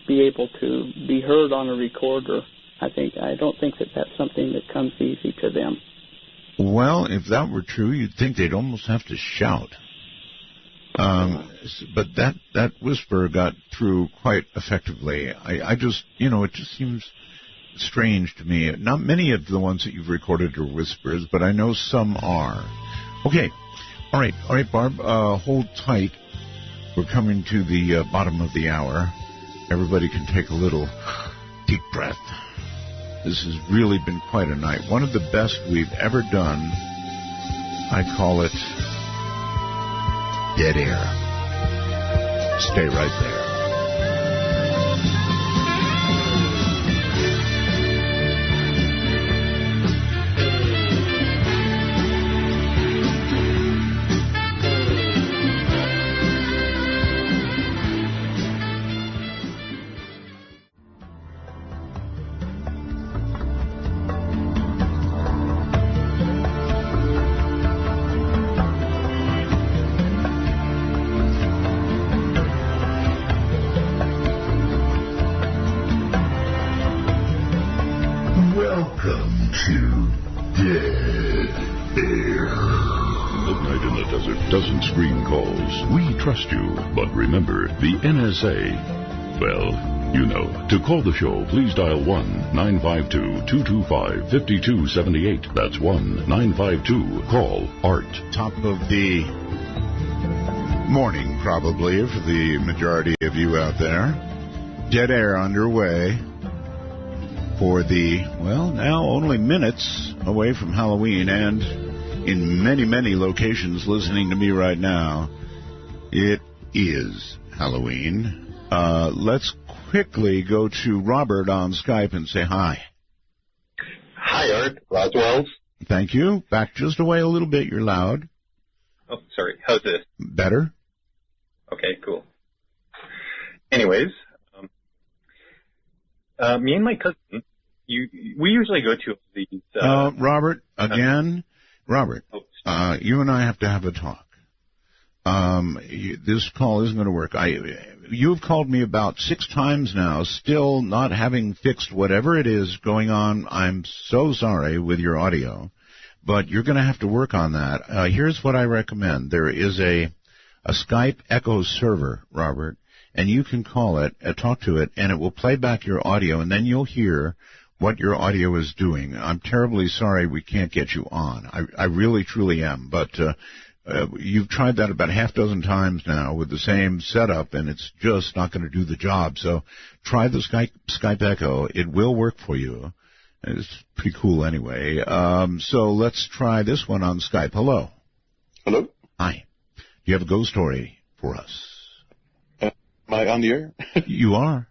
be able to be heard on a recorder. I don't think that that's something that comes easy to them.
Well, if that were true, you'd think they'd almost have to shout. But that whisper got through quite effectively. I just, it just seems strange to me. Not many of the ones that you've recorded are whispers, but I know some are. Okay. All right, Barb, hold tight. We're coming to the bottom of the hour. Everybody can take a little deep breath. This has really been quite a night. One of the best we've ever done. I call it dead air. Stay right there.
Trust you, but remember, the NSA, well, you know. To call the show, please dial 1-952-225-5278. That's 1-952-CALL-ART.
Top of the morning, probably, for the majority of you out there. Dead air underway for the, well, now only minutes away from Halloween, and in many, many locations listening to me right now, it is Halloween. Let's quickly go to Robert on Skype and say hi.
Hi, Art. Roswell's.
Thank you. Back just away a little bit. You're loud.
Oh, sorry. How's this?
Better.
Okay, cool. Anyways, me and my cousin, we usually go to these...
Robert, again. Robert, you and I have to have a talk. This call isn't going to work. You've called me about 6 times now, still not having fixed whatever it is going on. I'm so sorry with your audio, but you're going to have to work on that. Here's what I recommend. There is a Skype Echo server, Robert, and you can call it, talk to it, and it will play back your audio, and then you'll hear what your audio is doing. I'm terribly sorry we can't get you on. I really, truly am, but... you've tried that about half dozen times now with the same setup, and it's just not going to do the job. So try the Skype Echo. It will work for you. It's pretty cool anyway. So let's try this one on Skype. Hello.
Hello.
Hi. Do you have a ghost story for us?
Am I on the air?
You are.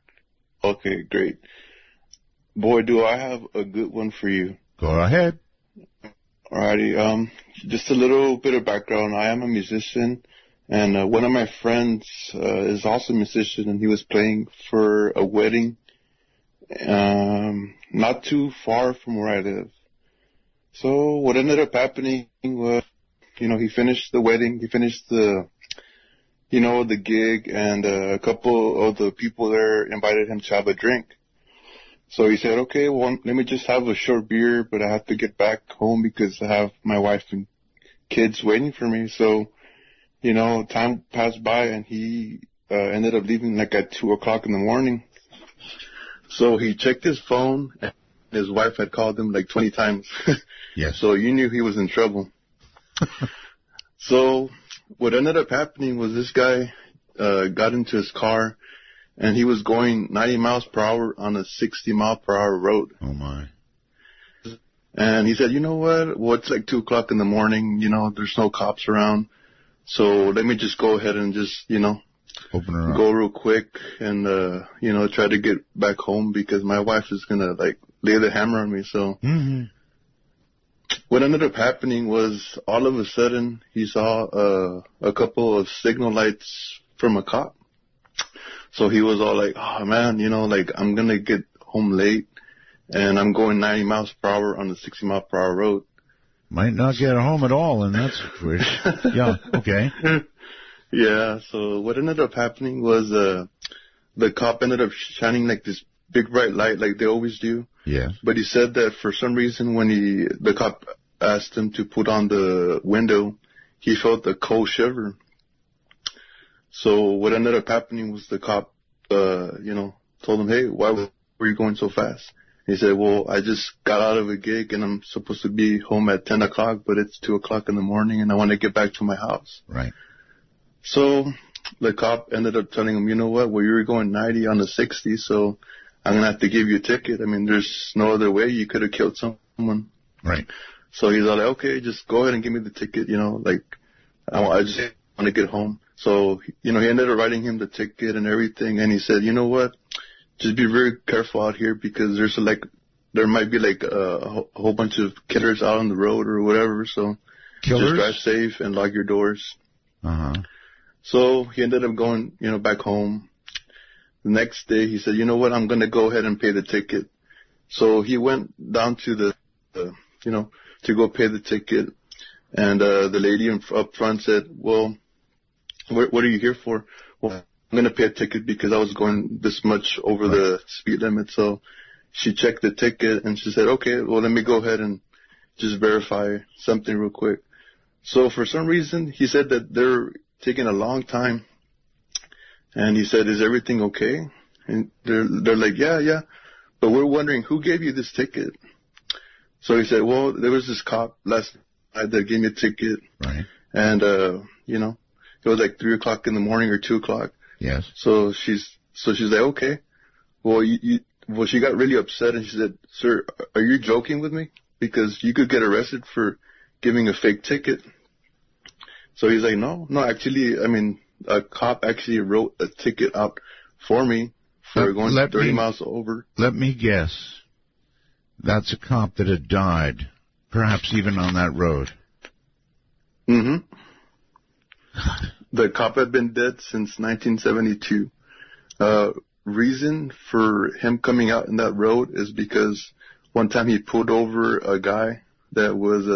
Okay, great. Boy, do I have a good one for you.
Go ahead.
Alrighty, just a little bit of background. I am a musician, and one of my friends is also a musician, and he was playing for a wedding not too far from where I live. So what ended up happening was, he finished the wedding, he finished the gig, and a couple of the people there invited him to have a drink. So he said, okay, well, let me just have a short beer, but I have to get back home because I have my wife and kids waiting for me. So, time passed by, and he ended up leaving like at 2 o'clock in the morning. So he checked his phone, and his wife had called him like 20 times.
Yes.
So you knew he was in trouble. So what ended up happening was this guy got into his car, and he was going 90 miles per hour on a 60-mile-per-hour road.
Oh, my.
And he said, you know what? Well, it's like 2 o'clock in the morning. There's no cops around. So let me just go ahead and just,
open her up.
Go real quick and, try to get back home because my wife is going to, lay the hammer on me. So what ended up happening was all of a sudden he saw a couple of signal lights from a cop. So he was all like, oh, man, I'm going to get home late. and I'm going 90 miles per hour on the 60 mile per hour road.
Might not get home at all in that situation. Yeah, okay.
Yeah, so what ended up happening was the cop ended up shining like this big bright light like they always do.
Yeah.
But he said that for some reason when the cop asked him to put on the window, he felt a cold shiver. So what ended up happening was the cop, told him, hey, why were you going so fast? He said, well, I just got out of a gig and I'm supposed to be home at 10 o'clock, but it's 2 o'clock in the morning and I want to get back to my house.
Right.
So the cop ended up telling him, you know what, well, you were going 90 on the 60, so I'm going to have to give you a ticket. I mean, there's no other way. You could have killed someone.
Right.
So he's like, okay, just go ahead and give me the ticket, I just want to get home. So, he ended up writing him the ticket and everything, and he said, you know what, just be very careful out here because there might be a whole bunch of killers out on the road or whatever, so
Killers?
Just drive safe and lock your doors.
Uh-huh.
So he ended up going, back home. The next day he said, you know what, I'm going to go ahead and pay the ticket. So he went down to to go pay the ticket, and the lady up front said, well, what are you here for? Well, I'm going to pay a ticket because I was going this much over the speed limit. So she checked the ticket and she said, okay, well, let me go ahead and just verify something real quick. So for some reason, he said that they're taking a long time. And he said, is everything okay? And they're like, yeah. But we're wondering who gave you this ticket. So he said, well, there was this cop last night that gave me a ticket.
Right.
And, it was like 3 o'clock in the morning or 2 o'clock.
Yes.
So she's like, okay. Well, she got really upset and she said, sir, are you joking with me? Because you could get arrested for giving a fake ticket. So he's like, no, actually, a cop actually wrote a ticket out for me for going 30 miles over. Let
me guess. That's a cop that had died, perhaps even on that road.
Mm-hmm. The cop had been dead since 1972. Reason for him coming out in that road is because one time he pulled over a guy that was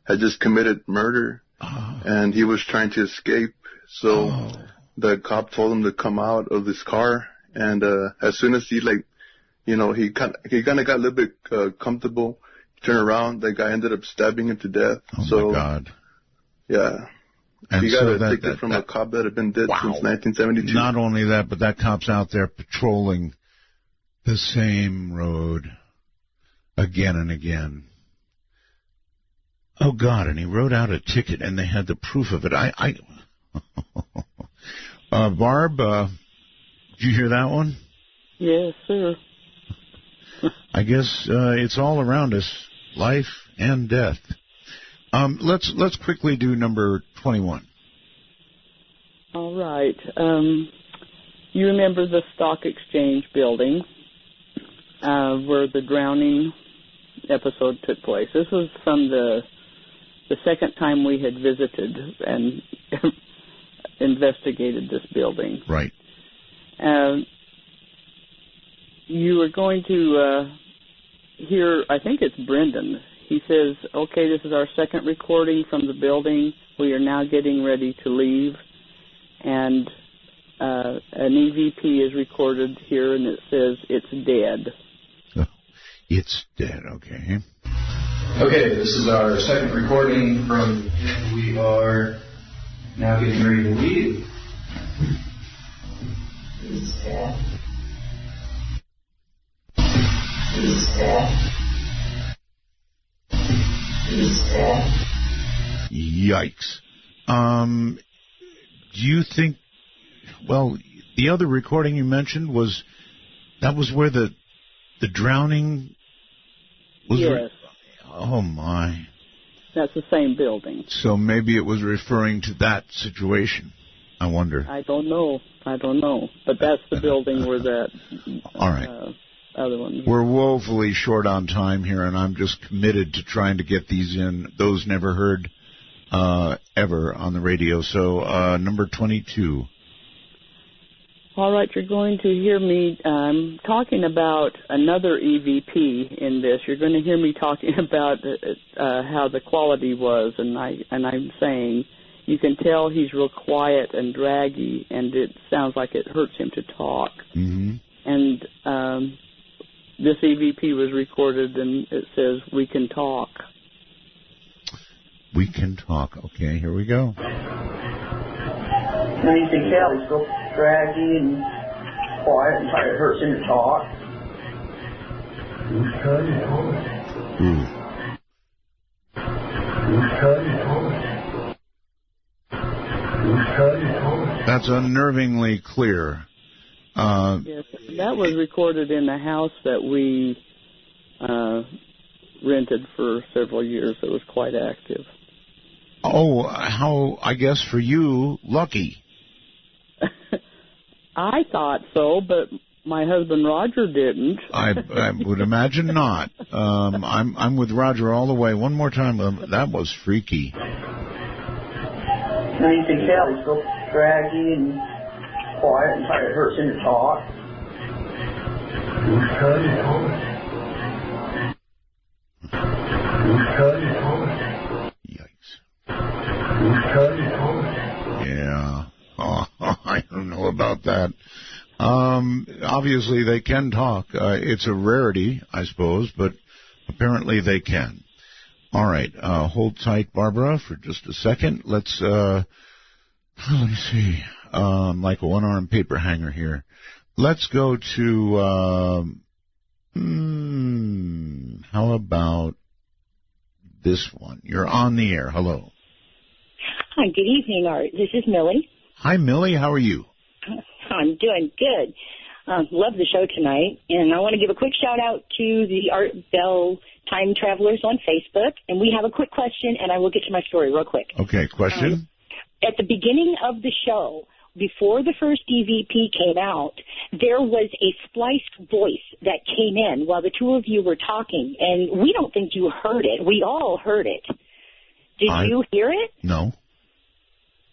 had just committed murder, and he was trying to escape. So the cop told him to come out of this car, and as soon as he he kind of got a little bit comfortable, turned around, the guy ended up stabbing him to death.
Oh my God!
Yeah.
And
he got a ticket from a cop that had been dead since 1972.
Not only that, but that cop's out there patrolling the same road again and again. Oh, God, and he wrote out a ticket, and they had the proof of it. Barb, did you hear that one?
Yes, sir.
I guess it's all around us, life and death. Let's quickly do number 21.
All right. You remember the Stock Exchange building where the drowning episode took place. This was from the second time we had visited and investigated this building.
Right.
You were going to hear, I think it's Brendan. He says, okay, this is our second recording from the building. We are now getting ready to leave. And an EVP is recorded here, and it says, it's dead.
Oh, it's dead, okay.
Okay, this is our second recording from, we are now getting ready to leave.
It's dead. It's dead.
Yikes. Do you think, well, the other recording you mentioned was where the drowning was?
Yes.
Oh, my.
That's the same building.
So maybe it was referring to that situation, I wonder.
I don't know. But that's the building where that
all right.
Other one.
We're woefully short on time here, and I'm just committed to trying to get these in. Those never heard ever on the radio. So number 22.
All right, you're going to hear me talking about another EVP in this. You're going to hear me talking about how the quality was, and I'm saying you can tell he's real quiet and draggy, and it sounds like it hurts him to talk.
Mm-hmm.
And this EVP was recorded, and it says, "We can talk."
We can talk. Okay, here we go.
Now you can tell he's so draggy and quiet and it hurts him to talk.
That's unnervingly clear.
Yes, that was recorded in the house that we rented for several years. It was quite active.
Oh, how, I guess for you, lucky.
I thought so, but my husband Roger didn't.
I would imagine not. I'm with Roger all the way. One more time. That was freaky.
Now you can tell he's so draggy and quiet and it hurts him to talk.
Yeah. Oh, I don't know about that. Obviously, they can talk. It's a rarity, I suppose, but apparently they can. All right. Hold tight, Barbara, for just a second. Let me see. Like a one-arm paper hanger here. Let's go to, how about this one? You're on the air. Hello.
Hi, good evening, Art. This is Millie.
Hi, Millie. How are you?
I'm doing good. Love the show tonight. And I want to give a quick shout-out to the Art Bell Time Travelers on Facebook. And we have a quick question, and I will get to my story real quick.
Okay, question?
At the beginning of the show, before the first EVP came out, there was a spliced voice that came in while the two of you were talking. And we don't think you heard it. We all heard it. Did you hear it?
No.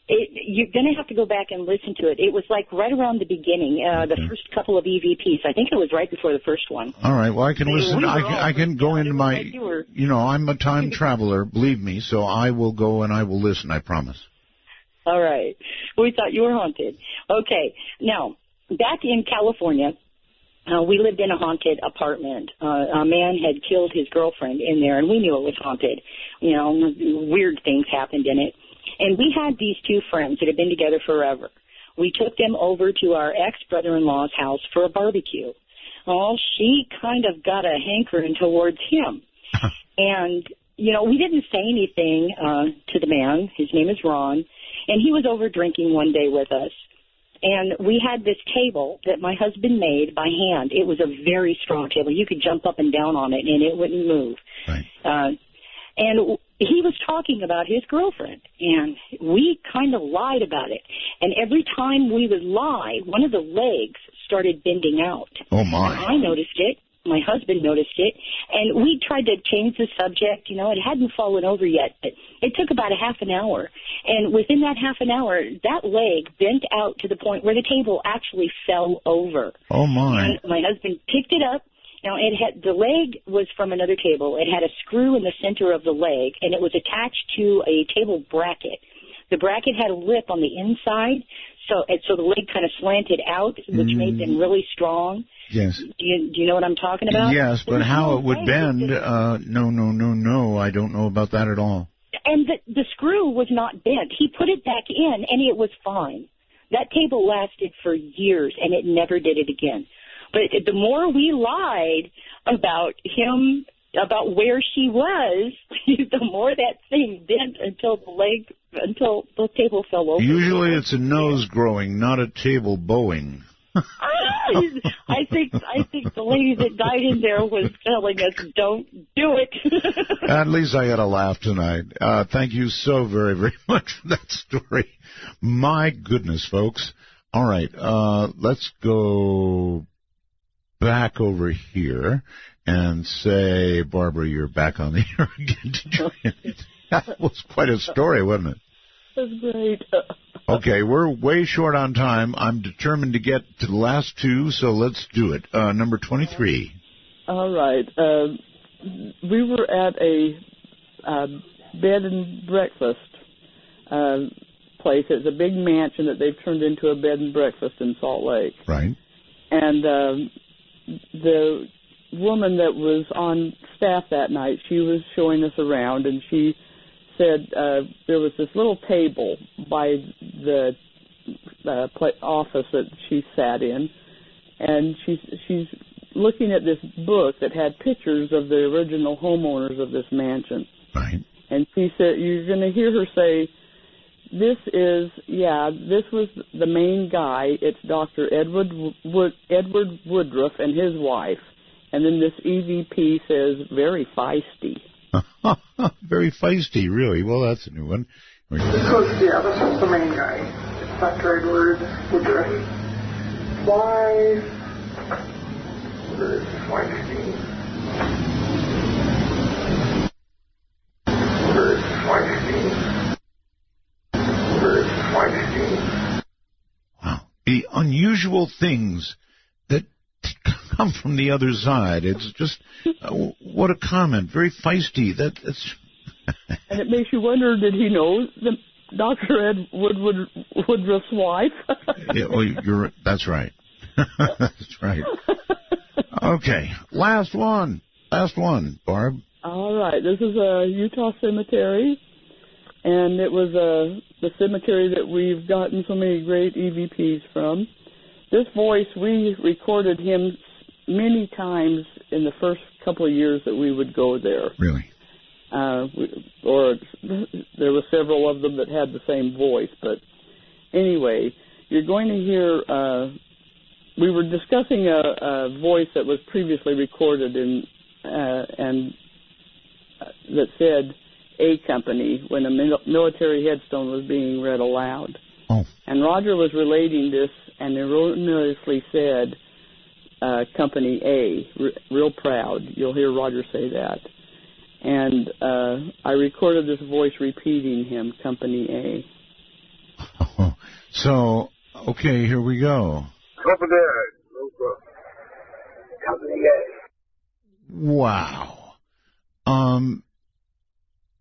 You're going to have to go back and listen to it. It was like right around the beginning, the first couple of EVPs. I think it was right before the first one.
All right. Well, I can listen. I can go into my, I'm a time traveler, believe me, so I will go and I will listen, I promise.
All right. We thought you were haunted. Okay. Now, back in California, we lived in a haunted apartment. A man had killed his girlfriend in there, and we knew it was haunted. Weird things happened in it. And we had these two friends that had been together forever. We took them over to our ex-brother-in-law's house for a barbecue. Well, she kind of got a hankering towards him. And, we didn't say anything to the man. His name is Ron. And he was over drinking one day with us. And we had this table that my husband made by hand. It was a very strong table. You could jump up and down on it, and it wouldn't move.
Right.
And he was talking about his girlfriend, and we kind of lied about it. And every time we would lie, one of the legs started bending out.
Oh, my.
And I noticed it. My husband noticed it. And we tried to change the subject. It hadn't fallen over yet. But it took about a half an hour. And within that half an hour, that leg bent out to the point where the table actually fell over.
Oh, my.
And my husband picked it up. Now, the leg was from another table. It had a screw in the center of the leg, and it was attached to a table bracket. The bracket had a lip on the inside, so the leg kind of slanted out, which made them really strong.
Yes.
Do you know what I'm talking about?
Yes, but how it would bend, no, I don't know about that at all.
And the screw was not bent. He put it back in, and it was fine. That table lasted for years, and it never did it again. But the more we lied about him, about where she was, the more that thing bent until the table fell over.
Usually it's a nose growing, not a table bowing.
I think the lady that died in there was telling us, don't do it.
At least I had a laugh tonight. Thank you so very, very much for that story. My goodness, folks. All right, let's go back over here and say, Barbara, you're back on the air again. That was quite a story, wasn't it?
That's great.
Okay, we're way short on time. I'm determined to get to the last two, so let's do it. Number 23.
All right. We were at a bed and breakfast place. It's a big mansion that they've turned into a bed and breakfast in Salt Lake.
Right.
And the woman that was on staff that night, she was showing us around, and she said there was this little table by the office that she sat in, and she's looking at this book that had pictures of the original homeowners of this mansion.
Right.
And she said, you're going to hear her say, this was the main guy. It's Dr. Edward Woodruff and his wife. And then this EVP says, very feisty.
Very feisty, really. Well, that's a new one.
This is the main guy. It's Dr. Edward Woodruff. Why? Where is feisty? Where is feisty? Where is feisty?
Wow. The unusual things that come from the other side. It's just, what a comment. Very feisty. That's.
And it makes you wonder, did he know Dr. Ed Woodruff's wife?
Yeah, well, that's right. That's right. Okay, last one, Barb.
All right, this is a Utah cemetery, and it was the cemetery that we've gotten so many great EVPs from. This voice, we recorded him many times in the first couple of years that we would go there.
Really?
Or there were several of them that had the same voice. But anyway, you're going to hear, we were discussing a voice that was previously recorded and that said A Company when a military headstone was being read aloud.
Oh.
And Roger was relating this and erroneously said Company A, real proud. You'll hear Roger say that. And I recorded this voice repeating him, Company A.
Oh, so, okay, here we go.
Company A.
Wow.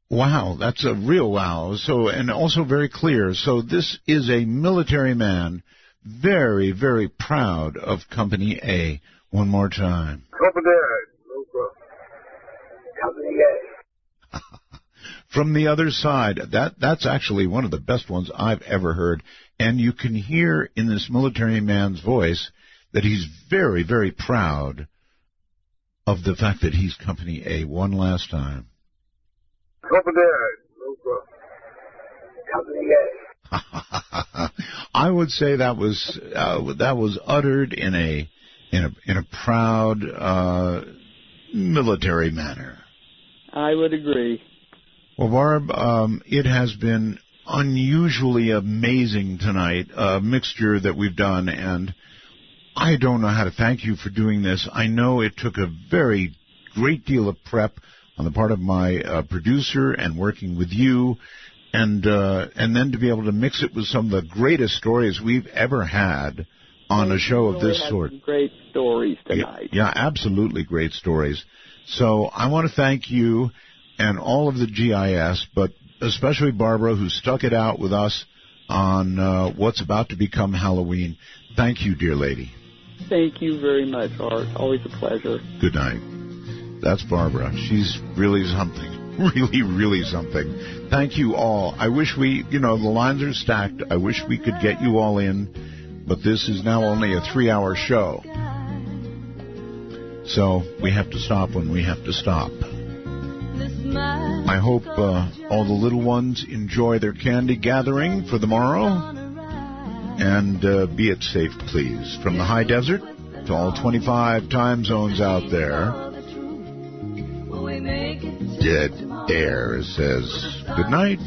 Wow, that's a real wow. So, and also very clear. So this is a military man, very, very proud of Company A. One more time.
Company A.
From the other side, that's actually one of the best ones I've ever heard. And you can hear in this military man's voice that he's very, very proud of the fact that he's Company A. One last time.
Company A.
I would say that was uttered in a proud military manner.
I would agree.
Well, Barb, it has been unusually amazing tonight, a mixture that we've done, and I don't know how to thank you for doing this. I know it took a very great deal of prep on the part of my producer and working with you, and then to be able to mix it with some of the greatest stories we've ever had on a show of this sort.
Some great stories tonight.
Yeah, absolutely great stories. So I want to thank you and all of the GIS, but especially Barbara, who stuck it out with us on what's about to become Halloween. Thank you, dear lady.
Thank you very much, Art. Always a pleasure.
Good night. That's Barbara. She's really something. Really, really something. Thank you all. I wish the lines are stacked. I wish we could get you all in, but this is now only a 3-hour show. So we have to stop when we have to stop. I hope all the little ones enjoy their candy gathering for the morrow. And be it safe, please. From the high desert to all 25 time zones out there, Dead Air says good night.